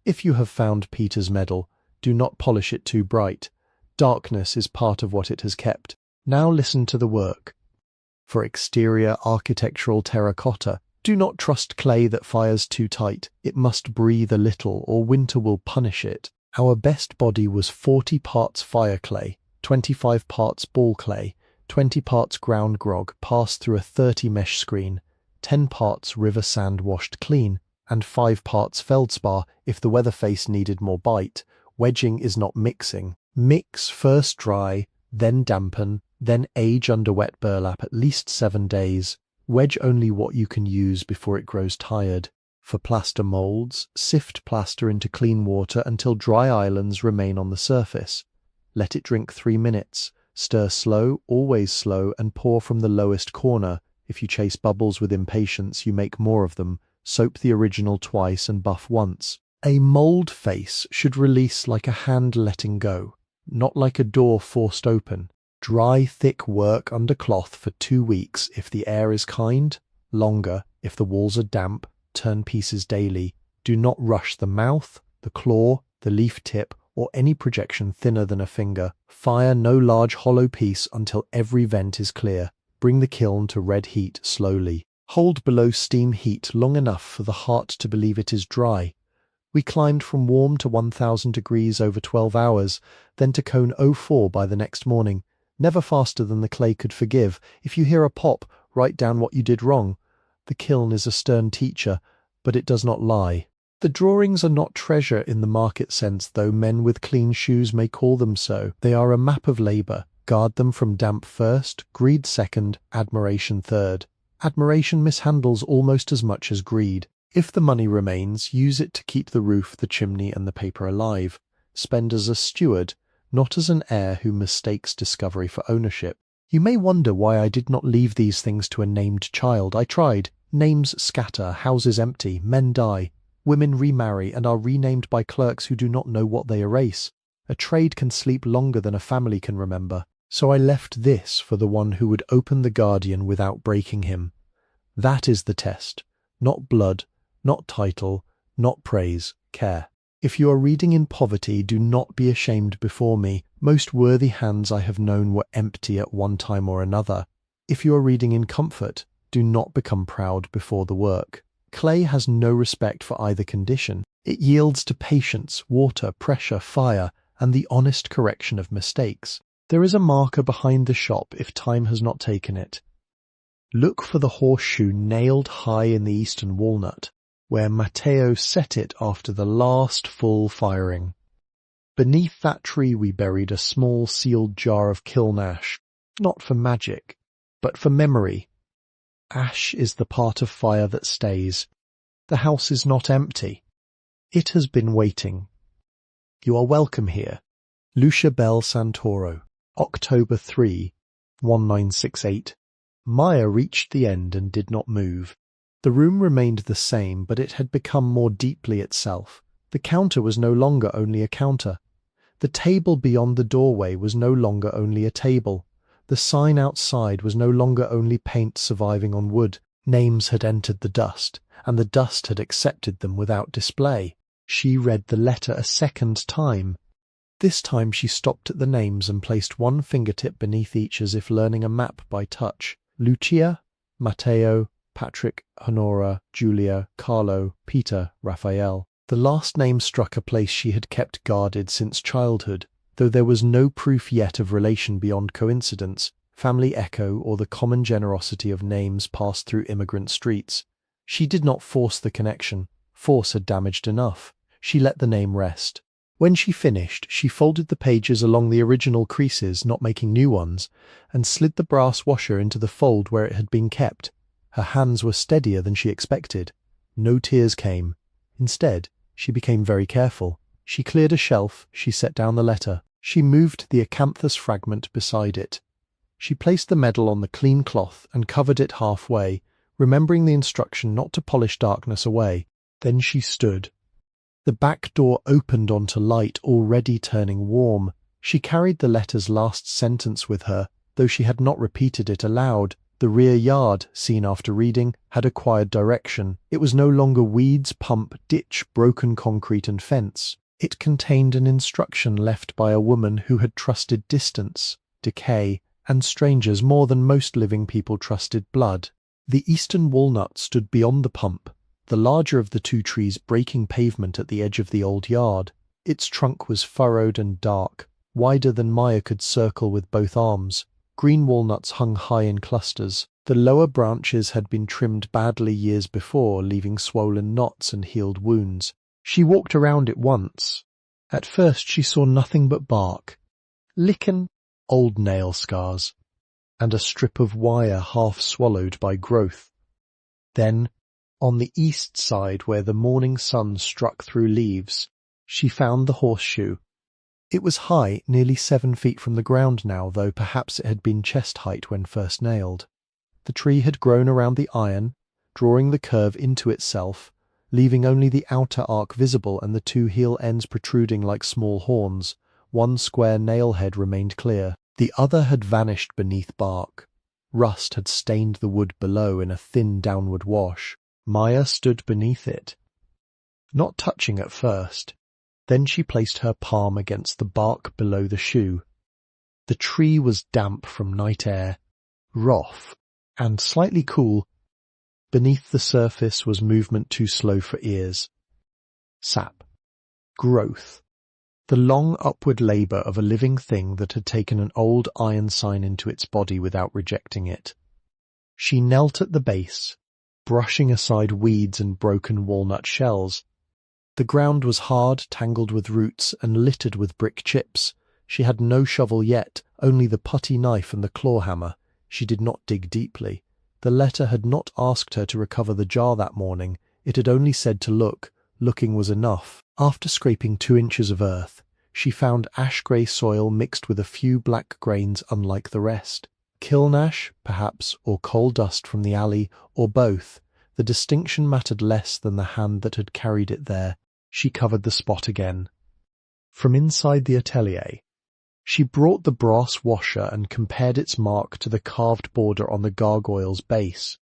If you have found Peter's medal, do not polish it too bright. Darkness is part of what it has kept. Now listen to the work. For exterior architectural terracotta, do not trust clay that fires too tight. It must breathe a little, or winter will punish it. Our best body was 40 parts fire clay, 25 parts ball clay, 20 parts ground grog passed through a 30 mesh screen, 10 parts river sand washed clean, and 5 parts feldspar if the weather face needed more bite. Wedging is not mixing. Mix, first dry, then dampen, then age under wet burlap at least 7 days. Wedge only what you can use before it grows tired. For plaster molds, sift plaster into clean water until dry islands remain on the surface. Let it drink 3 minutes. Stir slow, always slow, and pour from the lowest corner. If you chase bubbles with impatience, you make more of them. Soap the original twice and buff once. A mold face should release like a hand letting go, not like a door forced open. Dry, thick work under cloth for 2 weeks if the air is kind, longer if the walls are damp. Turn pieces daily. Do not rush the mouth, the claw, the leaf tip, or any projection thinner than a finger. Fire no large hollow piece until every vent is clear. Bring the kiln to red heat slowly. Hold below steam heat long enough for the heart to believe it is dry. We climbed from warm to 1000 degrees over 12 hours, then to cone 04 by the next morning. Never faster than the clay could forgive. If you hear a pop, write down what you did wrong. The kiln is a stern teacher, but it does not lie. The drawings are not treasure in the market sense, though men with clean shoes may call them so. They are a map of labour. Guard them from damp first, greed second, admiration third. Admiration mishandles almost as much as greed. If the money remains, use it to keep the roof, the chimney, and the paper alive. Spend as a steward, not as an heir who mistakes discovery for ownership. You may wonder why I did not leave these things to a named child. I tried. Names scatter, houses empty, men die. Women remarry and are renamed by clerks who do not know what they erase. A trade can sleep longer than a family can remember. So I left this for the one who would open the Guardian without breaking him. That is the test. Not blood, not title, not praise, care. If you are reading in poverty, do not be ashamed before me. Most worthy hands I have known were empty at one time or another. If you are reading in comfort, do not become proud before the work. Clay has no respect for either condition. It yields to patience, water, pressure, fire, and the honest correction of mistakes. There is a marker behind the shop if time has not taken it. Look for the horseshoe nailed high in the eastern walnut, where Matteo set it after the last full firing. Beneath that tree we buried a small sealed jar of kiln ash, not for magic, but for memory. Ash is the part of fire that stays. The house is not empty. It has been waiting. You are welcome here. Lucia Bell Santoro, October 3, 1968. Maya reached the end and did not move. The room remained the same, but it had become more deeply itself. The counter was no longer only a counter. The table beyond the doorway was no longer only a table. The sign outside was no longer only paint surviving on wood. Names had entered the dust, and the dust had accepted them without display. She read the letter a second time. This time she stopped at the names and placed one fingertip beneath each as if learning a map by touch. Lucia, Matteo, Patrick, Honora, Julia, Carlo, Peter, Raphael. The last name struck a place she had kept guarded since childhood, though there was no proof yet of relation beyond coincidence, family echo, or the common generosity of names passed through immigrant streets. She did not force the connection. Force had damaged enough. She let the name rest. When she finished, she folded the pages along the original creases, not making new ones, and slid the brass washer into the fold where it had been kept. Her hands were steadier than she expected. No tears came. Instead, she became very careful. She cleared a shelf, she set down the letter. She moved the acanthus fragment beside it. She placed the medal on the clean cloth and covered it halfway, remembering the instruction not to polish darkness away. Then she stood. The back door opened onto light already turning warm. She carried the letter's last sentence with her, though she had not repeated it aloud. The rear yard, seen after reading, had acquired direction. It was no longer weeds, pump, ditch, broken concrete and fence. It contained an instruction left by a woman who had trusted distance, decay, and strangers more than most living people trusted blood. The eastern walnut stood beyond the pump, the larger of the two trees breaking pavement at the edge of the old yard. Its trunk was furrowed and dark, wider than Maya could circle with both arms. Green walnuts hung high in clusters. The lower branches had been trimmed badly years before, leaving swollen knots and healed wounds. She walked around it once. At first she saw nothing but bark, lichen, old nail scars, and a strip of wire half swallowed by growth. Then, on the east side where the morning sun struck through leaves, she found the horseshoe. It was high, nearly 7 feet from the ground now, though perhaps it had been chest height when first nailed. The tree had grown around the iron, drawing the curve into itself, leaving only the outer arc visible and the two heel ends protruding like small horns. One square nail head remained clear. The other had vanished beneath bark. Rust had stained the wood below in a thin downward wash. Maya stood beneath it, not touching at first. Then she placed her palm against the bark below the shoe. The tree was damp from night air, rough, and slightly cool. Beneath the surface was movement too slow for ears. Sap. Growth. The long upward labour of a living thing that had taken an old iron sign into its body without rejecting it. She knelt at the base, brushing aside weeds and broken walnut shells. The ground was hard, tangled with roots, and littered with brick chips. She had no shovel yet, only the putty knife and the claw hammer. She did not dig deeply. The letter had not asked her to recover the jar that morning. It had only said to look. Looking was enough. After scraping 2 inches of earth, she found ash-grey soil mixed with a few black grains unlike the rest. Kiln ash, perhaps, or coal dust from the alley, or both. The distinction mattered less than the hand that had carried it there. She covered the spot again. From inside the atelier, she brought the brass washer and compared its mark to the carved border on the gargoyle's base.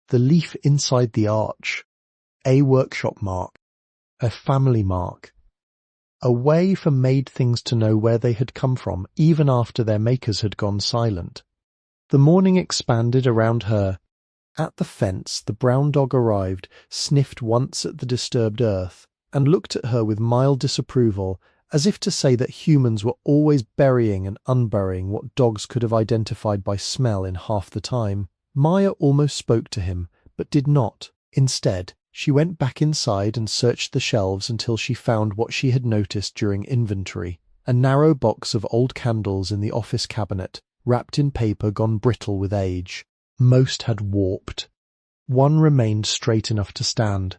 The leaf inside the arch. A workshop mark. A family mark. A way for made things to know where they had come from, even after their makers had gone silent. The morning expanded around her. At the fence, the brown dog arrived, sniffed once at the disturbed earth, and looked at her with mild disapproval, as if to say that humans were always burying and unburying what dogs could have identified by smell in half the time. Maya almost spoke to him, but did not. Instead, she went back inside and searched the shelves until she found what she had noticed during inventory, a narrow box of old candles in the office cabinet, wrapped in paper gone brittle with age. Most had warped. One remained straight enough to stand.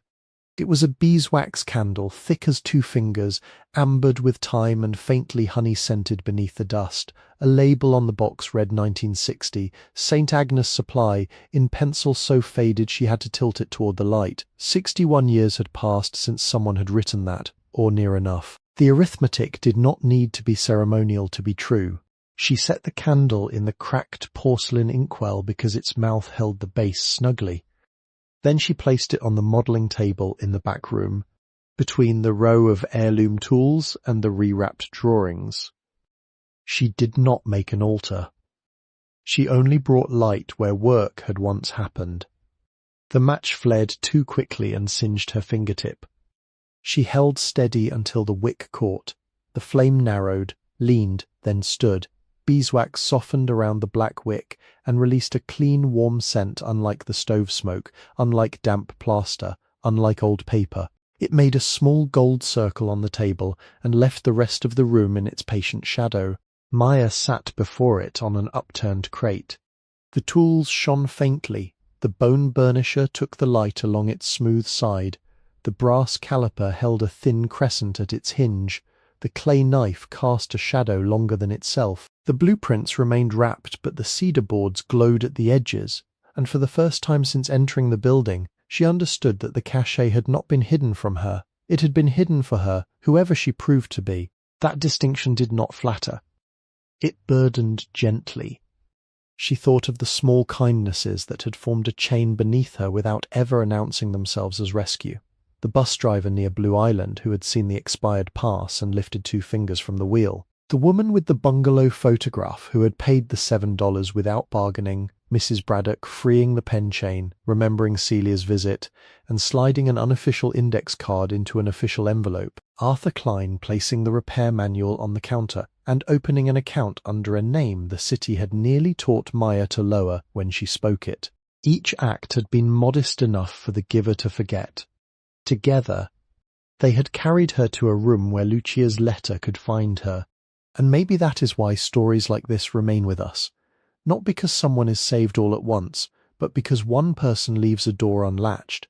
It was a beeswax candle, thick as 2 fingers, ambered with time and faintly honey-scented beneath the dust. A label on the box read 1960, St. Agnes Supply, in pencil so faded she had to tilt it toward the light. 61 years had passed since someone had written that, or near enough. The arithmetic did not need to be ceremonial to be true. She set the candle in the cracked porcelain inkwell because its mouth held the base snugly. Then she placed it on the modelling table in the back room, between the row of heirloom tools and the rewrapped drawings. She did not make an altar. She only brought light where work had once happened. The match flared too quickly and singed her fingertip. She held steady until the wick caught. The flame narrowed, leaned, then stood. Beeswax softened around the black wick and released a clean, warm scent unlike the stove smoke, unlike damp plaster, unlike old paper. It made a small gold circle on the table and left the rest of the room in its patient shadow. Maya sat before it on an upturned crate. The tools shone faintly. The bone burnisher took the light along its smooth side. The brass caliper held a thin crescent at its hinge. The clay knife cast a shadow longer than itself. The blueprints remained wrapped, but the cedar boards glowed at the edges, and for the first time since entering the building, she understood that the cachet had not been hidden from her. It had been hidden for her, whoever she proved to be. That distinction did not flatter. It burdened gently. She thought of the small kindnesses that had formed a chain beneath her without ever announcing themselves as rescue. The bus driver near Blue Island who had seen the expired pass and lifted 2 fingers from the wheel. The woman with the bungalow photograph who had paid the $7 without bargaining, Mrs. Braddock freeing the pen chain, remembering Celia's visit, and sliding an unofficial index card into an official envelope. Arthur Klein placing the repair manual on the counter and opening an account under a name the city had nearly taught Maya to lower when she spoke it. Each act had been modest enough for the giver to forget. Together, they had carried her to a room where Lucia's letter could find her. And maybe that is why stories like this remain with us. Not because someone is saved all at once, but because one person leaves a door unlatched,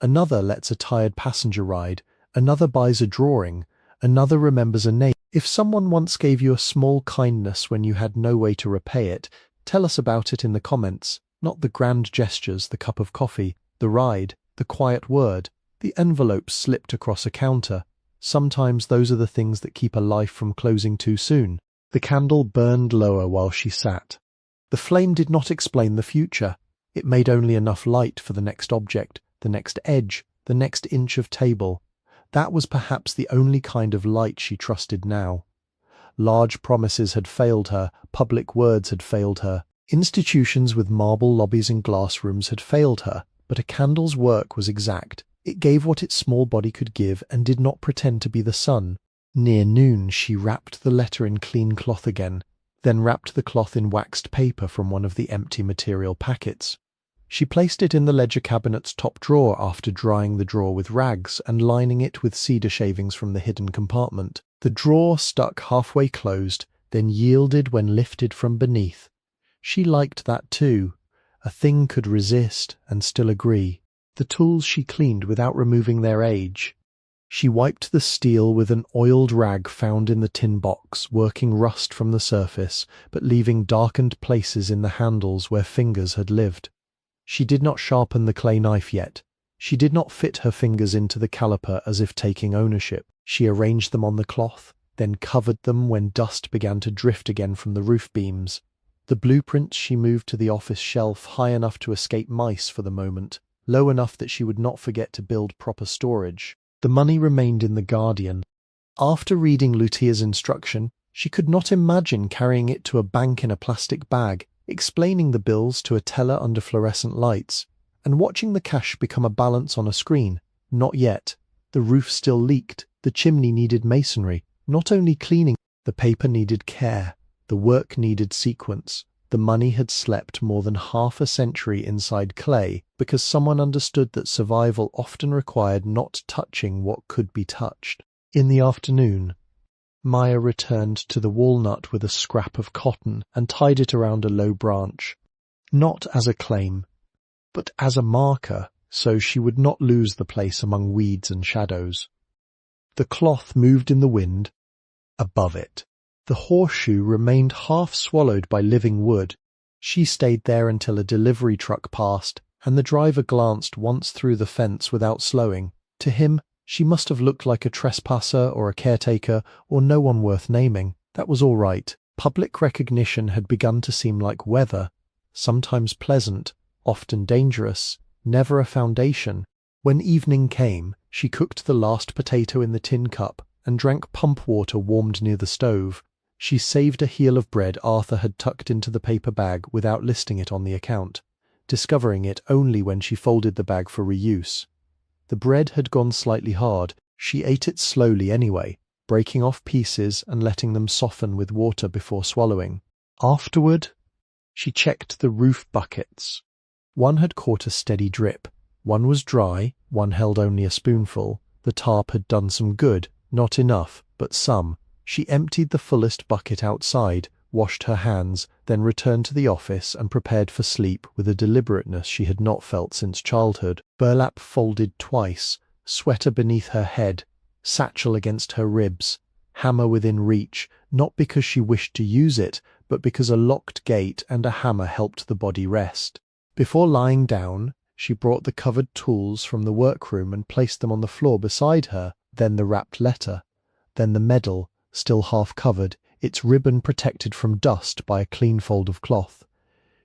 another lets a tired passenger ride, another buys a drawing, another remembers a name. If someone once gave you a small kindness when you had no way to repay it, tell us about it in the comments. Not the grand gestures, the cup of coffee, the ride, the quiet word, the envelope slipped across a counter. Sometimes those are the things that keep a life from closing too soon. The candle burned lower while she sat. The flame did not explain the future. It made only enough light for the next object, the next edge, the next inch of table. That was perhaps the only kind of light she trusted now. Large promises had failed her, public words had failed her, institutions with marble lobbies and glass rooms had failed her, but a candle's work was exact. It gave what its small body could give and did not pretend to be the sun. Near noon she wrapped the letter in clean cloth again, then wrapped the cloth in waxed paper from one of the empty material packets. She placed it in the ledger cabinet's top drawer after drying the drawer with rags and lining it with cedar shavings from the hidden compartment. The drawer stuck halfway closed, then yielded when lifted from beneath. She liked that too. A thing could resist and still agree. The tools she cleaned without removing their age. She wiped the steel with an oiled rag found in the tin box, working rust from the surface, but leaving darkened places in the handles where fingers had lived. She did not sharpen the clay knife yet. She did not fit her fingers into the caliper as if taking ownership. She arranged them on the cloth, then covered them when dust began to drift again from the roof beams. The blueprints she moved to the office shelf high enough to escape mice for the moment, low enough that she would not forget to build proper storage. The money remained in the Guardian. After reading Lucia's instruction, she could not imagine carrying it to a bank in a plastic bag, explaining the bills to a teller under fluorescent lights, and watching the cash become a balance on a screen. Not yet. The roof still leaked. The chimney needed masonry. Not only cleaning, the paper needed care. The work needed sequence. The money had slept more than half a century inside clay because someone understood that survival often required not touching what could be touched. In the afternoon, Maya returned to the walnut with a scrap of cotton and tied it around a low branch, not as a claim, but as a marker, so she would not lose the place among weeds and shadows. The cloth moved in the wind above it. The horseshoe remained half swallowed by living wood. She stayed there until a delivery truck passed, and the driver glanced once through the fence without slowing. To him, she must have looked like a trespasser or a caretaker or no one worth naming. That was all right. Public recognition had begun to seem like weather, sometimes pleasant, often dangerous, never a foundation. When evening came, she cooked the last potato in the tin cup and drank pump water warmed near the stove. She saved a heel of bread Arthur had tucked into the paper bag without listing it on the account, discovering it only when she folded the bag for reuse. The bread had gone slightly hard. She ate it slowly anyway, breaking off pieces and letting them soften with water before swallowing. Afterward, she checked the roof buckets. One had caught a steady drip. One was dry, one held only a spoonful. The tarp had done some good, not enough, but some. She emptied the fullest bucket outside, washed her hands, then returned to the office and prepared for sleep with a deliberateness she had not felt since childhood. Burlap folded twice, sweater beneath her head, satchel against her ribs, hammer within reach, not because she wished to use it, but because a locked gate and a hammer helped the body rest. Before lying down, she brought the covered tools from the workroom and placed them on the floor beside her, then the wrapped letter, then the medal, still half covered, its ribbon protected from dust by a clean fold of cloth.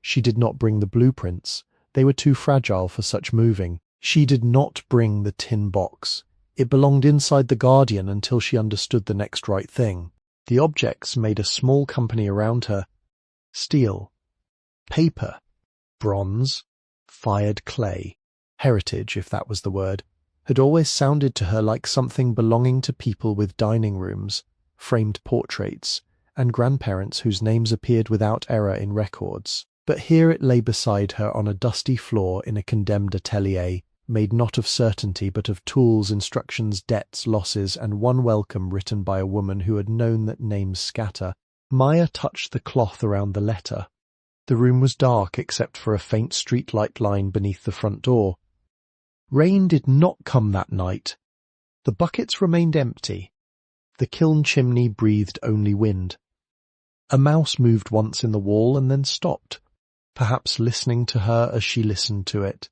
She did not bring the blueprints. They were too fragile for such moving. She did not bring the tin box. It belonged inside the Guardian until she understood the next right thing. The objects made a small company around her. Steel, paper, bronze, fired clay, heritage, if that was the word, had always sounded to her like something belonging to people with dining rooms, framed portraits, and grandparents whose names appeared without error in records. But here it lay beside her on a dusty floor in a condemned atelier, made not of certainty but of tools, instructions, debts, losses, and one welcome written by a woman who had known that names scatter. Maya touched the cloth around the letter. The room was dark except for a faint streetlight line beneath the front door. Rain did not come that night. The buckets remained empty. The kiln chimney breathed only wind. A mouse moved once in the wall and then stopped, perhaps listening to her as she listened to it.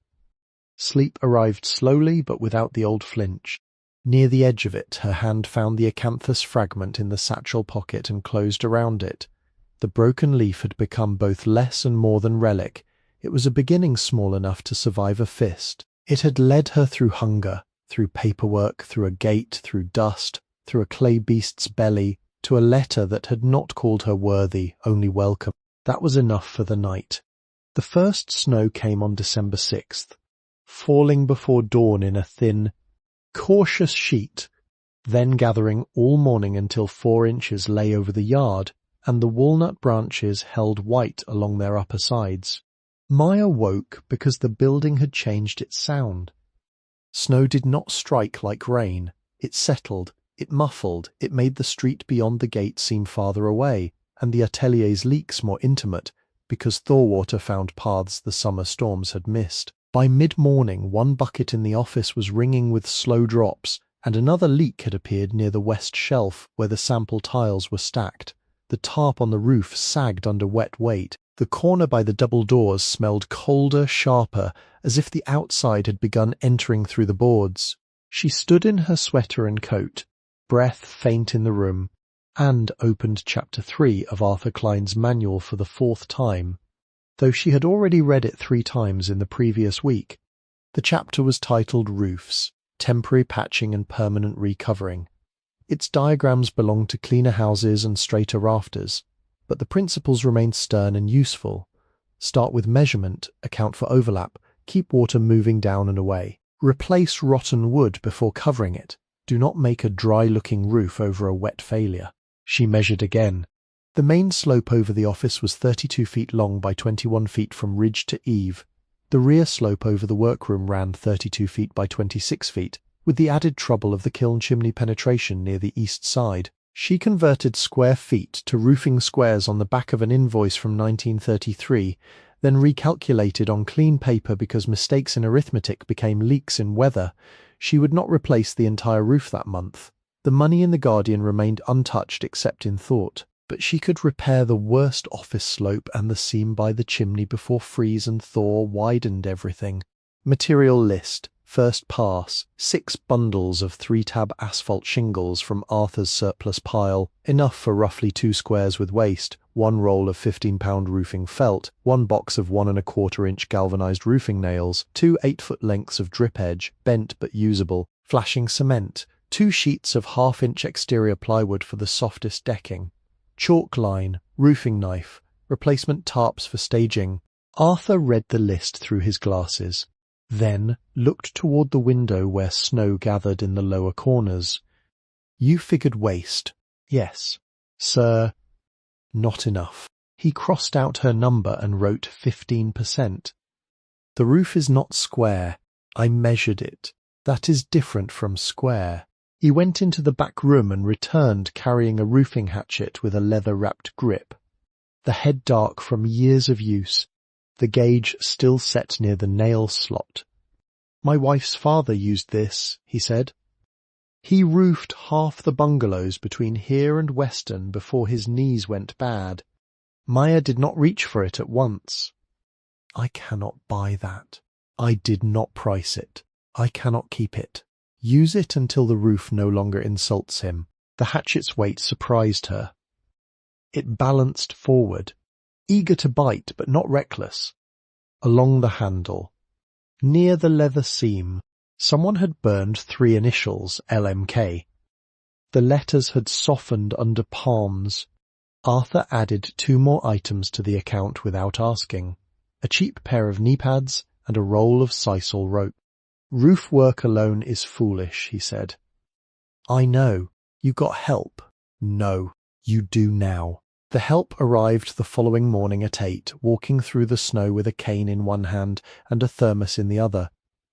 Sleep arrived slowly but without the old flinch. Near the edge of it, her hand found the acanthus fragment in the satchel pocket and closed around it. The broken leaf had become both less and more than relic. It was a beginning small enough to survive a fist. It had led her through hunger, through paperwork, through a gate, through dust, through a clay beast's belly, to a letter that had not called her worthy, only welcome. That was enough for the night. The first snow came on December 6th, falling before dawn in a thin, cautious sheet, then gathering all morning until 4 inches lay over the yard, and the walnut branches held white along their upper sides. Maya woke because the building had changed its sound. Snow did not strike like rain. It settled, it muffled, it made the street beyond the gate seem farther away, and the atelier's leaks more intimate, because thaw water found paths the summer storms had missed. By mid-morning, one bucket in the office was ringing with slow drops, and another leak had appeared near the west shelf where the sample tiles were stacked. The tarp on the roof sagged under wet weight. The corner by the double doors smelled colder, sharper, as if the outside had begun entering through the boards. She stood in her sweater and coat, breath faint in the room, and opened Chapter 3 of Arthur Klein's manual for the 4th time, though she had already read it 3 times in the previous week. The chapter was titled Roofs, Temporary Patching and Permanent Recovering. Its diagrams belonged to cleaner houses and straighter rafters, but the principles remained stern and useful. Start with measurement, account for overlap, keep water moving down and away. Replace rotten wood before covering it. Do not make a dry-looking roof over a wet failure. She measured again. The main slope over the office was 32 feet long by 21 feet from ridge to eave. The rear slope over the workroom ran 32 feet by 26 feet, with the added trouble of the kiln chimney penetration near the east side. She converted square feet to roofing squares on the back of an invoice from 1933, then recalculated on clean paper because mistakes in arithmetic became leaks in weather. She would not replace the entire roof that month. The money in the Guardian remained untouched except in thought, but she could repair the worst office slope and the seam by the chimney before freeze and thaw widened everything. Material list. First pass, 6 bundles of 3-tab asphalt shingles from Arthur's surplus pile, enough for roughly 2 squares with waste, 1 roll of 15-pound roofing felt, 1 box of 1 1/4-inch galvanized roofing nails, 2 8-foot lengths of drip edge, bent but usable, flashing cement, 2 sheets of 1/2-inch exterior plywood for the softest decking, chalk line, roofing knife, replacement tarps for staging. Arthur read the list through his glasses, then looked toward the window where snow gathered in the lower corners. You figured waste. Yes. Sir, not enough. He crossed out her number and wrote 15%. The roof is not square. I measured it. That is different from square. He went into the back room and returned carrying a roofing hatchet with a leather-wrapped grip. The head dark from years of use, the gauge still set near the nail slot. My wife's father used this, he said. He roofed half the bungalows between here and Weston before his knees went bad. Maya did not reach for it at once. I cannot buy that. I did not price it. I cannot keep it. Use it until the roof no longer insults him. The hatchet's weight surprised her. It balanced forward. eager to bite but not reckless. Along the handle, near the leather seam, someone had burned 3 initials, LMK. The letters had softened under palms. Arthur added 2 more items to the account without asking. A cheap pair of knee pads and a roll of sisal rope. Roof work alone is foolish, he said. I know. You got help. No, you do now. The help arrived the following morning at 8, walking through the snow with a cane in one hand and a thermos in the other.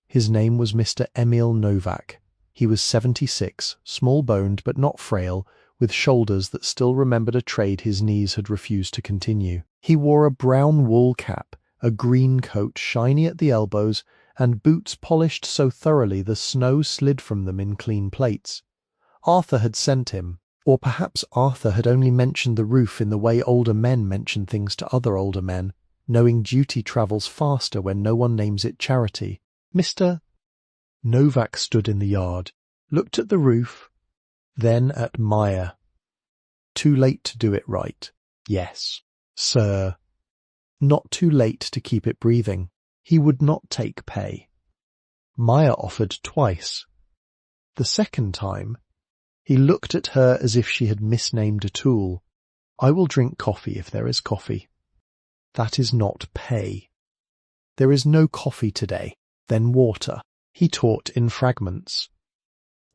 His name was Mr. Emil Novak. He was 76, small-boned but not frail, with shoulders that still remembered a trade his knees had refused to continue. He wore a brown wool cap, a green coat shiny at the elbows, and boots polished so thoroughly the snow slid from them in clean plates. Arthur had sent him, or perhaps Arthur had only mentioned the roof in the way older men mention things to other older men, knowing duty travels faster when no one names it charity. Mr. Novak stood in the yard, looked at the roof, then at Maya. Too late to do it right. Yes, sir. Not too late to keep it breathing. He would not take pay. Maya offered twice. The second time, he looked at her as if she had misnamed a tool. I will drink coffee if there is coffee. That is not pay. There is no coffee today. Then water. He taught in fragments.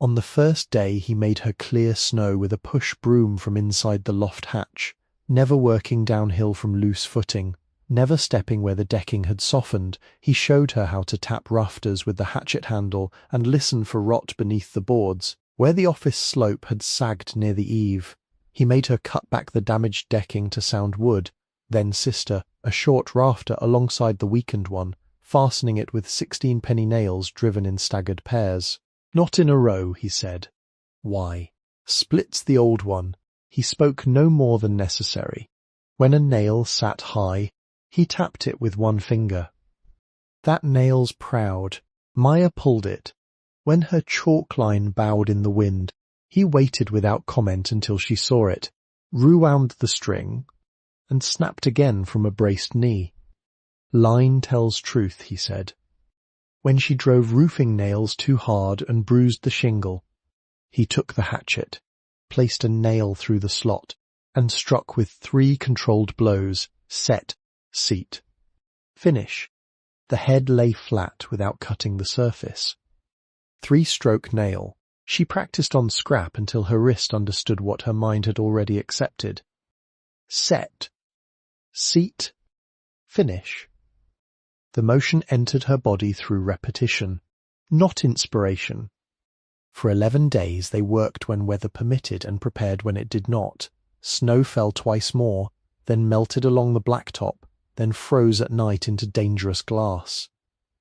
On the first day he made her clear snow with a push broom from inside the loft hatch, never working downhill from loose footing, never stepping where the decking had softened. He showed her how to tap rafters with the hatchet handle and listen for rot beneath the boards, where the office slope had sagged near the eave. He made her cut back the damaged decking to sound wood, then sister, a short rafter alongside the weakened one, fastening it with 16-penny nails driven in staggered pairs. Not in a row, he said. Why? Splits the old one. He spoke no more than necessary. When a nail sat high, he tapped it with one finger. That nail's proud. Maya pulled it. When her chalk line bowed in the wind, he waited without comment until she saw it, rewound the string, and snapped again from a braced knee. Line tells truth, he said. When she drove roofing nails too hard and bruised the shingle, he took the hatchet, placed a nail through the slot, and struck with 3 controlled blows, set, seat. Finish. The head lay flat without cutting the surface. 3-stroke nail. She practiced on scrap until her wrist understood what her mind had already accepted. Set. Seat. Finish. The motion entered her body through repetition, not inspiration. For 11 days they worked when weather permitted and prepared when it did not. Snow fell twice more, then melted along the blacktop, then froze at night into dangerous glass.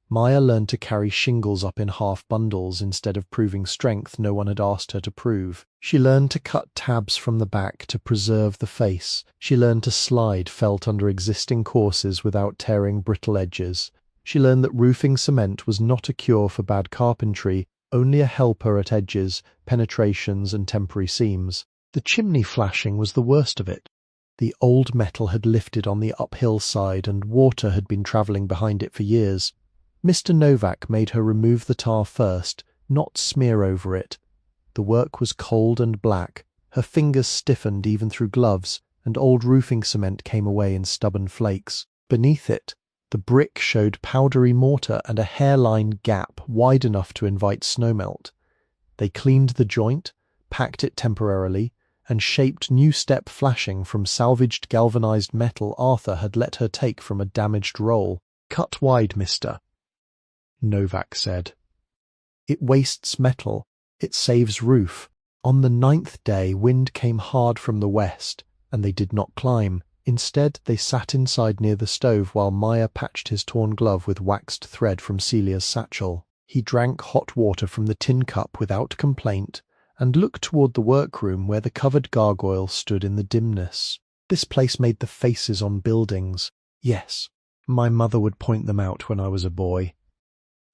Maya learned to carry shingles up in half bundles instead of proving strength no one had asked her to prove. She learned to cut tabs from the back to preserve the face. She learned to slide felt under existing courses without tearing brittle edges. She learned that roofing cement was not a cure for bad carpentry, only a helper at edges, penetrations and temporary seams. The chimney flashing was the worst of it. The old metal had lifted on the uphill side and water had been travelling behind it for years. Mr. Novak made her remove the tar first, not smear over it. The work was cold and black. Her fingers stiffened even through gloves, and old roofing cement came away in stubborn flakes. Beneath it, the brick showed powdery mortar and a hairline gap wide enough to invite snowmelt. They cleaned the joint, packed it temporarily, and shaped new step flashing from salvaged galvanized metal Arthur had let her take from a damaged roll. Cut wide, mister, Novak said. It wastes metal. It saves roof. On the 9th day, wind came hard from the west, and they did not climb. Instead, they sat inside near the stove while Maya patched his torn glove with waxed thread from Celia's satchel. He drank hot water from the tin cup without complaint, and looked toward the workroom where the covered gargoyle stood in the dimness. This place made the faces on buildings. Yes, my mother would point them out when I was a boy.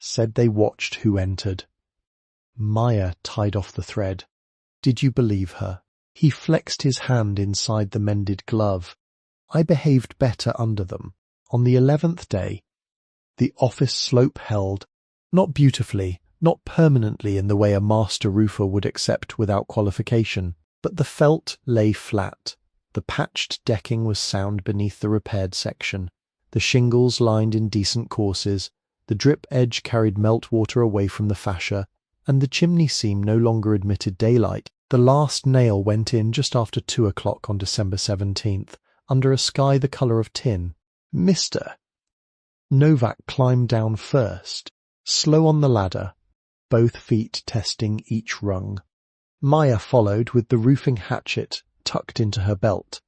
Said they watched who entered. Maya tied off the thread. Did you believe her? He flexed his hand inside the mended glove. I behaved better under them. On the 11th day, the office slope held, not beautifully, not permanently in the way a master roofer would accept without qualification, but the felt lay flat. The patched decking was sound beneath the repaired section. The shingles lined in decent courses, the drip edge carried meltwater away from the fascia, and the chimney seam no longer admitted daylight. The last nail went in just after 2 o'clock on December 17th, under a sky the colour of tin. Mr. Novak climbed down first, slow on the ladder, both feet testing each rung. Maya followed with the roofing hatchet tucked into her belt.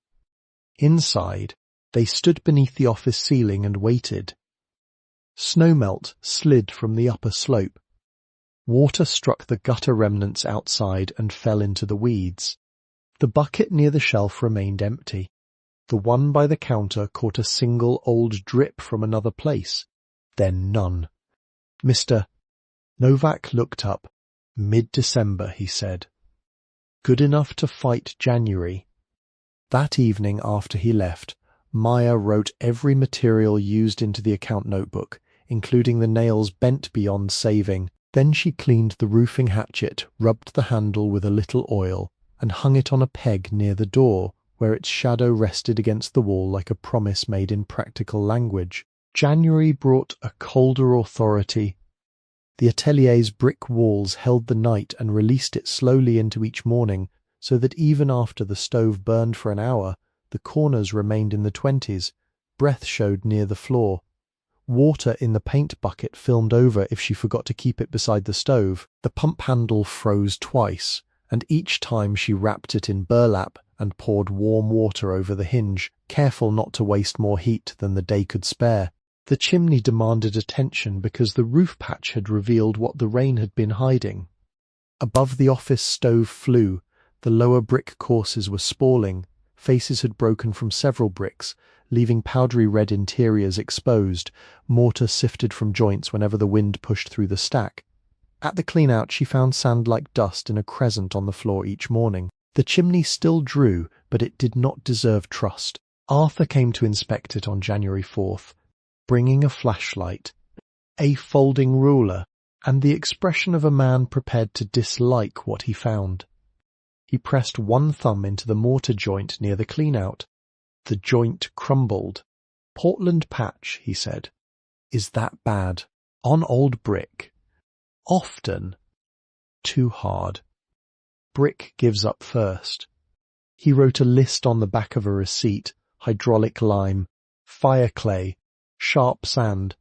Inside, they stood beneath the office ceiling and waited. Snowmelt slid from the upper slope. Water struck the gutter remnants outside and fell into the weeds. The bucket near the shelf remained empty. The one by the counter caught a single old drip from another place, then none. Mr. Novak looked up. Mid-December, he said. Good enough to fight January. That evening after he left, Maya wrote every material used into the account notebook, including the nails bent beyond saving. Then she cleaned the roofing hatchet, rubbed the handle with a little oil, and hung it on a peg near the door, where its shadow rested against the wall like a promise made in practical language. January brought a colder authority. The Atelier's brick walls held the night and released it slowly into each morning, so that even after the stove burned for an hour, the corners remained in the 20s. Breath showed near the floor. Water in the paint bucket filmed over if she forgot to keep it beside the stove. The pump handle froze twice, and each time she wrapped it in burlap and poured warm water over the hinge, careful not to waste more heat than the day could spare. The chimney demanded attention because the roof patch had revealed what the rain had been hiding. Above the office stove flue, the lower brick courses were spalling. Faces had broken from several bricks, leaving powdery red interiors exposed. Mortar sifted from joints whenever the wind pushed through the stack. At the clean-out she found sand like dust in a crescent on the floor each morning. The chimney still drew, but it did not deserve trust. Arthur came to inspect it on January 4th, bringing a flashlight, a folding ruler, and the expression of a man prepared to dislike what he found. He pressed one thumb into the mortar joint near the clean-out. The joint crumbled. Portland patch, he said. Is that bad? On old brick. Often. Too hard. Brick gives up first. He wrote a list on the back of a receipt: hydraulic lime, fire clay, sharp sand,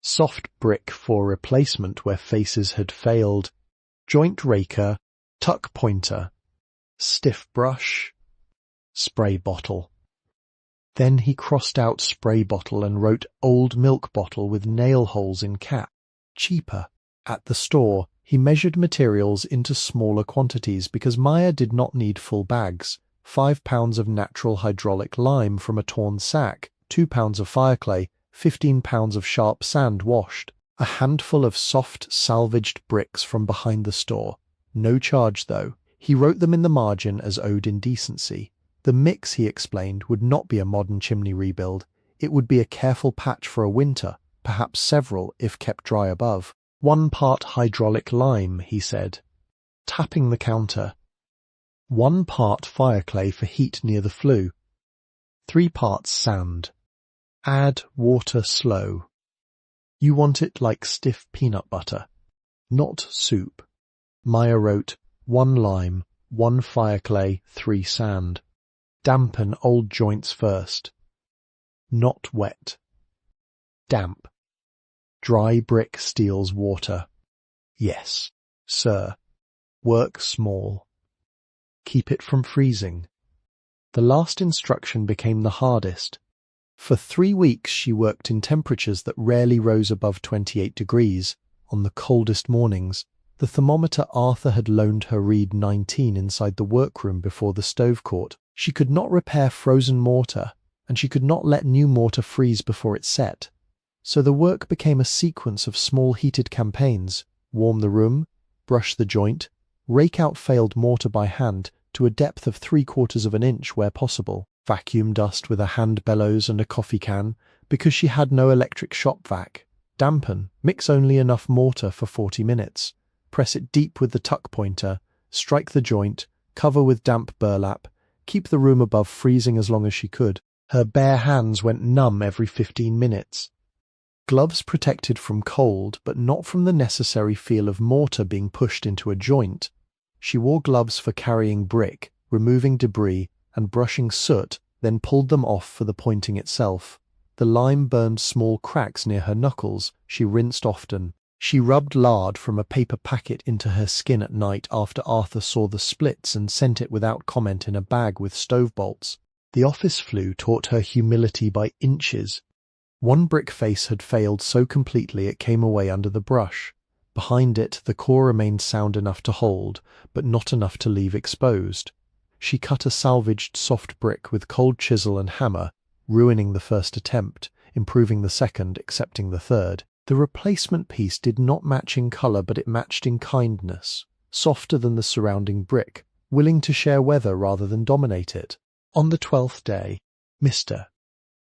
soft brick for replacement where faces had failed, joint raker, tuck pointer, stiff brush, spray bottle. Then he crossed out spray bottle and wrote old milk bottle with nail holes in cap. Cheaper. At the store, he measured materials into smaller quantities because Maya did not need full bags. 5 pounds of natural hydraulic lime from a torn sack, 2 pounds of fire clay, 15 pounds of sharp sand washed, a handful of soft salvaged bricks from behind the store. No charge though. He wrote them in the margin as owed in decency. The mix, he explained, would not be a modern chimney rebuild. It would be a careful patch for a winter, perhaps several if kept dry above. 1 part hydraulic lime, he said, tapping the counter. 1 part fire clay for heat near the flue. 3 parts sand. Add water slow. You want it like stiff peanut butter, not soup. Maya wrote 1 lime, 1 fire clay, 3 sand. Dampen old joints first. Not wet. Damp. Dry brick steals water. Yes, sir. Work small. Keep it from freezing. The last instruction became the hardest. For 3 weeks she worked in temperatures that rarely rose above 28 degrees. On the coldest mornings, the thermometer Arthur had loaned her read 19 inside the workroom before the stove court. She could not repair frozen mortar, and she could not let new mortar freeze before it set. So the work became a sequence of small heated campaigns: warm the room, brush the joint, rake out failed mortar by hand to a depth of 3/4 of an inch where possible. vacuum dust with a hand bellows and a coffee can, because she had no electric shop vac. Dampen, mix only enough mortar for 40 minutes. Press it deep with the tuck pointer, strike the joint, cover with damp burlap, keep the room above freezing as long as she could. Her bare hands went numb every 15 minutes. Gloves protected from cold, but not from the necessary feel of mortar being pushed into a joint. She wore gloves for carrying brick, removing debris, and brushing soot, then pulled them off for the pointing itself. The lime burned small cracks near her knuckles. She rinsed often. She rubbed lard from a paper packet into her skin at night after Arthur saw the splits and sent it without comment in a bag with stove bolts. The office flue taught her humility by inches. One brick face had failed so completely it came away under the brush. Behind it, the core remained sound enough to hold, but not enough to leave exposed. She cut a salvaged soft brick with cold chisel and hammer, ruining the first attempt, improving the second, accepting the third. The replacement piece did not match in colour, but it matched in kindness, softer than the surrounding brick, willing to share weather rather than dominate it. On the 12th day, Mr.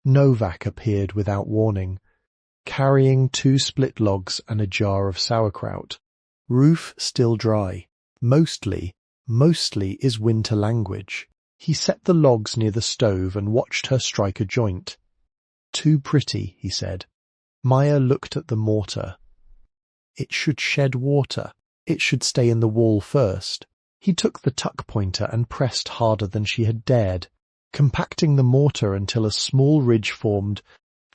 Novak appeared without warning, carrying 2 split logs and a jar of sauerkraut. Roof still dry. Mostly is winter language. He set the logs near the stove and watched her strike a joint. Too pretty, he said. Maya looked at the mortar. It should shed water. It should stay in the wall first. He took the tuck pointer and pressed harder than she had dared, compacting the mortar until a small ridge formed,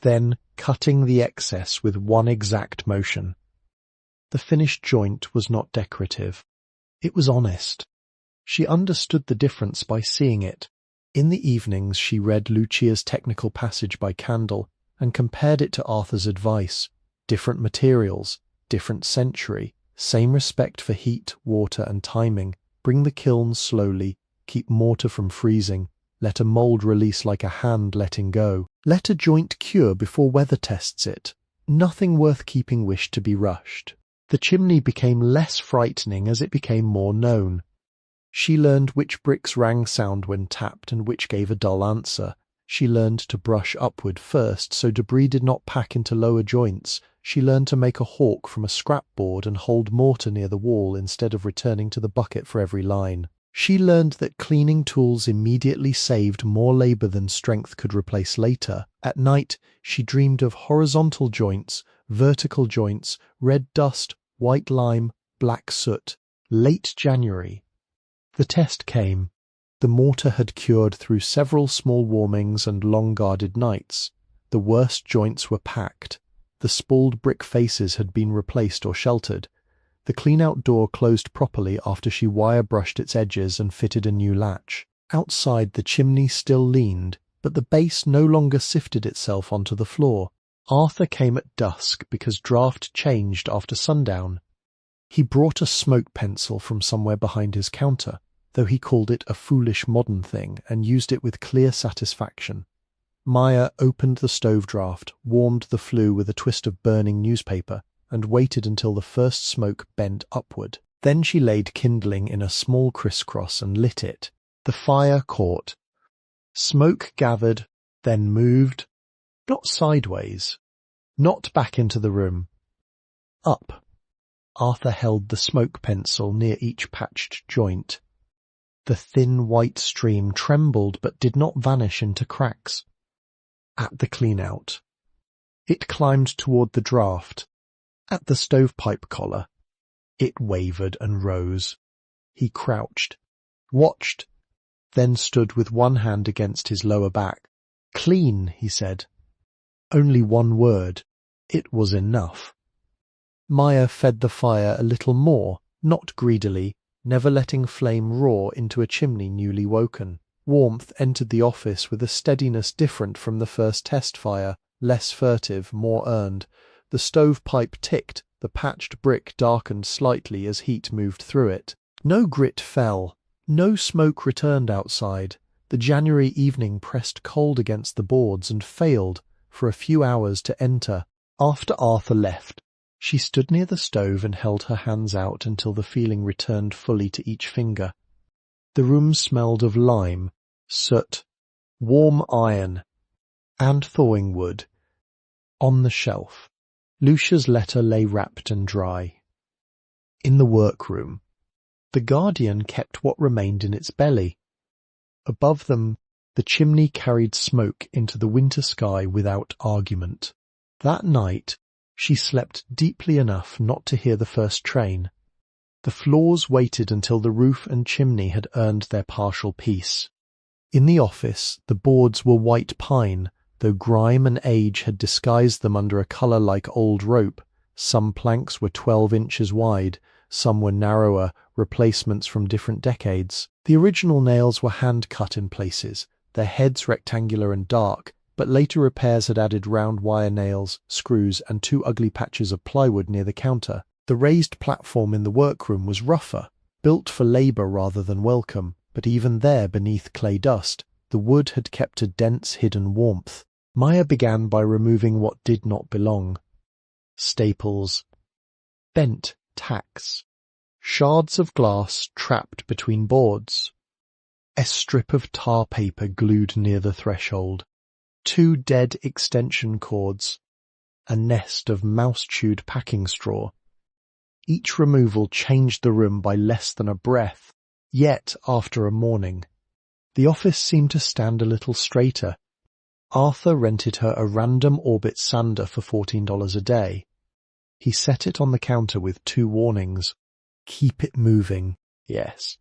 then cutting the excess with one exact motion. The finished joint was not decorative. It was honest. She understood the difference by seeing it. In the evenings she read Lucia's technical passage by candle and compared it to Arthur's advice. Different materials, different century, same respect for heat, water and timing. Bring the kiln slowly, keep mortar from freezing, let a mould release like a hand letting go. Let a joint cure before weather tests it. Nothing worth keeping wished to be rushed. The chimney became less frightening as it became more known. She learned which bricks rang sound when tapped and which gave a dull answer. She learned to brush upward first so debris did not pack into lower joints. She learned to make a hawk from a scrap board and hold mortar near the wall instead of returning to the bucket for every line. She learned that cleaning tools immediately saved more labour than strength could replace later. At night, she dreamed of horizontal joints, vertical joints, red dust, white lime, black soot. Late January. The test came. The mortar had cured through several small warmings and long-guarded nights. The worst joints were packed. The spalled brick faces had been replaced or sheltered. The clean-out door closed properly after she wire-brushed its edges and fitted a new latch. Outside, the chimney still leaned, but the base no longer sifted itself onto the floor. Arthur came at dusk because draft changed after sundown. He brought a smoke pencil from somewhere behind his counter, though he called it a foolish modern thing and used it with clear satisfaction. Maya opened the stove draft, warmed the flue with a twist of burning newspaper, and waited until the first smoke bent upward. Then she laid kindling in a small crisscross and lit it. The fire caught. Smoke gathered, then moved, not sideways, not back into the room. Up. Arthur held the smoke pencil near each patched joint. The thin white stream trembled but did not vanish into cracks. At the clean-out. It climbed toward the draft. At the stovepipe collar. It wavered and rose. He crouched, watched, then stood with one hand against his lower back. Clean, he said. Only one word. It was enough. Maya fed the fire a little more, not greedily, never letting flame roar into a chimney newly woken. Warmth entered the office with a steadiness different from the first test fire, less furtive, more earned. The stovepipe ticked, the patched brick darkened slightly as heat moved through it. No grit fell, no smoke returned outside. The January evening pressed cold against the boards and failed, for a few hours, to enter. After Arthur left, she stood near the stove and held her hands out until the feeling returned fully to each finger. The room smelled of lime, soot, warm iron, and thawing wood. On the shelf, Lucia's letter lay wrapped and dry. In the workroom, the Guardian kept what remained in its belly. Above them, the chimney carried smoke into the winter sky without argument. That night, she slept deeply enough not to hear the first train. The floors waited until the roof and chimney had earned their partial peace. In the office, the boards were white pine, though grime and age had disguised them under a colour like old rope. Some planks were 12 inches wide, some were narrower, replacements from different decades. The original nails were hand-cut in places, their heads rectangular and dark, but later repairs had added round wire nails, screws, and 2 ugly patches of plywood near the counter. The raised platform in the workroom was rougher, built for labour rather than welcome, but even there, beneath clay dust, the wood had kept a dense hidden warmth. Maya began by removing what did not belong. Staples, bent tacks, shards of glass trapped between boards, a strip of tar paper glued near the threshold, 2 dead extension cords, a nest of mouse-chewed packing straw. Each removal changed the room by less than a breath, yet after a morning, the office seemed to stand a little straighter. Arthur rented her a random orbit sander for $14 a day. He set it on the counter with 2 warnings. Keep it moving, yes,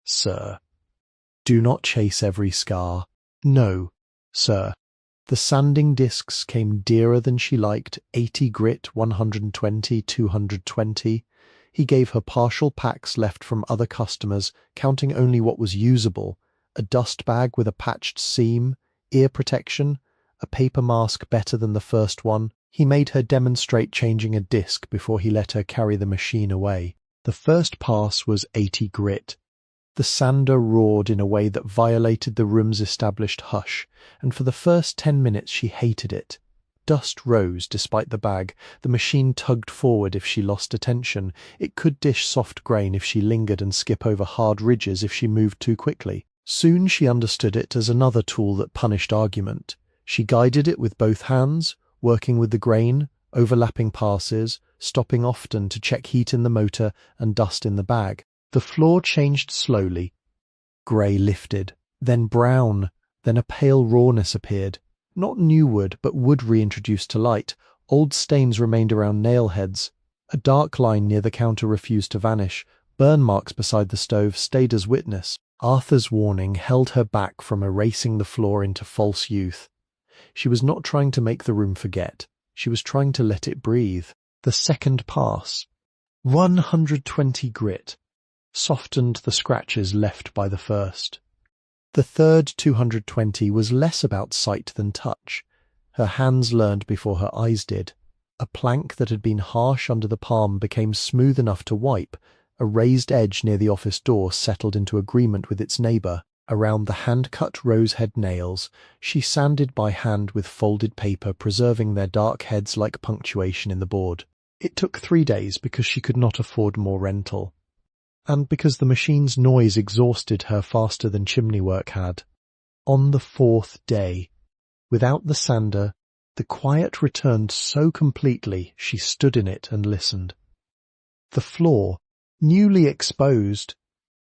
sir. Do not chase every scar. No, sir. The sanding discs came dearer than she liked, 80 grit, 120, 220. He gave her partial packs left from other customers, counting only what was usable, a dust bag with a patched seam, ear protection, a paper mask better than the first one. He made her demonstrate changing a disc before he let her carry the machine away. The first pass was 80 grit. The sander roared in a way that violated the room's established hush, and for the first 10 minutes she hated it. Dust rose despite the bag. The machine tugged forward if she lost attention. It could dish soft grain if she lingered and skip over hard ridges if she moved too quickly. Soon she understood it as another tool that punished argument. She guided it with both hands, working with the grain, overlapping passes, stopping often to check heat in the motor and dust in the bag. The floor changed slowly. Grey lifted, then brown, then a pale rawness appeared. Not new wood, but wood reintroduced to light. Old stains remained around nail heads. A dark line near the counter refused to vanish. Burn marks beside the stove stayed as witness. Arthur's warning held her back from erasing the floor into false youth. She was not trying to make the room forget. She was trying to let it breathe. The second pass, 120 grit, softened the scratches left by the first. The third 220 was less about sight than touch. Her hands learned before her eyes did. A plank that had been harsh under the palm became smooth enough to wipe. A raised edge near the office door settled into agreement with its neighbour. Around the hand-cut rosehead nails, she sanded by hand with folded paper, preserving their dark heads like punctuation in the board. It took 3 days because she could not afford more rental, and because the machine's noise exhausted her faster than chimney work had. On the 4th day, without the sander, the quiet returned so completely she stood in it and listened. The floor, newly exposed,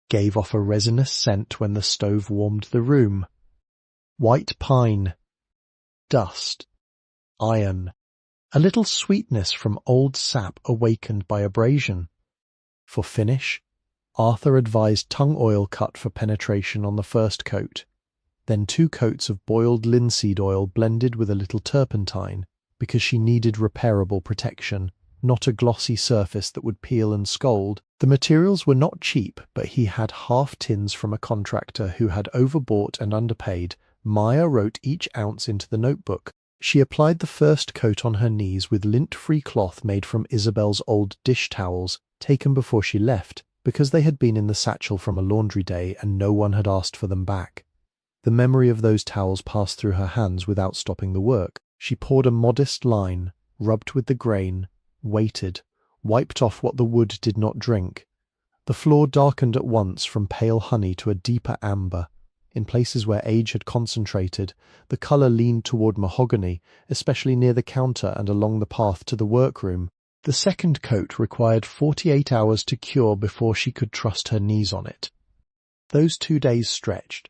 gave off a resinous scent when the stove warmed the room. White pine, dust, iron, a little sweetness from old sap awakened by abrasion. For finish, Arthur advised tung oil cut for penetration on the first coat, then 2 coats of boiled linseed oil blended with a little turpentine, because she needed repairable protection, not a glossy surface that would peel and scald. The materials were not cheap, but he had half tins from a contractor who had overbought and underpaid. Maya wrote each ounce into the notebook. She applied the first coat on her knees with lint-free cloth made from Isabel's old dish towels, taken before she left, because they had been in the satchel from a laundry day and no one had asked for them back. The memory of those towels passed through her hands without stopping the work. She poured a modest line, rubbed with the grain, waited, wiped off what the wood did not drink. The floor darkened at once from pale honey to a deeper amber. In places where age had concentrated, the colour leaned toward mahogany, especially near the counter and along the path to the workroom. The second coat required 48 hours to cure before she could trust her knees on it. Those 2 days stretched.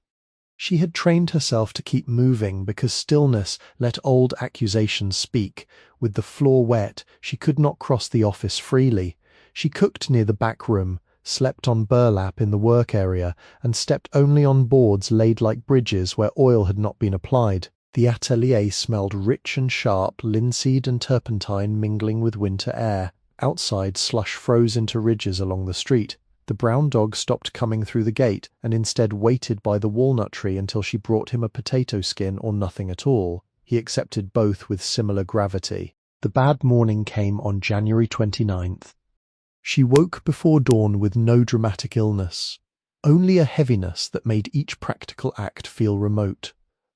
She had trained herself to keep moving because stillness let old accusations speak. With the floor wet, she could not cross the office freely. She cooked near the back room, slept on burlap in the work area, and stepped only on boards laid like bridges where oil had not been applied. The atelier smelled rich and sharp, linseed and turpentine mingling with winter air. Outside, slush froze into ridges along the street. The brown dog stopped coming through the gate and instead waited by the walnut tree until she brought him a potato skin or nothing at all. He accepted both with similar gravity. The bad morning came on January 29th. She woke before dawn with no dramatic illness, only a heaviness that made each practical act feel remote.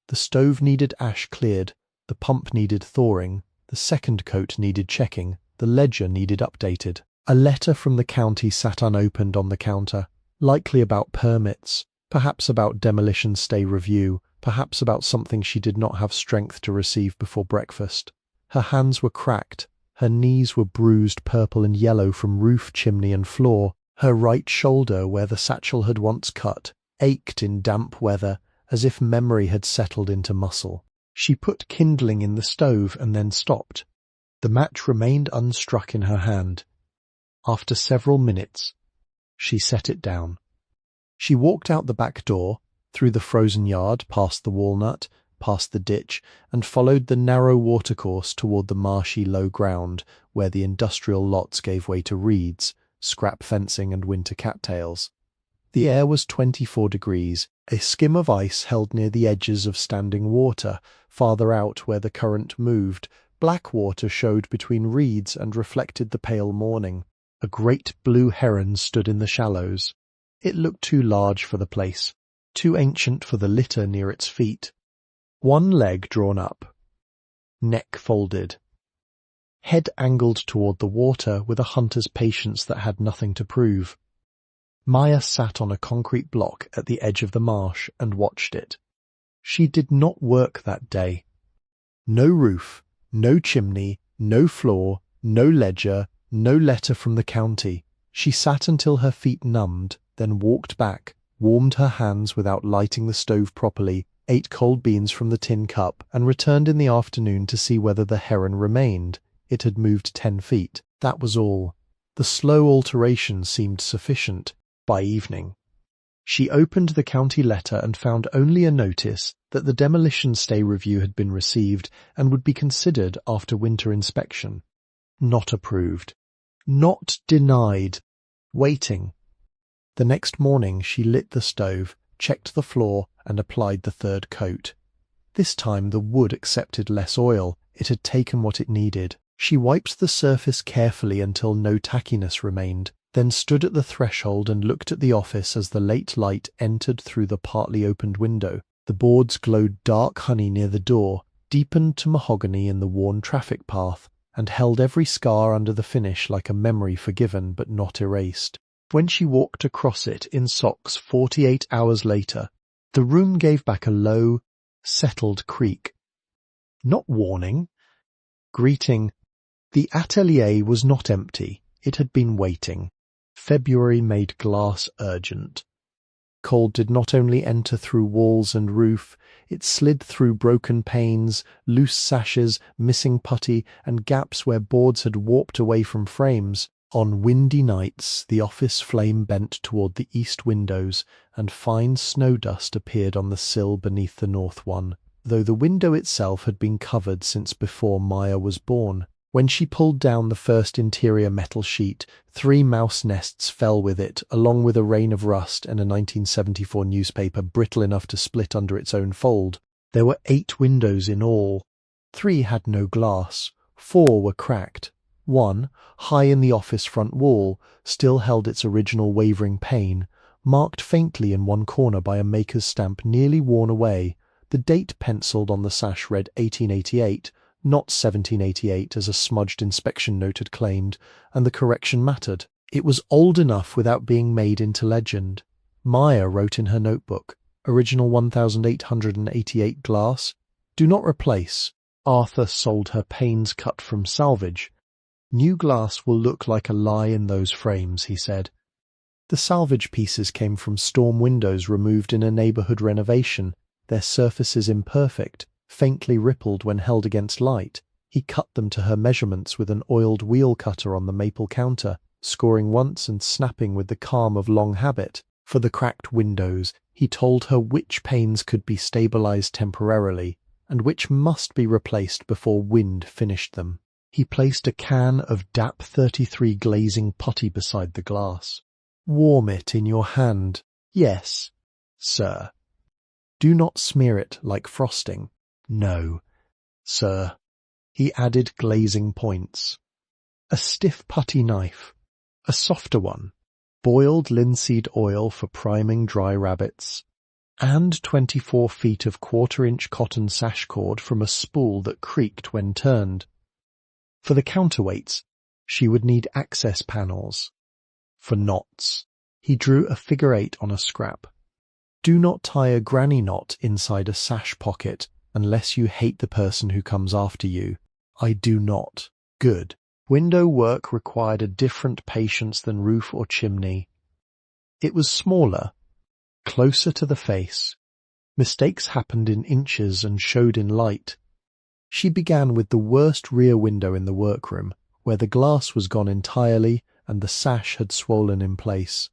The stove needed ash cleared, the pump needed thawing, the second coat needed checking, the ledger needed updated. A letter from the county sat unopened on the counter, likely about permits, perhaps about demolition stay review, perhaps about something she did not have strength to receive before breakfast. Her hands were cracked, her knees were bruised purple and yellow from roof, chimney and floor. Her right shoulder, where the satchel had once cut, ached in damp weather, as if memory had settled into muscle. She put kindling in the stove and then stopped. The match remained unstruck in her hand. After several minutes, she set it down. She walked out the back door, through the frozen yard, past the walnut, past the ditch, and followed the narrow watercourse toward the marshy low ground where the industrial lots gave way to reeds, scrap fencing and winter cattails. The air was 24 degrees, a skim of ice held near the edges of standing water. Farther out where the current moved, black water showed between reeds and reflected the pale morning. A great blue heron stood in the shallows. It looked too large for the place, too ancient for the litter near its feet. One leg drawn up, neck folded, head angled toward the water with a hunter's patience that had nothing to prove. Maya sat on a concrete block at the edge of the marsh and watched it. She did not work that day. No roof, no chimney, no floor, no ledger, no letter from the county. She sat until her feet numbed, then walked back, warmed her hands without lighting the stove properly, ate cold beans from the tin cup, and returned in the afternoon to see whether the heron remained. It had moved 10 feet. That was all. The slow alteration seemed sufficient. By evening, she opened the county letter and found only a notice that the demolition stay review had been received and would be considered after winter inspection. Not approved. Not denied. Waiting. The next morning she lit the stove, checked the floor, and applied the third coat. This time the wood accepted less oil. It had taken what it needed. She wiped the surface carefully until no tackiness remained, then stood at the threshold and looked at the office as the late light entered through the partly opened window. The boards glowed dark honey near the door, deepened to mahogany in the worn traffic path, and held every scar under the finish like a memory forgiven but not erased. When she walked across it in socks 48 hours later, the room gave back a low, settled creak. Not warning. Greeting. The atelier was not empty. It had been waiting. February made glass urgent. Cold did not only enter through walls and roof, it slid through broken panes, loose sashes, missing putty, and gaps where boards had warped away from frames. On windy nights, the office flame bent toward the east windows, and fine snow dust appeared on the sill beneath the north one, though the window itself had been covered since before Maya was born. When she pulled down the first interior metal sheet, 3 mouse nests fell with it, along with a rain of rust and a 1974 newspaper brittle enough to split under its own fold. There were 8 windows in all. 3 had no glass. 4 were cracked. 1, high in the office front wall, still held its original wavering pane, marked faintly in one corner by a maker's stamp nearly worn away. The date penciled on the sash read 1888, not 1788 as a smudged inspection note had claimed, and the correction mattered. It was old enough without being made into legend. Maya wrote in her notebook, Original 1888 glass. Do not replace. Arthur sold her panes cut from salvage. New glass will look like a lie in those frames, he said. The salvage pieces came from storm windows removed in a neighbourhood renovation, their surfaces imperfect, faintly rippled when held against light. He cut them to her measurements with an oiled wheel cutter on the maple counter, scoring once and snapping with the calm of long habit. For the cracked windows, he told her which panes could be stabilized temporarily, and which must be replaced before wind finished them. He placed a can of DAP 33 glazing putty beside the glass. Warm it in your hand. Yes, sir. Do not smear it like frosting. No, sir. He added glazing points. A stiff putty knife. A softer one. Boiled linseed oil for priming dry rabbits. And 24 feet of 1/4-inch cotton sash cord from a spool that creaked when turned. For the counterweights, she would need access panels. For knots, he drew a figure 8 on a scrap. Do not tie a granny knot inside a sash pocket unless you hate the person who comes after you. I do not. Good. Window work required a different patience than roof or chimney. It was smaller, closer to the face. Mistakes happened in inches and showed in light. She began with the worst rear window in the workroom, where the glass was gone entirely and the sash had swollen in place.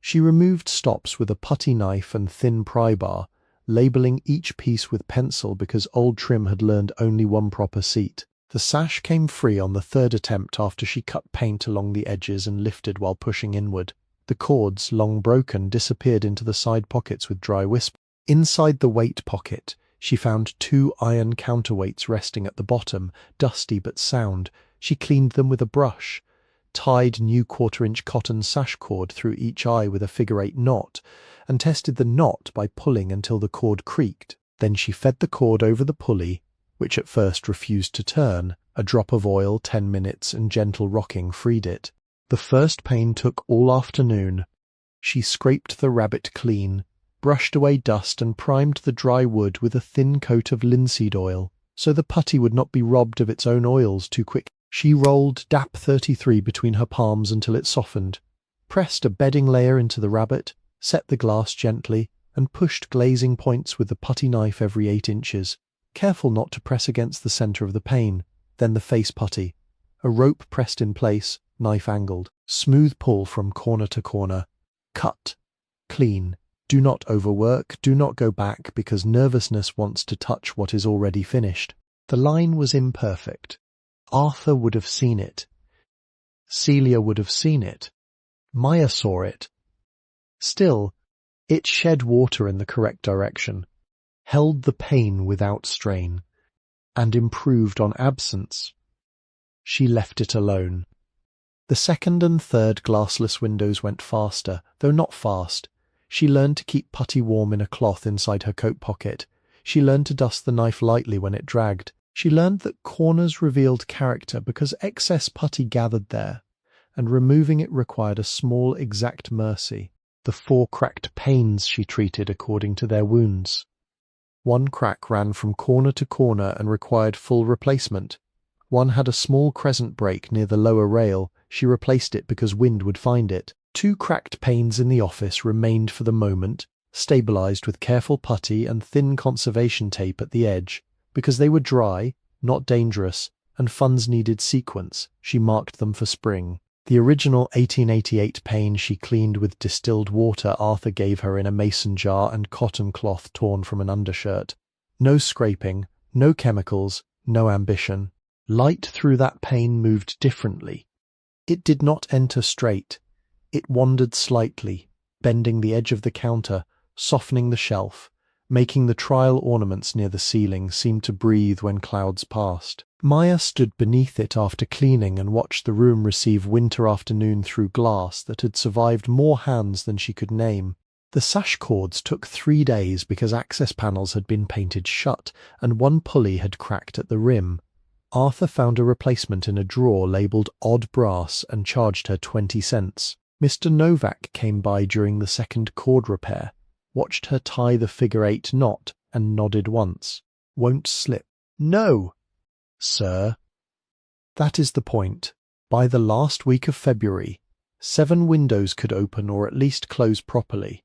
She removed stops with a putty knife and thin pry bar, labelling each piece with pencil because old trim had learned only one proper seat. The sash came free on the third attempt after she cut paint along the edges and lifted while pushing inward. The cords, long broken, disappeared into the side pockets with dry wisp. Inside the weight pocket, she found 2 iron counterweights resting at the bottom, dusty but sound. She cleaned them with a brush, tied new 1/4-inch cotton sash cord through each eye with a figure 8 knot, and tested the knot by pulling until the cord creaked. Then she fed the cord over the pulley, which at first refused to turn. A drop of oil, 10 minutes, and gentle rocking freed it. The first pane took all afternoon. She scraped the rabbit clean, brushed away dust and primed the dry wood with a thin coat of linseed oil, so the putty would not be robbed of its own oils too quick. She rolled DAP 33 between her palms until it softened, pressed a bedding layer into the rabbit, set the glass gently, and pushed glazing points with the putty knife every 8 inches, careful not to press against the centre of the pane. Then the face putty. A rope pressed in place, knife angled. Smooth pull from corner to corner. Cut. Clean. Do not overwork, do not go back, because nervousness wants to touch what is already finished. The line was imperfect. Arthur would have seen it. Celia would have seen it. Maya saw it. Still, it shed water in the correct direction, held the pain without strain, and improved on absence. She left it alone. The second and third glassless windows went faster, though not fast. She learned to keep putty warm in a cloth inside her coat pocket. She learned to dust the knife lightly when it dragged. She learned that corners revealed character because excess putty gathered there, and removing it required a small exact mercy. The 4 cracked panes she treated according to their wounds. One crack ran from corner to corner and required full replacement. One had a small crescent break near the lower rail. She replaced it because wind would find it. 2 cracked panes in the office remained for the moment, stabilized with careful putty and thin conservation tape at the edge. Because they were dry, not dangerous, and funds needed sequence, she marked them for spring. The original 1888 pane she cleaned with distilled water Arthur gave her in a mason jar and cotton cloth torn from an undershirt. No scraping, no chemicals, no ambition. Light through that pane moved differently. It did not enter straight. It wandered slightly, bending the edge of the counter, softening the shelf, making the trial ornaments near the ceiling seem to breathe when clouds passed. Maya stood beneath it after cleaning and watched the room receive winter afternoon through glass that had survived more hands than she could name. The sash cords took 3 days because access panels had been painted shut and one pulley had cracked at the rim. Arthur found a replacement in a drawer labelled odd brass and charged her 20 cents. Mr. Novak came by during the second cord repair. watched her tie the figure-8 knot, and nodded once. "Won't slip." "No, sir." That is the point. By the last week of February, 7 windows could open or at least close properly.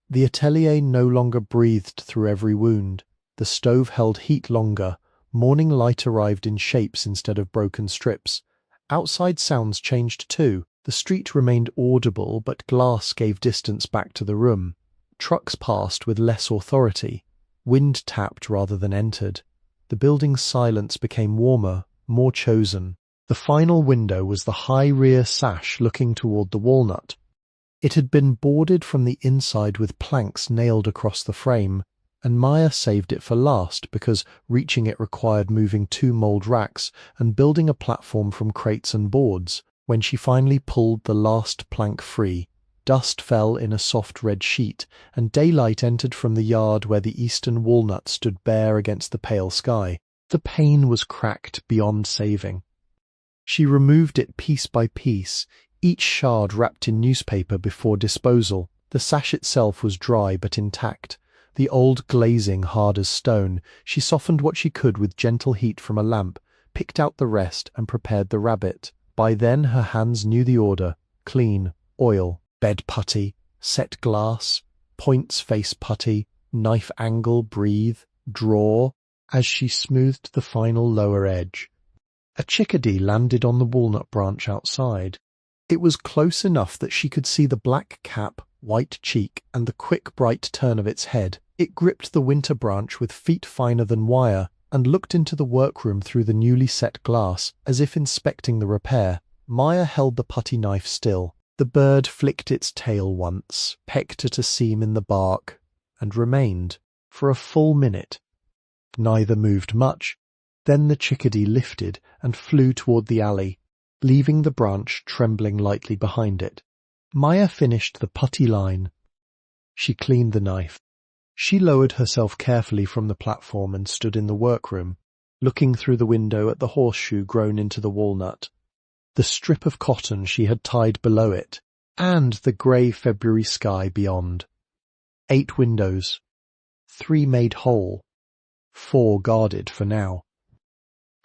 The atelier no longer breathed through every wound. The stove held heat longer. Morning light arrived in shapes instead of broken strips. Outside sounds changed too. The street remained audible, but glass gave distance back to the room. Trucks passed with less authority. Wind tapped rather than entered. The building's silence became warmer, more chosen. The final window was the high rear sash looking toward the walnut. It had been boarded from the inside with planks nailed across the frame, and Maya saved it for last because reaching it required moving 2 mould racks and building a platform from crates and boards. When she finally pulled the last plank free, dust fell in a soft red sheet, and daylight entered from the yard where the eastern walnut stood bare against the pale sky. The pane was cracked beyond saving. She removed it piece by piece, each shard wrapped in newspaper before disposal. The sash itself was dry but intact, the old glazing hard as stone. She softened what she could with gentle heat from a lamp, picked out the rest, and prepared the rabbit. By then her hands knew the order: clean, oil, bed putty, set glass, points face putty, knife angle, breathe, draw. As she smoothed the final lower edge, a chickadee landed on the walnut branch outside. It was close enough that she could see the black cap, white cheek, and the quick bright turn of its head. It gripped the winter branch with feet finer than wire, and looked into the workroom through the newly set glass, as if inspecting the repair. Maya held the putty knife still. The bird flicked its tail once, pecked at a seam in the bark, and remained for a full minute. Neither moved much. Then the chickadee lifted and flew toward the alley, leaving the branch trembling lightly behind it. Maya finished the putty line. She cleaned the knife. She lowered herself carefully from the platform and stood in the workroom, looking through the window at the horseshoe grown into the walnut, the strip of cotton she had tied below it, and the grey February sky beyond. 8 windows, 3 made whole, 4 guarded for now.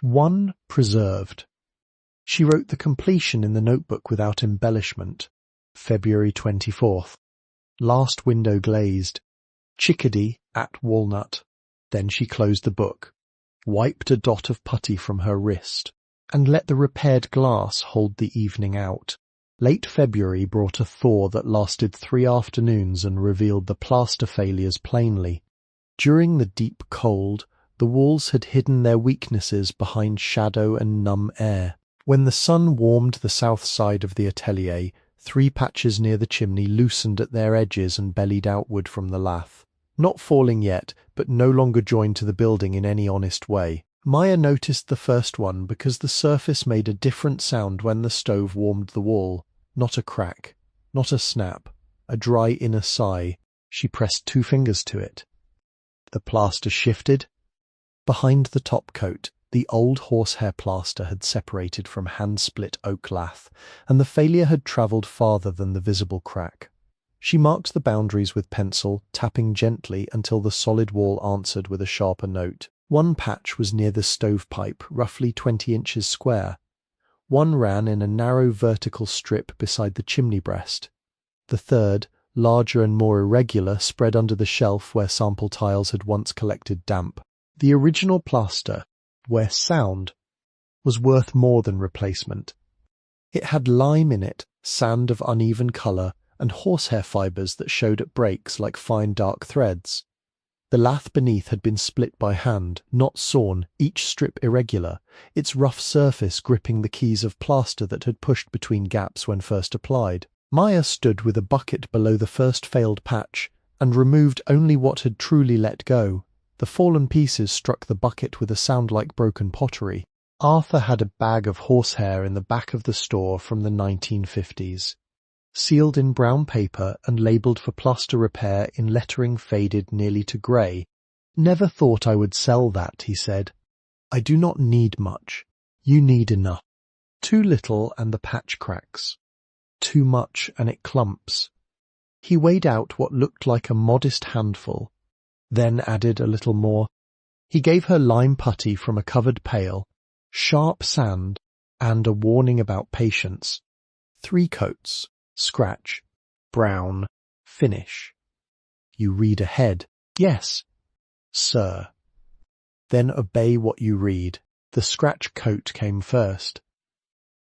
1 preserved. She wrote the completion in the notebook without embellishment. February 24th. Last window glazed. Chickadee at walnut. Then she closed the book, wiped a dot of putty from her wrist, and let the repaired glass hold the evening out. Late February brought a thaw that lasted 3 afternoons and revealed the plaster failures plainly. During the deep cold, the walls had hidden their weaknesses behind shadow and numb air. When the sun warmed the south side of the atelier, 3 patches near the chimney loosened at their edges and bellied outward from the lath. Not falling yet, but no longer joined to the building in any honest way. Maya noticed the first one because the surface made a different sound when the stove warmed the wall. Not a crack, not a snap, a dry inner sigh. She pressed 2 fingers to it. The plaster shifted. Behind the top coat, the old horsehair plaster had separated from hand-split oak lath, and the failure had travelled farther than the visible crack. She marked the boundaries with pencil, tapping gently until the solid wall answered with a sharper note. 1 patch was near the stovepipe, roughly 20 inches square. 1 ran in a narrow vertical strip beside the chimney breast. The third, larger and more irregular, spread under the shelf where sample tiles had once collected damp. The original plaster, where sound, was worth more than replacement. It had lime in it, sand of uneven colour, and horsehair fibres that showed at breaks like fine dark threads. The lath beneath had been split by hand, not sawn, each strip irregular, its rough surface gripping the keys of plaster that had pushed between gaps when first applied. Maya stood with a bucket below the first failed patch, and removed only what had truly let go. The fallen pieces struck the bucket with a sound like broken pottery. Arthur had a bag of horsehair in the back of the store from the 1950s. Sealed in brown paper and labelled for plaster repair in lettering faded nearly to grey. "Never thought I would sell that," he said. "I do not need much. You need enough. Too little and the patch cracks. Too much and it clumps. He weighed out what looked like a modest handful, then added a little more. He gave her lime putty from a covered pail, sharp sand, and a warning about patience. 3 coats, scratch, brown, finish. You read ahead. Yes, sir. Then obey what you read. The scratch coat came first.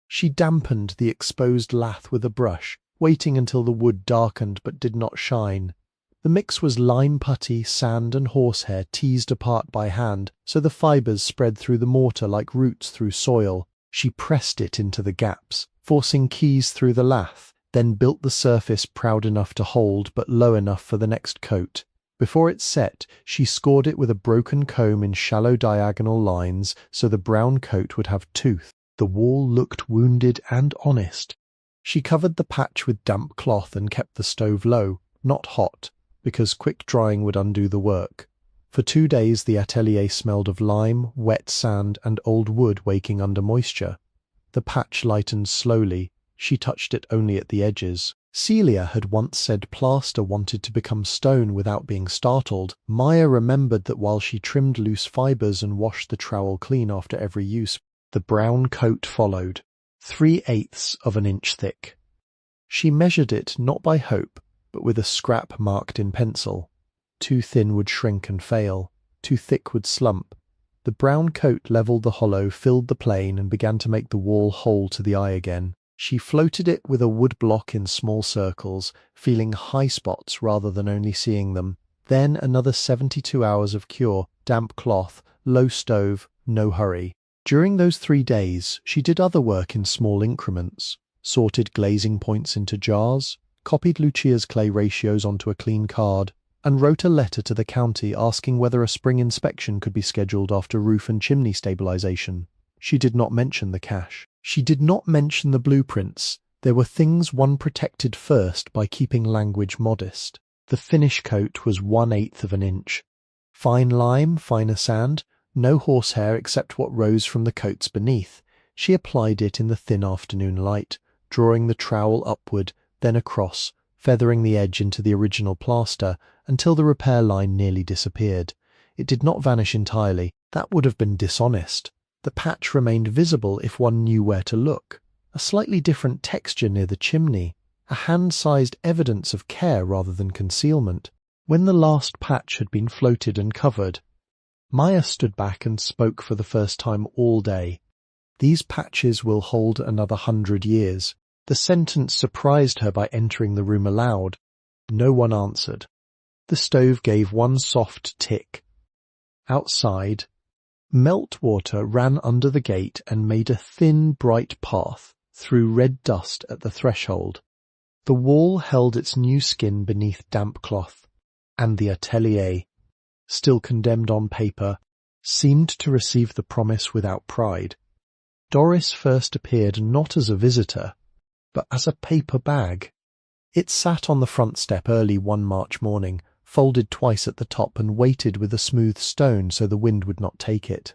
She dampened the exposed lath with a brush, waiting until the wood darkened but did not shine. The mix was lime putty, sand and horsehair teased apart by hand, so the fibres spread through the mortar like roots through soil. She pressed it into the gaps, forcing keys through the lath, then built the surface proud enough to hold but low enough for the next coat. Before it set, she scored it with a broken comb in shallow diagonal lines so the brown coat would have tooth. The wall looked wounded and honest. She covered the patch with damp cloth and kept the stove low, not hot, because quick drying would undo the work. For 2 days the atelier smelled of lime, wet sand, and old wood waking under moisture. The patch lightened slowly. She touched it only at the edges. Celia had once said plaster wanted to become stone without being startled. Maya remembered that while she trimmed loose fibres and washed the trowel clean after every use, the brown coat followed, 3/8 of an inch thick. She measured it not by hope, but with a scrap marked in pencil. Too thin would shrink and fail, too thick would slump. The brown coat levelled the hollow, filled the plain, and began to make the wall whole to the eye again. She floated it with a wood block in small circles, feeling high spots rather than only seeing them. Then another 72 hours of cure, damp cloth, low stove, no hurry. During those 3 days, she did other work in small increments, sorted glazing points into jars, copied Lucia's clay ratios onto a clean card, and wrote a letter to the county asking whether a spring inspection could be scheduled after roof and chimney stabilization. She did not mention the cash. She did not mention the blueprints. There were things one protected first by keeping language modest. The finish coat was 1/8 of an inch. Fine lime, finer sand, no horsehair except what rose from the coats beneath. She applied it in the thin afternoon light, drawing the trowel upward, then across, feathering the edge into the original plaster until the repair line nearly disappeared. It did not vanish entirely. That would have been dishonest. The patch remained visible if one knew where to look. A slightly different texture near the chimney, a hand-sized evidence of care rather than concealment. When the last patch had been floated and covered, Maya stood back and spoke for the first time all day. These patches will hold another 100 years. The sentence surprised her by entering the room aloud. No one answered. The stove gave one soft tick. Outside, meltwater ran under the gate and made a thin, bright path through red dust at the threshold. The wall held its new skin beneath damp cloth, and the atelier, still condemned on paper, seemed to receive the promise without pride. Doris first appeared not as a visitor, but as a paper bag. It sat on the front step early one March morning, folded twice at the top and weighted with a smooth stone so the wind would not take it.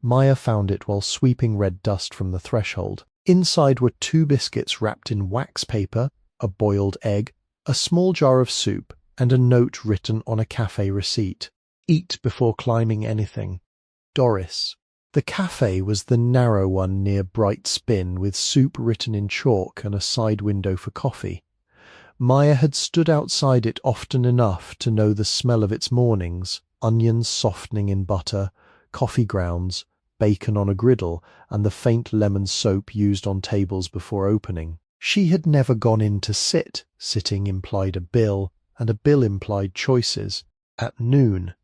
Maya found it while sweeping red dust from the threshold. Inside were 2 biscuits wrapped in wax paper, a boiled egg, a small jar of soup, and a note written on a cafe receipt. Eat before climbing anything. Doris. The cafe was the narrow one near Bright Spin, with soup written in chalk and a side window for coffee. Maya had stood outside it often enough to know the smell of its mornings, onions softening in butter, coffee grounds, bacon on a griddle, and the faint lemon soap used on tables before opening. She had never gone in to sit. Sitting implied a bill, and a bill implied choices. At noon,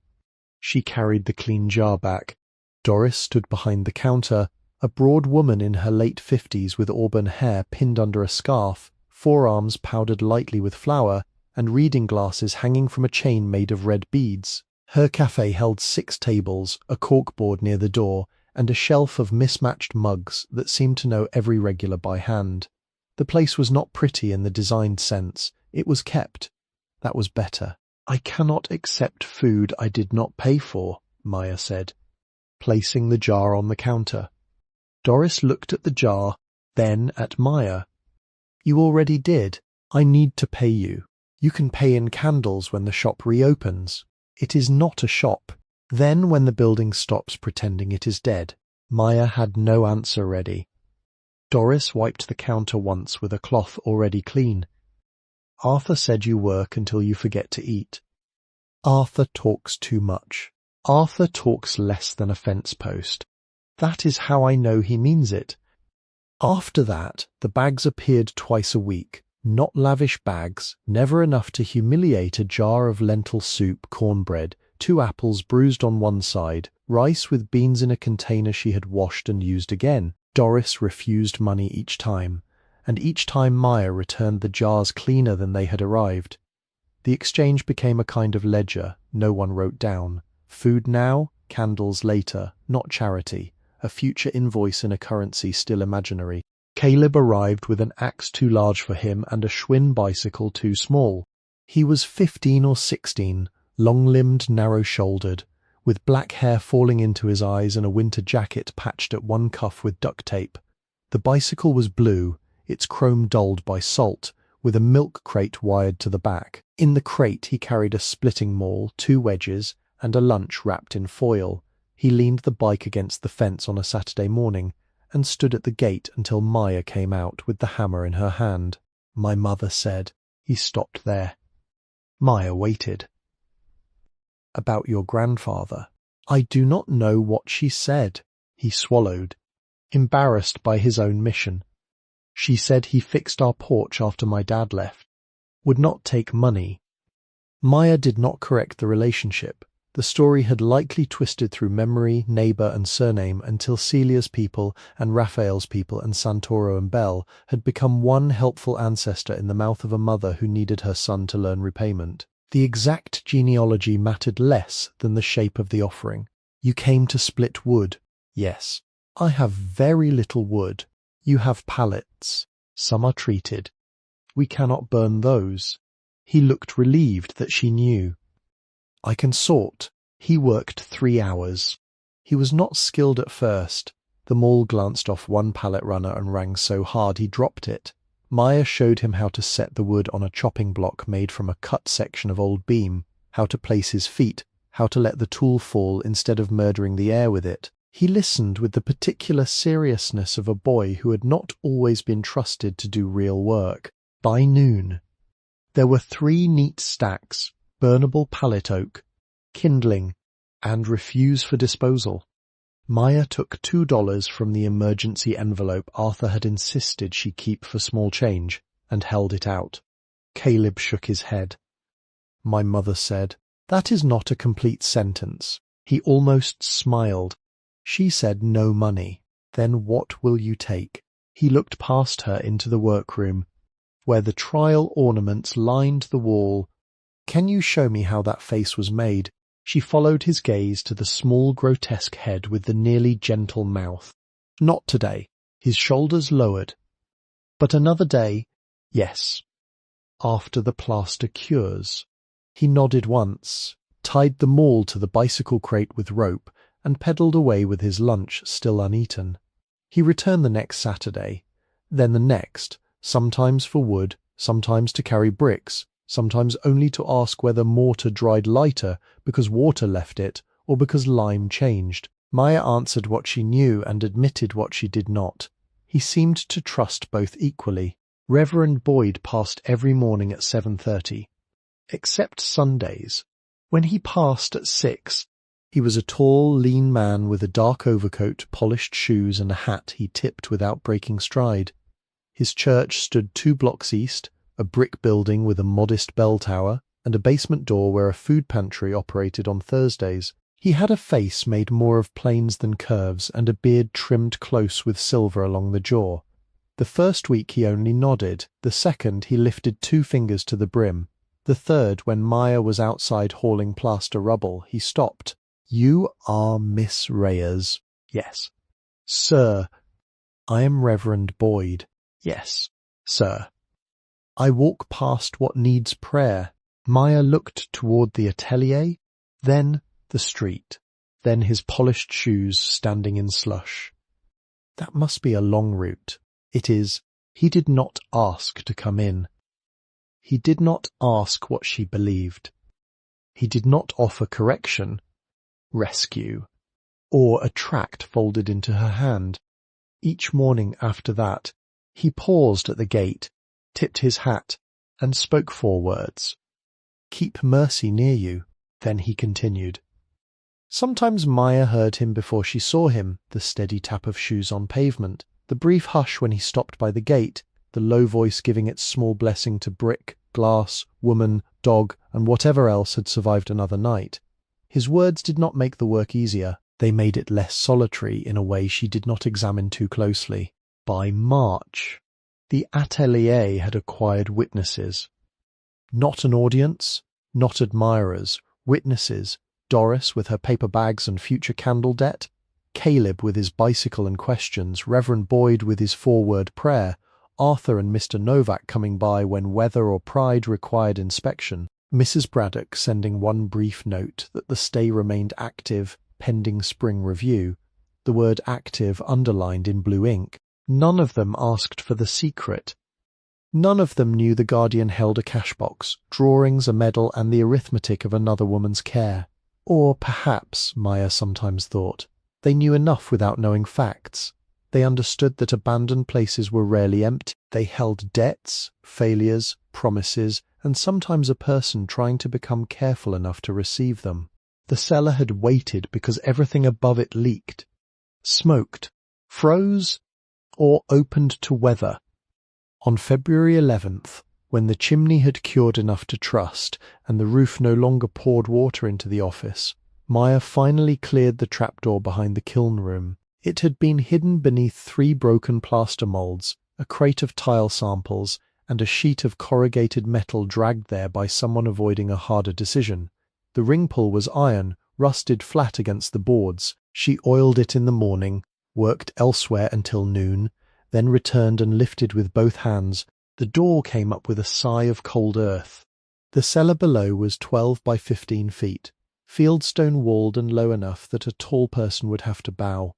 she carried the clean jar back. Doris stood behind the counter, a broad woman in her late 50s with auburn hair pinned under a scarf, forearms powdered lightly with flour, and reading glasses hanging from a chain made of red beads. Her cafe held 6 tables, a corkboard near the door, and a shelf of mismatched mugs that seemed to know every regular by hand. The place was not pretty in the designed sense. It was kept. That was better. "I cannot accept food I did not pay for," Maya said, placing the jar on the counter. Doris looked at the jar, then at Maya. "You already did. I need to pay you." You can pay in candles when the shop reopens. It is not a shop. Then when the building stops pretending it is dead. Maya had no answer ready. Doris wiped the counter once with a cloth already clean. Arthur said you work until you forget to eat. Arthur talks too much. Arthur talks less than a fence post. That is how I know he means it. After that, the bags appeared twice a week. Not lavish bags, never enough to humiliate a jar of lentil soup, cornbread, 2 apples bruised on one side, rice with beans in a container she had washed and used again. Doris refused money each time, and each time Maya returned the jars cleaner than they had arrived. The exchange became a kind of ledger no one wrote down. Food now, candles later, not charity, a future invoice in a currency still imaginary. Caleb arrived with an axe too large for him and a Schwinn bicycle too small. He was 15 or 16, long-limbed, narrow-shouldered, with black hair falling into his eyes and a winter jacket patched at one cuff with duct tape. The bicycle was blue, its chrome dulled by salt, with a milk crate wired to the back. In the crate he carried a splitting maul, 2 wedges, and a lunch wrapped in foil. He leaned the bike against the fence on a Saturday morning, and stood at the gate until Maya came out with the hammer in her hand. My mother said. He stopped there. Maya waited. About your grandfather. I do not know what she said. He swallowed, embarrassed by his own mission. She said he fixed our porch after my dad left. Would not take money. Maya did not correct the relationship. The story had likely twisted through memory, neighbour and surname until Celia's people and Raphael's people and Santoro and Bell had become one helpful ancestor in the mouth of a mother who needed her son to learn repayment. The exact genealogy mattered less than the shape of the offering. You came to split wood. Yes. I have very little wood. You have pallets. Some are treated. We cannot burn those. He looked relieved that she knew. I can sort. He worked 3 hours. He was not skilled at first. The maul glanced off one pallet runner and rang so hard he dropped it. Maya showed him how to set the wood on a chopping block made from a cut section of old beam, how to place his feet, how to let the tool fall instead of murdering the air with it. He listened with the particular seriousness of a boy who had not always been trusted to do real work. By noon, there were 3 neat stacks, burnable pallet oak, kindling, and refuse for disposal. Maya took $2 from the emergency envelope Arthur had insisted she keep for small change, and held it out. Caleb shook his head. My mother said, "That is not a complete sentence." He almost smiled. She said no money. Then what will you take? He looked past her into the workroom, where the trial ornaments lined the wall. Can you show me how that face was made? She followed his gaze to the small grotesque head with the nearly gentle mouth. Not today. His shoulders lowered. But another day, yes. After the plaster cures. He nodded once, tied the maul to the bicycle crate with rope, and pedalled away with his lunch still uneaten. He returned the next Saturday, then the next, sometimes for wood, sometimes to carry bricks, sometimes only to ask whether mortar dried lighter because water left it or because lime changed. Maya answered what she knew and admitted what she did not. He seemed to trust both equally. Reverend Boyd passed every morning at 7:30, except Sundays. When he passed at 6, he was a tall, lean man with a dark overcoat, polished shoes and a hat he tipped without breaking stride. His church stood 2 blocks east, a brick building with a modest bell tower, and a basement door where a food pantry operated on Thursdays. He had a face made more of planes than curves, and a beard trimmed close with silver along the jaw. The first week he only nodded, the second he lifted 2 fingers to the brim. The third, when Maya was outside hauling plaster rubble, he stopped. You are Miss Reyes. Yes. Sir. I am Reverend Boyd. Yes, sir. I walk past what needs prayer. Maya looked toward the Atelier, then the street, then his polished shoes standing in slush. That must be a long route. It is. He did not ask to come in. He did not ask what she believed. He did not offer correction, rescue, or a tract folded into her hand. Each morning after that, he paused at the gate, tipped his hat, and spoke 4 words. "Keep mercy near you," then he continued. Sometimes Maya heard him before she saw him, the steady tap of shoes on pavement, the brief hush when he stopped by the gate, the low voice giving its small blessing to brick, glass, woman, dog, and whatever else had survived another night. His words did not make the work easier. They made it less solitary in a way she did not examine too closely. By March, the Atelier had acquired witnesses. Not an audience, not admirers, witnesses, Doris with her paper bags and future candle debt, Caleb with his bicycle and questions, Reverend Boyd with his 4-word prayer, Arthur and Mr. Novak coming by when weather or pride required inspection, Mrs. Braddock sending one brief note that the stay remained active, pending spring review, the word active underlined in blue ink. None of them asked for the secret. None of them knew the guardian held a cash box, drawings, a medal, and the arithmetic of another woman's care. Or perhaps, Maya sometimes thought, they knew enough without knowing facts. They understood that abandoned places were rarely empty. They held debts, failures, promises, and sometimes a person trying to become careful enough to receive them. The cellar had waited because everything above it leaked, smoked, froze, or opened to weather. On February 11th, when the chimney had cured enough to trust and the roof no longer poured water into the office, Maya finally cleared the trapdoor behind the kiln room. It had been hidden beneath 3 broken plaster moulds, a crate of tile samples, and a sheet of corrugated metal dragged there by someone avoiding a harder decision. The ring pull was iron, rusted flat against the boards. She oiled it in the morning, worked elsewhere until noon, then returned and lifted with both hands. The door came up with a sigh of cold earth. The cellar below was 12 by 15 feet, fieldstone walled and low enough that a tall person would have to bow.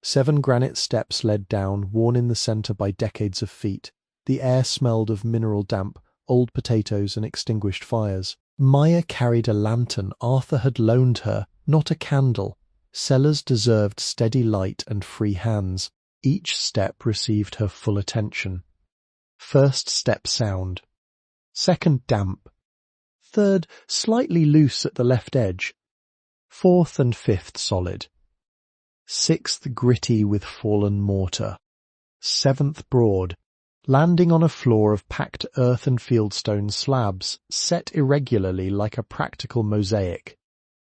7 granite steps led down, worn in the centre by decades of feet. The air smelled of mineral damp, old potatoes and extinguished fires. Maya carried a lantern Arthur had loaned her, not a candle. Cellars deserved steady light and free hands. Each step received her full attention. First step sound. Second damp. Third slightly loose at the left edge. Fourth and fifth solid. Sixth gritty with fallen mortar. Seventh broad, landing on a floor of packed earth and fieldstone slabs, set irregularly like a practical mosaic.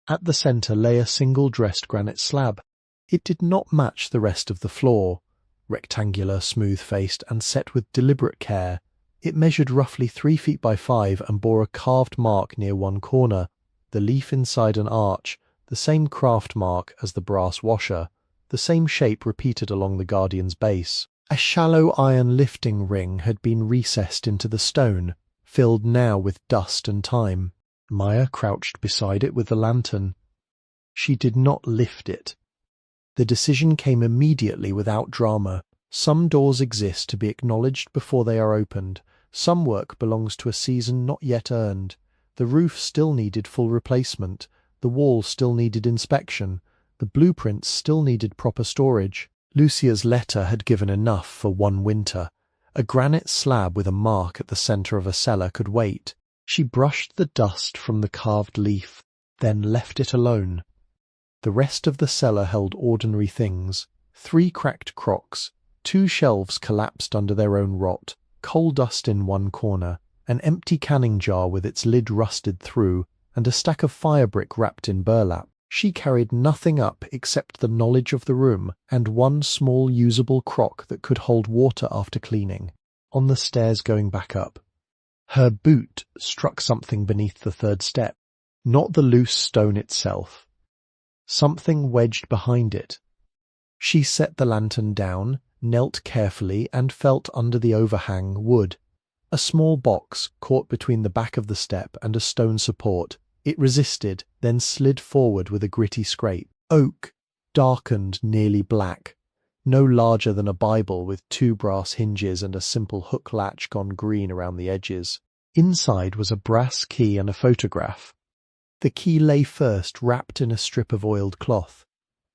At the centre lay a single dressed granite slab. It did not match the rest of the floor. Rectangular, smooth-faced, and set with deliberate care, it measured roughly 3 feet by 5 and bore a carved mark near one corner, the leaf inside an arch, the same craft mark as the brass washer, the same shape repeated along the guardian's base. A shallow iron lifting ring had been recessed into the stone, filled now with dust and time. Maya crouched beside it with the lantern. She did not lift it. The decision came immediately without drama. Some doors exist to be acknowledged before they are opened. Some work belongs to a season not yet earned. The roof still needed full replacement. The wall still needed inspection. The blueprints still needed proper storage. Lucia's letter had given enough for one winter. A granite slab with a mark at the centre of a cellar could wait. She brushed the dust from the carved leaf, then left it alone. The rest of the cellar held ordinary things. 3 cracked crocks, 2 shelves collapsed under their own rot, coal dust in one corner, an empty canning jar with its lid rusted through, and a stack of fire brick wrapped in burlap. She carried nothing up except the knowledge of the room and one small usable crock that could hold water after cleaning. On the stairs going back up, her boot struck something beneath the 3rd step, not the loose stone itself. Something wedged behind it. She set the lantern down, knelt carefully, and felt under the overhang wood. A small box caught between the back of the step and a stone support. It resisted, then slid forward with a gritty scrape. Oak, darkened nearly black. No larger than a Bible with 2 brass hinges and a simple hook latch gone green around the edges. Inside was a brass key and a photograph. The key lay first, wrapped in a strip of oiled cloth.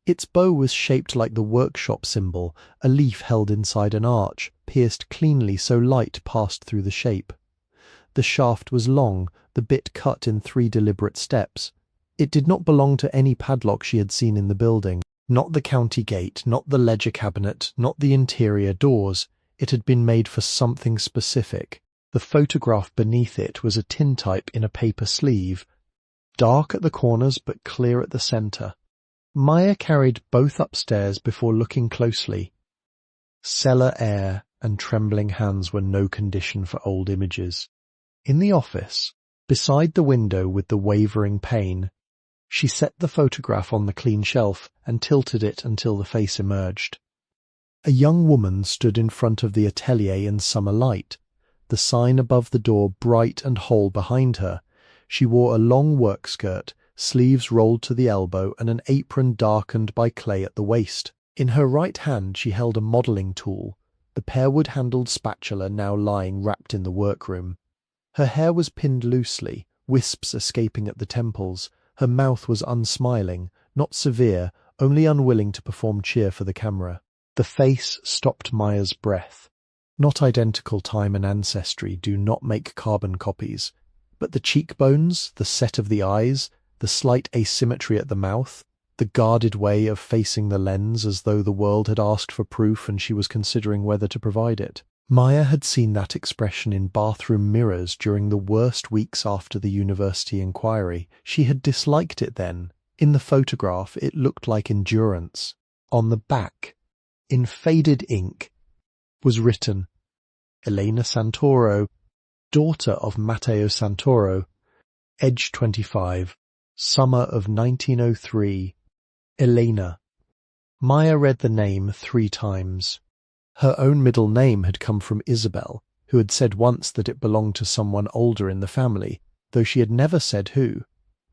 Its bow was shaped like the workshop symbol, a leaf held inside an arch, pierced cleanly so light passed through the shape. The shaft was long, the bit cut in 3 deliberate steps. It did not belong to any padlock she had seen in the building. Not the county gate, not the ledger cabinet, not the interior doors. It had been made for something specific. The photograph beneath it was a tintype in a paper sleeve, dark at the corners but clear at the centre. Maya carried both upstairs before looking closely. Cellar air and trembling hands were no condition for old images. In the office, beside the window with the wavering pane, she set the photograph on the clean shelf and tilted it until the face emerged. A young woman stood in front of the atelier in summer light, the sign above the door bright and whole behind her. She wore a long work skirt, sleeves rolled to the elbow, and an apron darkened by clay at the waist. In her right hand she held a modelling tool, the pearwood-handled spatula now lying wrapped in the workroom. Her hair was pinned loosely, wisps escaping at the temples. Her mouth was unsmiling, not severe, only unwilling to perform cheer for the camera. The face stopped Maya's breath. Not identical time and ancestry do not make carbon copies, but the cheekbones, the set of the eyes, the slight asymmetry at the mouth, the guarded way of facing the lens as though the world had asked for proof and she was considering whether to provide it. Maya had seen that expression in bathroom mirrors during the worst weeks after the university inquiry. She had disliked it then. In the photograph, it looked like endurance. On the back, in faded ink, was written, Elena Santoro, daughter of Matteo Santoro, age 25, summer of 1903, Elena. Maya read the name 3 times. Her own middle name had come from Isabel, who had said once that it belonged to someone older in the family, though she had never said who.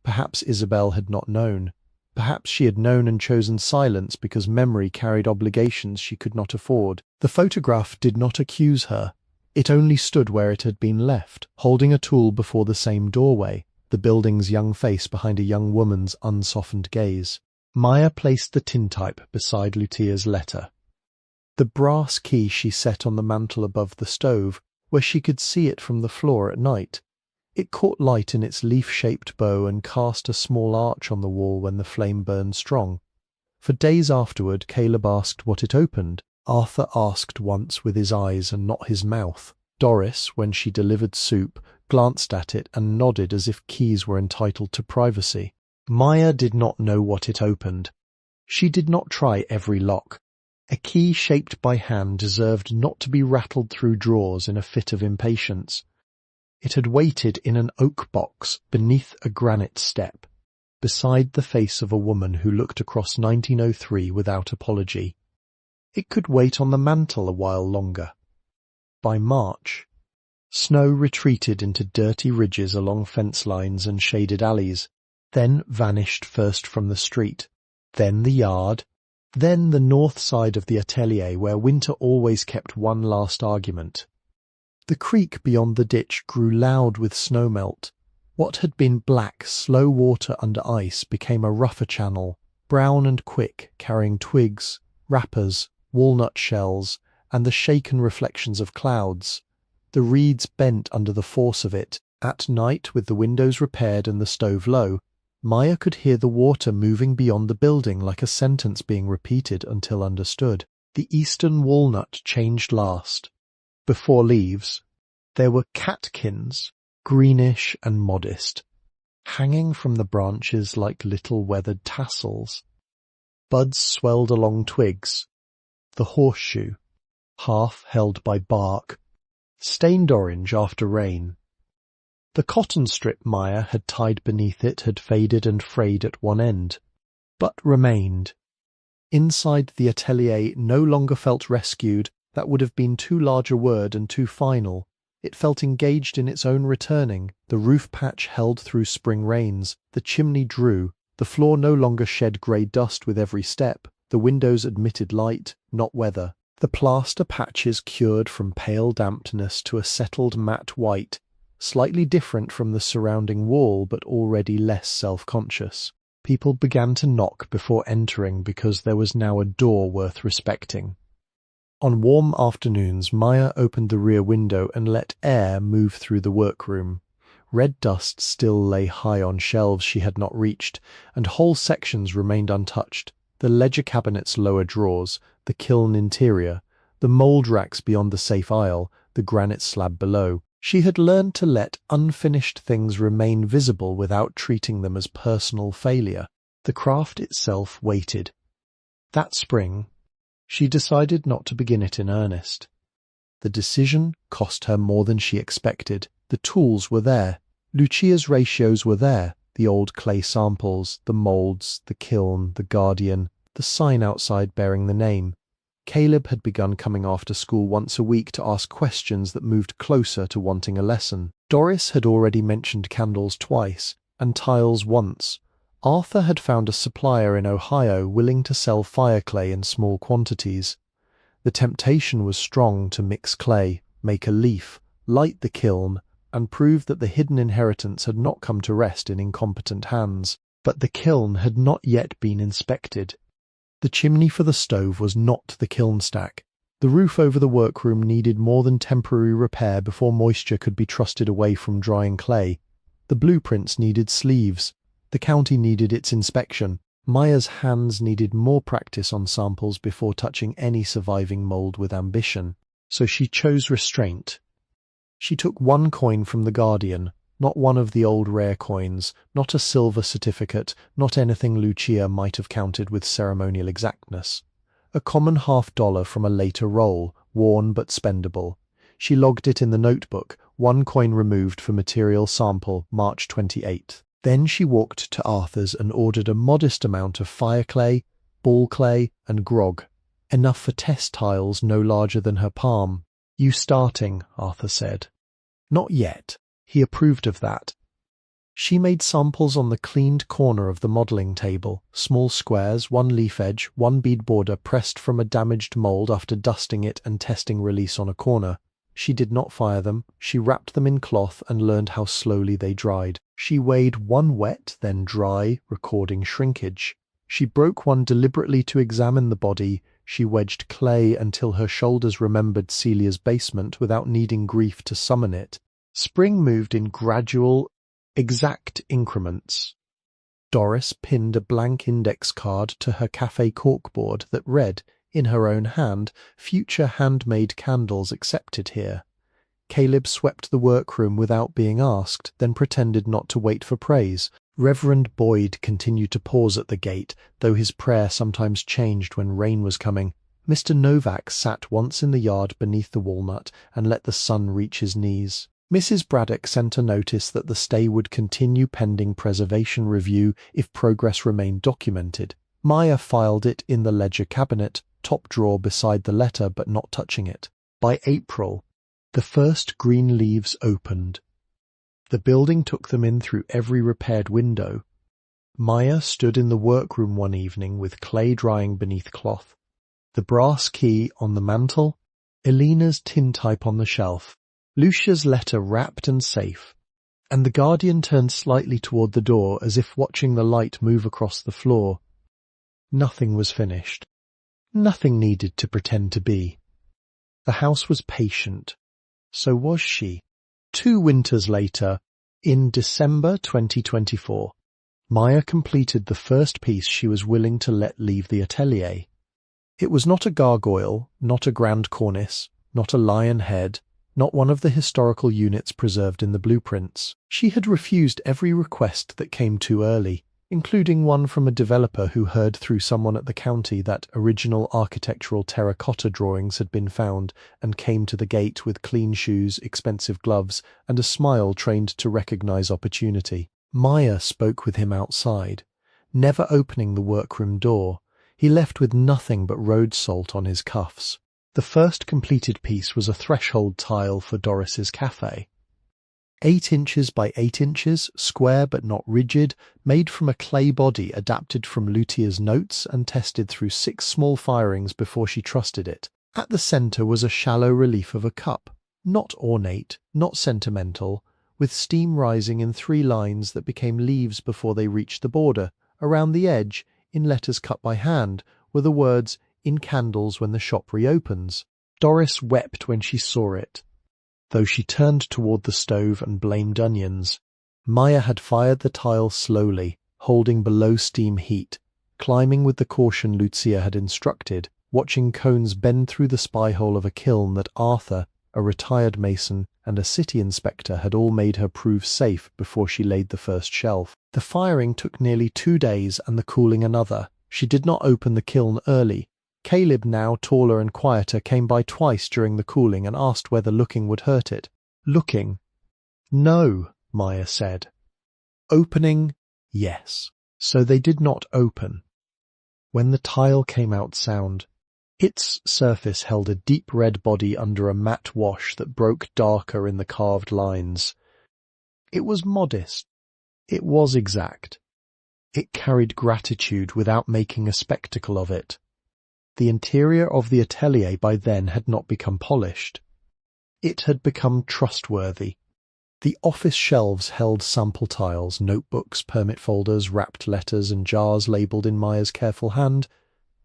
Perhaps Isabel had not known. Perhaps she had known and chosen silence because memory carried obligations she could not afford. The photograph did not accuse her. It only stood where it had been left, holding a tool before the same doorway, the building's young face behind a young woman's unsoftened gaze. Maya placed the tintype beside Lucia's letter. The brass key she set on the mantel above the stove, where she could see it from the floor at night. It caught light in its leaf-shaped bow and cast a small arch on the wall when the flame burned strong. For days afterward, Caleb asked what it opened. Arthur asked once with his eyes and not his mouth. Doris, when she delivered soup, glanced at it and nodded as if keys were entitled to privacy. Maya did not know what it opened. She did not try every lock. A key shaped by hand deserved not to be rattled through drawers in a fit of impatience. It had waited in an oak box beneath a granite step, beside the face of a woman who looked across 1903 without apology. It could wait on the mantel a while longer. By March, snow retreated into dirty ridges along fence lines and shaded alleys, then vanished first from the street, then the yard, then the north side of the atelier where winter always kept one last argument. The creek beyond the ditch grew loud with snowmelt. What had been black, slow water under ice became a rougher channel, brown and quick, carrying twigs, wrappers, walnut shells, and the shaken reflections of clouds. The reeds bent under the force of it. At night, with the windows repaired and the stove low, Maya could hear the water moving beyond the building like a sentence being repeated until understood. The eastern walnut changed last. Before leaves, there were catkins, greenish and modest, hanging from the branches like little weathered tassels. Buds swelled along twigs, the horseshoe, half held by bark, stained orange after rain. The cotton strip Maya had tied beneath it had faded and frayed at one end, but remained. Inside the atelier no longer felt rescued. That would have been too large a word and too final. It felt engaged in its own returning. The roof patch held through spring rains. The chimney drew. The floor no longer shed grey dust with every step. The windows admitted light, not weather. The plaster patches cured from pale dampness to a settled matte white. slightly different from the surrounding wall but already less self-conscious. People began to knock before entering because there was now a door worth respecting. On warm afternoons, Maya opened the rear window and let air move through the workroom. Red dust still lay high on shelves she had not reached, and whole sections remained untouched. The ledger cabinet's lower drawers, the kiln interior, the mould racks beyond the safe aisle, the granite slab below. She had learned to let unfinished things remain visible without treating them as personal failure. The craft itself waited. That spring, she decided not to begin it in earnest. The decision cost her more than she expected. The tools were there. Lucia's ratios were there. The old clay samples, the moulds, the kiln, the guardian, the sign outside bearing the name. Caleb had begun coming after school once a week to ask questions that moved closer to wanting a lesson. Doris had already mentioned candles twice, and tiles once. Arthur had found a supplier in Ohio willing to sell fire clay in small quantities. The temptation was strong to mix clay, make a leaf, light the kiln, and prove that the hidden inheritance had not come to rest in incompetent hands. But the kiln had not yet been inspected. The chimney for the stove was not the kiln stack. The roof over the workroom needed more than temporary repair before moisture could be trusted away from drying clay. The blueprints needed sleeves. The county needed its inspection. Maya's hands needed more practice on samples before touching any surviving mould with ambition. So she chose restraint. She took one coin from the Guardian, not one of the old rare coins, not a silver certificate, not anything Lucia might have counted with ceremonial exactness. A common $50 from a later roll, worn but spendable. She logged it in the notebook, one coin removed for material sample, March 28th. Then she walked to Arthur's and ordered a modest amount of fire clay, ball clay, and grog. Enough for test tiles no larger than her palm. "You starting?" Arthur said. "Not yet." He approved of that. She made samples on the cleaned corner of the modelling table, small squares, one leaf edge, one bead border pressed from a damaged mould after dusting it and testing release on a corner. She did not fire them. She wrapped them in cloth and learned how slowly they dried. She weighed one wet, then dry, recording shrinkage. She broke one deliberately to examine the body. She wedged clay until her shoulders remembered Celia's basement without needing grief to summon it. Spring moved in gradual, exact increments. Doris pinned a blank index card to her cafe corkboard that read, in her own hand, "Future handmade candles accepted here." Caleb swept the workroom without being asked, then pretended not to wait for praise. Reverend Boyd continued to pause at the gate, though his prayer sometimes changed when rain was coming. Mr. Novak sat once in the yard beneath the walnut and let the sun reach his knees. Mrs. Braddock sent a notice that the stay would continue pending preservation review if progress remained documented. Maya filed it in the ledger cabinet, top drawer beside the letter but not touching it. By April, the first green leaves opened. The building took them in through every repaired window. Maya stood in the workroom one evening with clay drying beneath cloth, the brass key on the mantel, Elena's tintype on the shelf, Lucia's letter wrapped and safe, and the Guardian turned slightly toward the door as if watching the light move across the floor. Nothing was finished. Nothing needed to pretend to be. The house was patient. So was she. 2 winters later, in December 2024, Maya completed the first piece she was willing to let leave the atelier. It was not a gargoyle, not a grand cornice, not a lion head, not one of the historical units preserved in the blueprints. She had refused every request that came too early, including one from a developer who heard through someone at the county that original architectural terracotta drawings had been found and came to the gate with clean shoes, expensive gloves, and a smile trained to recognize opportunity. Maya spoke with him outside, never opening the workroom door. He left with nothing but road salt on his cuffs. The first completed piece was a threshold tile for Doris's cafe. 8 inches by 8 inches, square but not rigid, made from a clay body adapted from Lucia's notes and tested through 6 small firings before she trusted it. At the centre was a shallow relief of a cup, not ornate, not sentimental, with steam rising in 3 lines that became leaves before they reached the border. Around the edge, in letters cut by hand, were the words, "In candles when the shop reopens." Doris wept when she saw it, though she turned toward the stove and blamed onions. Maya had fired the tile slowly, holding below steam heat, climbing with the caution Lucia had instructed, watching cones bend through the spy hole of a kiln that Arthur, a retired mason, and a city inspector had all made her prove safe before she laid the first shelf. The firing took nearly 2 days and the cooling another. She did not open the kiln early. Caleb, now taller and quieter, came by twice during the cooling and asked whether looking would hurt it. Looking? No, Maya said. Opening? Yes. So they did not open. When the tile came out sound, its surface held a deep red body under a matte wash that broke darker in the carved lines. It was modest. It was exact. It carried gratitude without making a spectacle of it. The interior of the atelier by then had not become polished. It had become trustworthy. The office shelves held sample tiles, notebooks, permit folders, wrapped letters, and jars labelled in Maya's careful hand.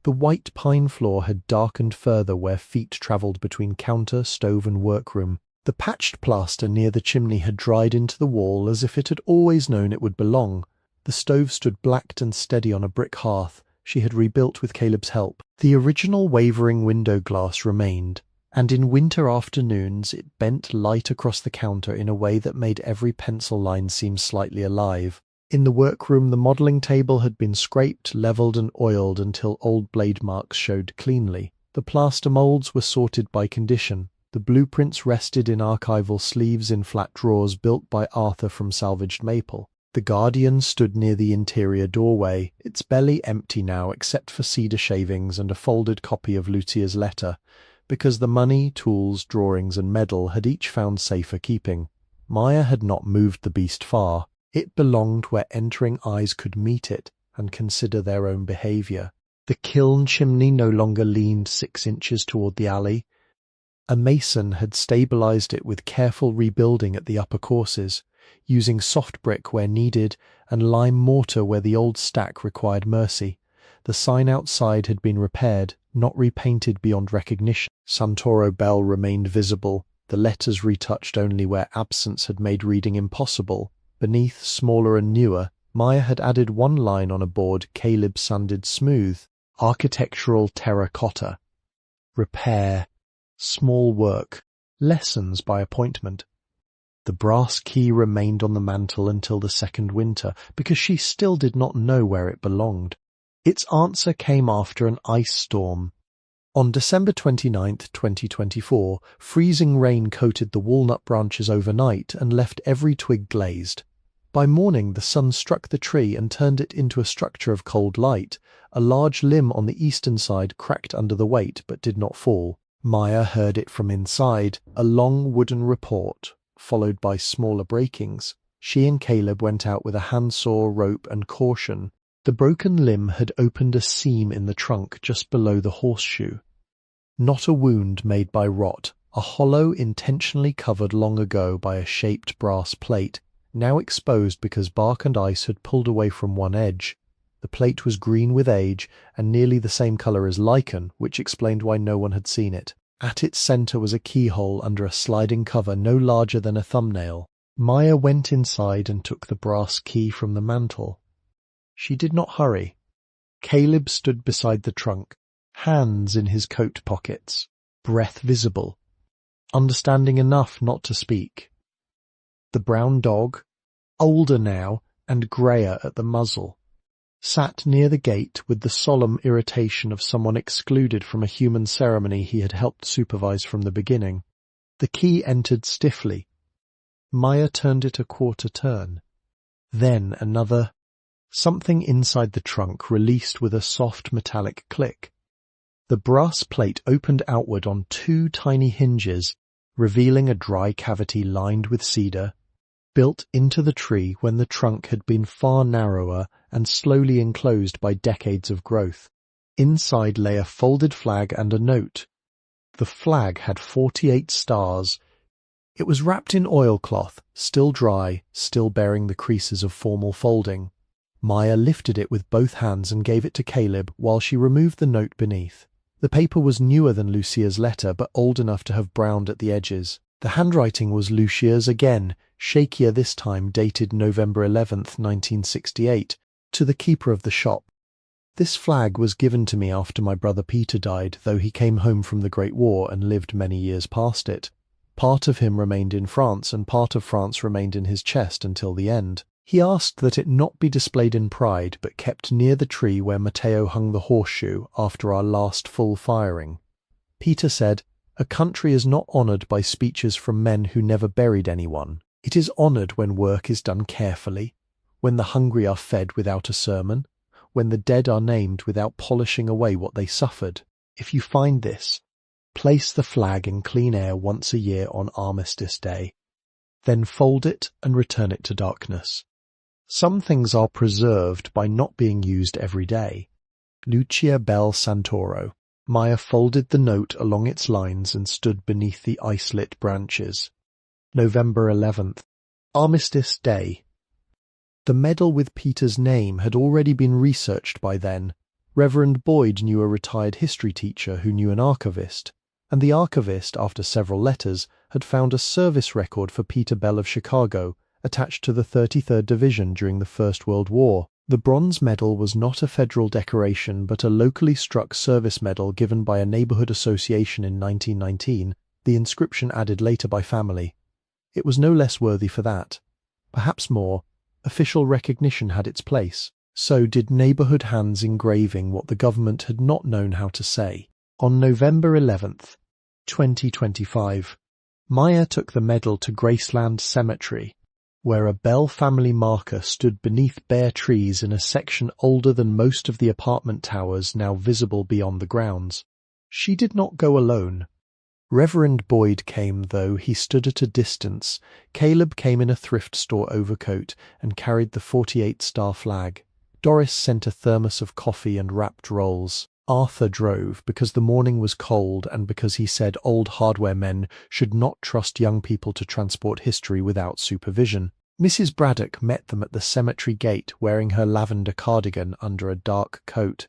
The white pine floor had darkened further where feet travelled between counter, stove, and workroom. The patched plaster near the chimney had dried into the wall as if it had always known it would belong. The stove stood blacked and steady on a brick hearth she had rebuilt with Caleb's help. The original wavering window glass remained, and in winter afternoons it bent light across the counter in a way that made every pencil line seem slightly alive. In the workroom, the modelling table had been scraped, levelled and oiled until old blade marks showed cleanly. The plaster moulds were sorted by condition. The blueprints rested in archival sleeves in flat drawers built by Arthur from salvaged maple. The Guardian stood near the interior doorway, its belly empty now except for cedar shavings and a folded copy of Lucia's letter, because the money, tools, drawings and medal had each found safer keeping. Maya had not moved the beast far. It belonged where entering eyes could meet it and consider their own behaviour. The kiln chimney no longer leaned 6 inches toward the alley. A mason had stabilised it with careful rebuilding at the upper courses, using soft brick where needed and lime mortar where the old stack required mercy. The sign outside had been repaired, not repainted beyond recognition. Santoro Bell remained visible, the letters retouched only where absence had made reading impossible. Beneath, smaller and newer, Maya had added 1 line on a board Caleb sanded smooth. Architectural terracotta. Repair. Small work. Lessons by appointment. The brass key remained on the mantel until the second winter, because she still did not know where it belonged. Its answer came after an ice storm. On December 29, 2024, freezing rain coated the walnut branches overnight and left every twig glazed. By morning the sun struck the tree and turned it into a structure of cold light. A large limb on the eastern side cracked under the weight but did not fall. Maya heard it from inside, a long wooden report, followed by smaller breakings. She and Caleb went out with a handsaw, rope and caution. The broken limb had opened a seam in the trunk just below the horseshoe. Not a wound made by rot, a hollow intentionally covered long ago by a shaped brass plate, now exposed because bark and ice had pulled away from one edge. The plate was green with age and nearly the same colour as lichen, which explained why no one had seen it. At its centre was a keyhole under a sliding cover no larger than a thumbnail. Maya went inside and took the brass key from the mantel. She did not hurry. Caleb stood beside the trunk, hands in his coat pockets, breath visible, understanding enough not to speak. The brown dog, older now and greyer at the muzzle, sat near the gate with the solemn irritation of someone excluded from a human ceremony he had helped supervise from the beginning. The key entered stiffly. Maya turned it a quarter turn. Then another. Something inside the trunk released with a soft metallic click. The brass plate opened outward on 2 tiny hinges, revealing a dry cavity lined with cedar, built into the tree when the trunk had been far narrower and slowly enclosed by decades of growth. Inside lay a folded flag and a note. The flag had 48 stars, It was wrapped in oilcloth, still dry, still bearing the creases of formal folding. Maya lifted it with both hands and gave it to Caleb while she removed the note beneath. The paper was newer than Lucia's letter, but old enough to have browned at the edges. The handwriting was Lucia's again, shakier this time, dated November 11th, 1968, to the keeper of the shop. This flag was given to me after my brother Peter died, though he came home from the Great War and lived many years past it. Part of him remained in France, and part of France remained in his chest until the end. He asked that it not be displayed in pride, but kept near the tree where Matteo hung the horseshoe after our last full firing. Peter said, "A country is not honoured by speeches from men who never buried anyone. It is honoured when work is done carefully, when the hungry are fed without a sermon, when the dead are named without polishing away what they suffered. If you find this, place the flag in clean air once a year on Armistice Day. Then fold it and return it to darkness. Some things are preserved by not being used every day." Lucia Bell Santoro. Maya folded the note along its lines and stood beneath the ice-lit branches. November 11th. Armistice Day. The medal with Peter's name had already been researched by then. Reverend Boyd knew a retired history teacher who knew an archivist, and the archivist, after several letters, had found a service record for Peter Bell of Chicago, attached to the 33rd Division during the First World War. The bronze medal was not a federal decoration, but a locally struck service medal given by a neighborhood association in 1919, the inscription added later by family. It was no less worthy for that. Perhaps more, official recognition had its place. So did neighborhood hands engraving what the government had not known how to say. On November 11th, 2025, Maya took the medal to Graceland Cemetery, where a Bell family marker stood beneath bare trees in a section older than most of the apartment towers now visible beyond the grounds. She did not go alone. Reverend Boyd came, though he stood at a distance. Caleb came in a thrift store overcoat and carried the 48-star flag. Doris sent a thermos of coffee and wrapped rolls. Arthur drove because the morning was cold and because he said old hardware men should not trust young people to transport history without supervision. Mrs. Braddock met them at the cemetery gate wearing her lavender cardigan under a dark coat,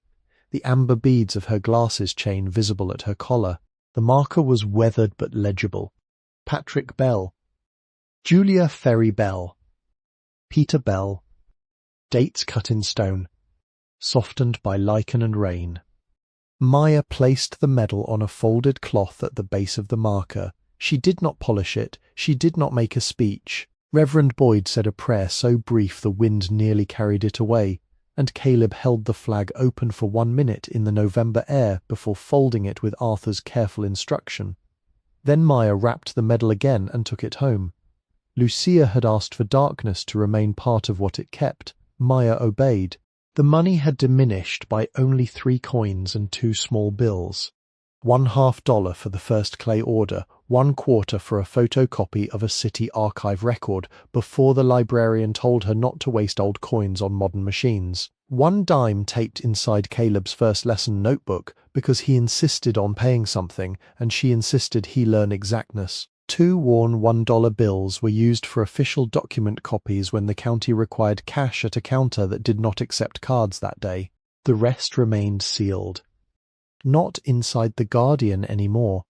the amber beads of her glasses chain visible at her collar. The marker was weathered but legible. Patrick Bell. Julia Ferry Bell. Peter Bell. Dates cut in stone, softened by lichen and rain. Maya placed the medal on a folded cloth at the base of the marker. She did not polish it. She did not make a speech. Reverend Boyd said a prayer so brief the wind nearly carried it away, and Caleb held the flag open for 1 minute in the November air before folding it with Arthur's careful instruction. Then Maya wrapped the medal again and took it home. Lucia had asked for darkness to remain part of what it kept. Maya obeyed. The money had diminished by only 3 coins and 2 small bills. $1/2 for the first clay order, 1/4 for a photocopy of a city archive record before the librarian told her not to waste old coins on modern machines. 1 dime taped inside Caleb's first lesson notebook because he insisted on paying something and she insisted he learn exactness. 2 worn $1 bills were used for official document copies when the county required cash at a counter that did not accept cards that day. The rest remained sealed. Not inside the Guardian anymore.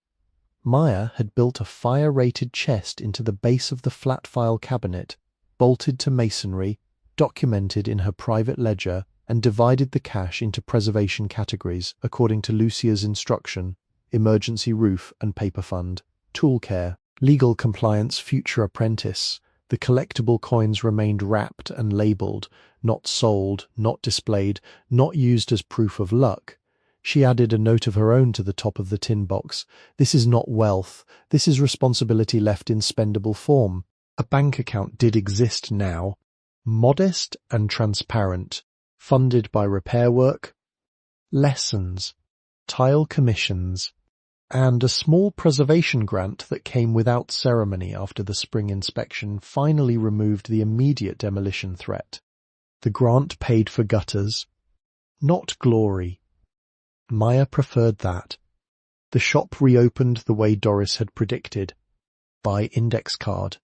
Maya had built a fire-rated chest into the base of the flat file cabinet, bolted to masonry, documented in her private ledger, and divided the cash into preservation categories according to Lucia's instruction: emergency roof and paper fund, tool care, legal compliance, future apprentice. The collectible coins remained wrapped and labelled, not sold, not displayed, not used as proof of luck. She added a note of her own to the top of the tin box. This is not wealth. This is responsibility left in spendable form. A bank account did exist now, modest and transparent, funded by repair work, lessons, tile commissions, and a small preservation grant that came without ceremony after the spring inspection finally removed the immediate demolition threat. The grant paid for gutters, not glory. Maya preferred that. The shop reopened the way Doris had predicted. by index card.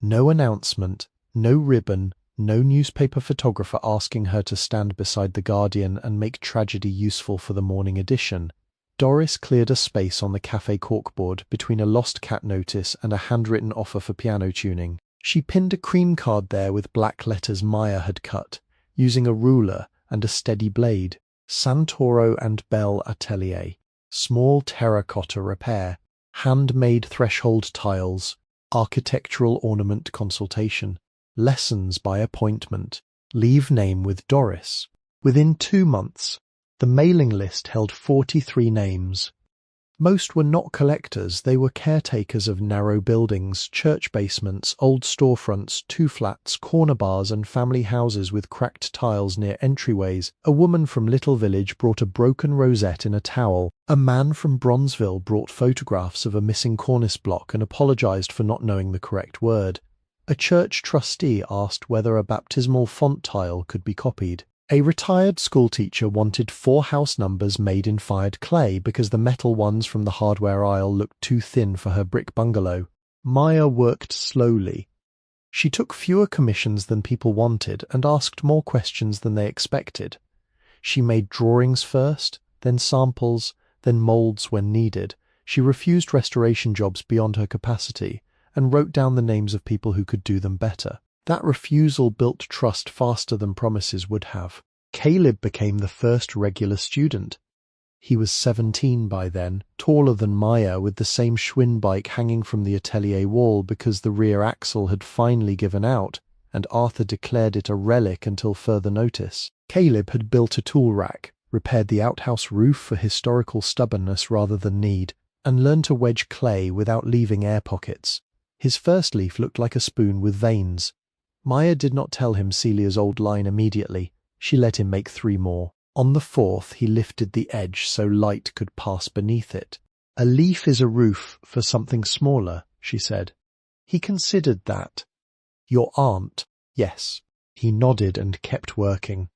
No announcement, no ribbon, no newspaper photographer asking her to stand beside the Guardian and make tragedy useful for the morning edition. Doris cleared a space on the cafe corkboard between a lost cat notice and a handwritten offer for piano tuning. She pinned a cream card there with black letters Maya had cut, using a ruler and a steady blade. Santoro Bell Atelier. Small terracotta repair. Handmade threshold tiles. Architectural ornament consultation. Lessons by appointment. Leave name with Doris. Within 2 months, the mailing list held 43 names. Most were not collectors, they were caretakers of narrow buildings, church basements, old storefronts, 2 flats, corner bars and family houses with cracked tiles near entryways. A woman from Little Village brought a broken rosette in a towel. A man from Bronzeville brought photographs of a missing cornice block and apologized for not knowing the correct word. A church trustee asked whether a baptismal font tile could be copied. A retired schoolteacher wanted 4 house numbers made in fired clay because the metal ones from the hardware aisle looked too thin for her brick bungalow. Maya worked slowly. She took fewer commissions than people wanted and asked more questions than they expected. She made drawings first, then samples, then molds when needed. She refused restoration jobs beyond her capacity and wrote down the names of people who could do them better. That refusal built trust faster than promises would have. Caleb became the first regular student. He was 17 by then, taller than Maya, with the same Schwinn bike hanging from the atelier wall because the rear axle had finally given out, and Arthur declared it a relic until further notice. Caleb had built a tool rack, repaired the outhouse roof for historical stubbornness rather than need, and learned to wedge clay without leaving air pockets. His first leaf looked like a spoon with veins. Maya did not tell him Celia's old line immediately. She let him make 3 more. On the 4th, he lifted the edge so light could pass beneath it. A leaf is a roof for something smaller, she said. He considered that. Your aunt, yes. He nodded and kept working.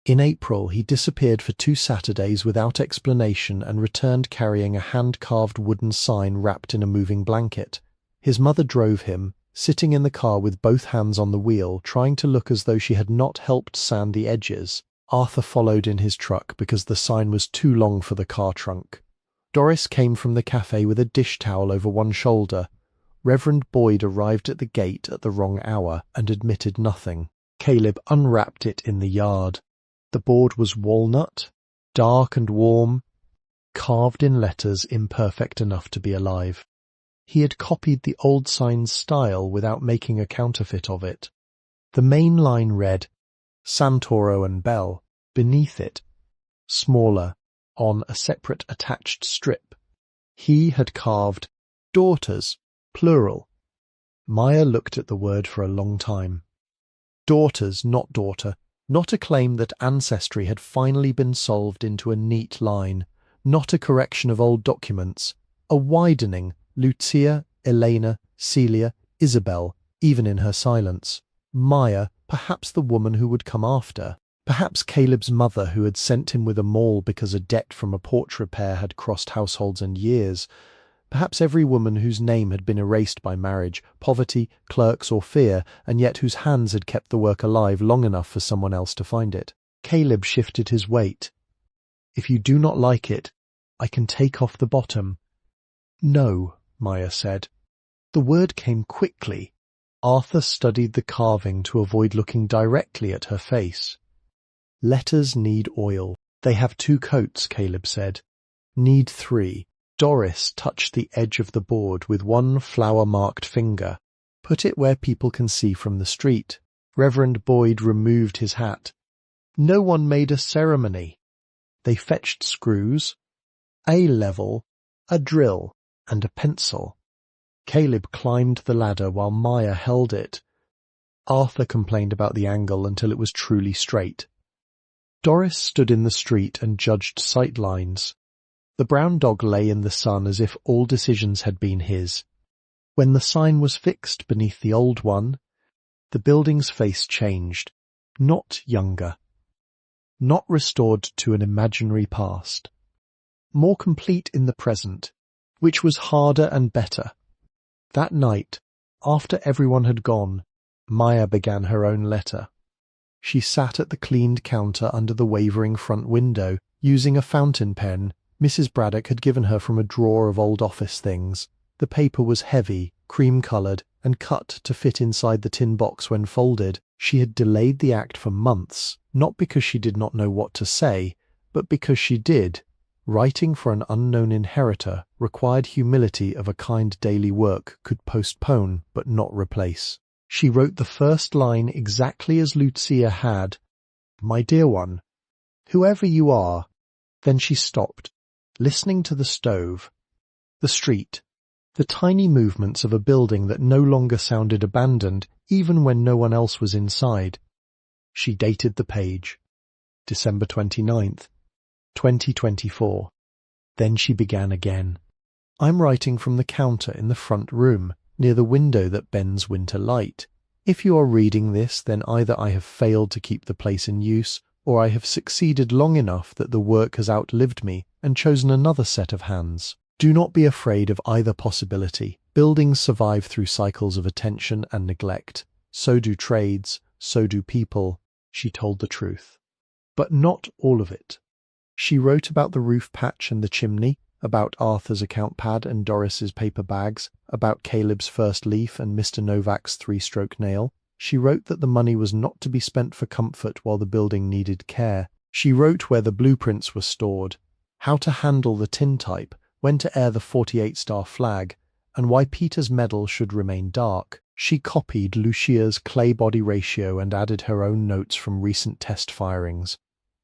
In April, he disappeared for 2 Saturdays without explanation and returned carrying a hand-carved wooden sign wrapped in a moving blanket. His mother drove him, sitting in the car with both hands on the wheel, trying to look as though she had not helped sand the edges. Arthur followed in his truck because the sign was too long for the car trunk. Doris came from the cafe with a dish towel over one shoulder. Reverend Boyd arrived at the gate at the wrong hour and admitted nothing. Caleb unwrapped it in the yard. The board was walnut, dark and warm, carved in letters imperfect enough to be alive. He had copied the old sign's style without making a counterfeit of it. The main line read, Santoro Bell. Beneath it, smaller, on a separate attached strip, he had carved daughters, plural. Maya looked at the word for a long time. Daughters, not daughter, not a claim that ancestry had finally been solved into a neat line, not a correction of old documents, a widening, Lucia, Elena, Celia, Isabel, even in her silence. Maya, perhaps the woman who would come after. Perhaps Caleb's mother who had sent him with a maul because a debt from a porch repair had crossed households and years. Perhaps every woman whose name had been erased by marriage, poverty, clerks or fear, and yet whose hands had kept the work alive long enough for someone else to find it. Caleb shifted his weight. If you do not like it, I can take off the bottom. No, Maya said. The word came quickly. Arthur studied the carving to avoid looking directly at her face. Letters need oil. They have 2 coats, Caleb said. Need 3. Doris touched the edge of the board with one flower-marked finger. Put it where people can see from the street. Reverend Boyd removed his hat. No one made a ceremony. They fetched screws, a level, a drill, and a pencil. Caleb climbed the ladder while Maya held it. Arthur complained about the angle until it was truly straight. Doris stood in the street and judged sight lines. The brown dog lay in the sun as if all decisions had been his. When the sign was fixed beneath the old one, the building's face changed, not younger, not restored to an imaginary past, more complete in the present, which was harder and better. That night, after everyone had gone, Maya began her own letter. She sat at the cleaned counter under the wavering front window, using a fountain pen Mrs. Braddock had given her from a drawer of old office things. The paper was heavy, cream-coloured, and cut to fit inside the tin box when folded. She had delayed the act for months, not because she did not know what to say, but because she did. Writing for an unknown inheritor required humility of a kind daily work could postpone but not replace. She wrote the first line exactly as Lucia had. "My dear one, whoever you are." Then she stopped, listening to the stove, the street, the tiny movements of a building that no longer sounded abandoned even when no one else was inside. She dated the page, December 29th, 2024. Then she began again. "I'm writing from the counter in the front room, near the window that bends winter light. If you are reading this, then either I have failed to keep the place in use, or I have succeeded long enough that the work has outlived me and chosen another set of hands. Do not be afraid of either possibility. Buildings survive through cycles of attention and neglect. So do trades, so do people." She told the truth. But not all of it. She wrote about the roof patch and the chimney, about Arthur's account pad and Doris's paper bags, about Caleb's first leaf and Mr. Novak's three-stroke nail. She wrote that the money was not to be spent for comfort while the building needed care. She wrote where the blueprints were stored, how to handle the tintype, when to air the 48-star flag, and why Peter's medal should remain dark. She copied Lucia's clay-body ratio and added her own notes from recent test firings.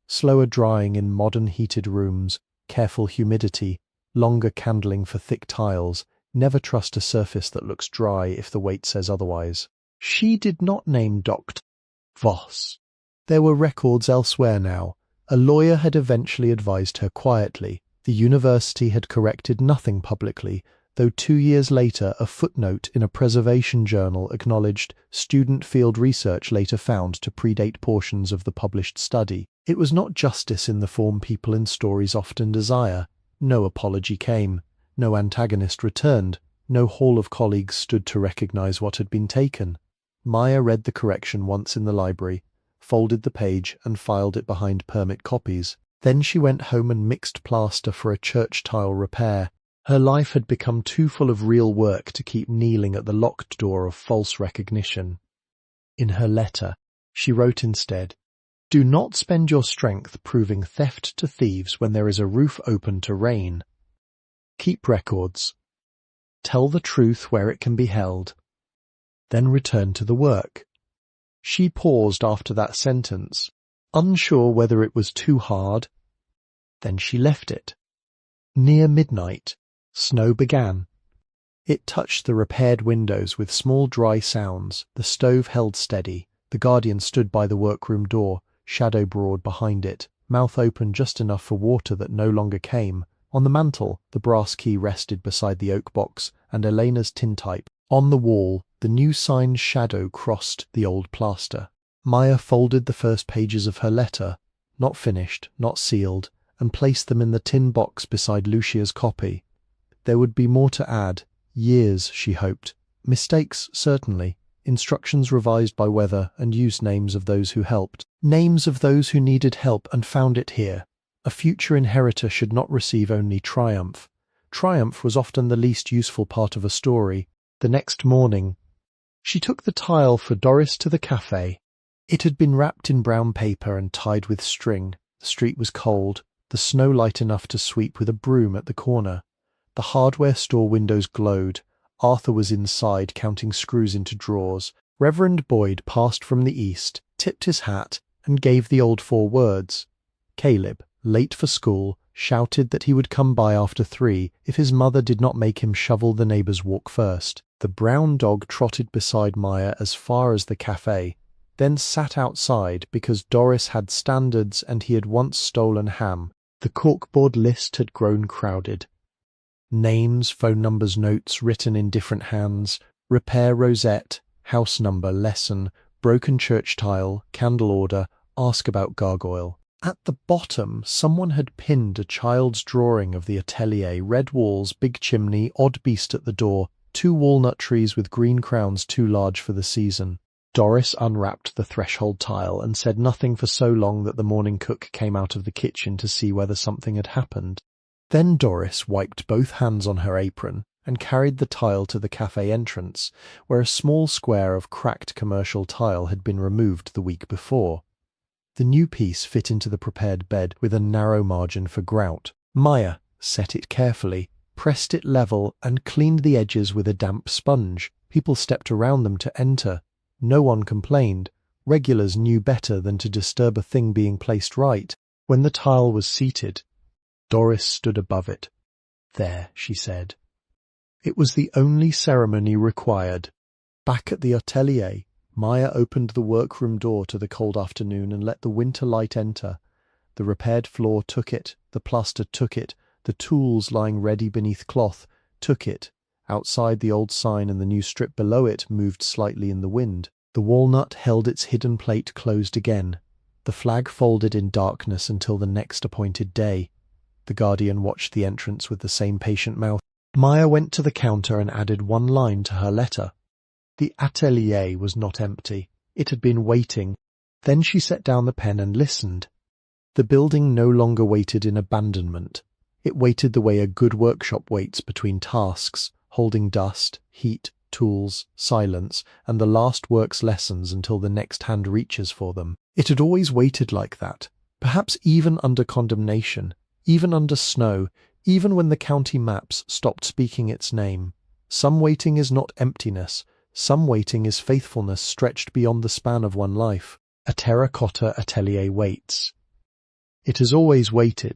Slower drying in modern heated rooms, careful humidity, longer candling for thick tiles. Never trust a surface that looks dry if the weight says otherwise. She did not name Dr. Voss. There were records elsewhere now. A lawyer had eventually advised her quietly. The university had corrected nothing publicly, though 2 years later a footnote in a preservation journal acknowledged student field research later found to predate portions of the published study. It was not justice in the form people in stories often desire. No apology came. No antagonist returned. No hall of colleagues stood to recognize what had been taken. Maya read the correction once in the library, folded the page and filed it behind permit copies. Then she went home and mixed plaster for a church tile repair. Her life had become too full of real work to keep kneeling at the locked door of false recognition. In her letter, she wrote instead, "Do not spend your strength proving theft to thieves when there is a roof open to rain. Keep records. Tell the truth where it can be held. Then return to the work." She paused after that sentence, unsure whether it was too hard. Then she left it. Near midnight, snow began. It touched the repaired windows with small dry sounds. The stove held steady. The guardian stood by the workroom door, shadow broad behind it, mouth open just enough for water that no longer came. On the mantel, the brass key rested beside the oak box, and Elena's tintype. On the wall, the new sign's shadow crossed the old plaster. Maya folded the first pages of her letter, not finished, not sealed, and placed them in the tin box beside Lucia's copy. There would be more to add. Years, she hoped. Mistakes, certainly. Instructions revised by weather and used names of those who helped. Names of those who needed help and found it here. A future inheritor should not receive only triumph. Triumph was often the least useful part of a story. The next morning, she took the tile for Doris to the cafe. It had been wrapped in brown paper and tied with string. The street was cold, the snow light enough to sweep with a broom at the corner. The hardware store windows glowed. Arthur was inside, counting screws into drawers. Reverend Boyd passed from the east, tipped his hat, and gave the old 4 words. Caleb, late for school, shouted that he would come by after 3 if his mother did not make him shovel the neighbour's walk first. The brown dog trotted beside Maya as far as the cafe, then sat outside because Doris had standards and he had once stolen ham. The corkboard list had grown crowded. Names, phone numbers, notes written in different hands, repair rosette, house number, lesson, broken church tile, candle order, ask about Gargoyle. At the bottom, someone had pinned a child's drawing of the Atelier, red walls, big chimney, odd beast at the door, 2 walnut trees with green crowns too large for the season. Doris unwrapped the threshold tile and said nothing for so long that the morning cook came out of the kitchen to see whether something had happened. Then Doris wiped both hands on her apron and carried the tile to the cafe entrance, where a small square of cracked commercial tile had been removed the week before. The new piece fit into the prepared bed with a narrow margin for grout. Maya set it carefully, pressed it level, and cleaned the edges with a damp sponge. People stepped around them to enter. No one complained. Regulars knew better than to disturb a thing being placed right. When the tile was seated, Doris stood above it. "There," she said. It was the only ceremony required. Back at the Atelier, Maya opened the workroom door to the cold afternoon and let the winter light enter. The repaired floor took it, the plaster took it, the tools lying ready beneath cloth took it. Outside, the old sign and the new strip below it moved slightly in the wind. The walnut held its hidden plate closed again. The flag folded in darkness until the next appointed day. The guardian watched the entrance with the same patient mouth. Maya went to the counter and added one line to her letter. The atelier was not empty. It had been waiting. Then she set down the pen and listened. The building no longer waited in abandonment. It waited the way a good workshop waits between tasks, holding dust, heat, tools, silence, and the last work's lessons until the next hand reaches for them. It had always waited like that, perhaps even under condemnation, even under snow, even when the county maps stopped speaking its name. Some waiting is not emptiness. Some waiting is faithfulness stretched beyond the span of one life. A terracotta atelier waits. It has always waited.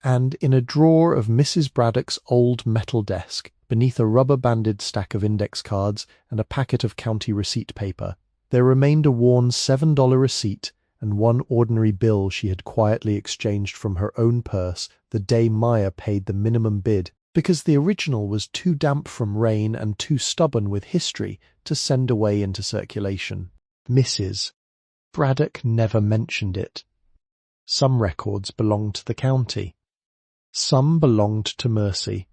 And in a drawer of Mrs. Braddock's old metal desk, beneath a rubber-banded stack of index cards and a packet of county receipt paper, there remained a worn $7 receipt and one ordinary bill she had quietly exchanged from her own purse the day Maya paid the minimum bid, because the original was too damp from rain and too stubborn with history to send away into circulation. Mrs. Braddock never mentioned it. Some records belonged to the county. Some belonged to Mercy.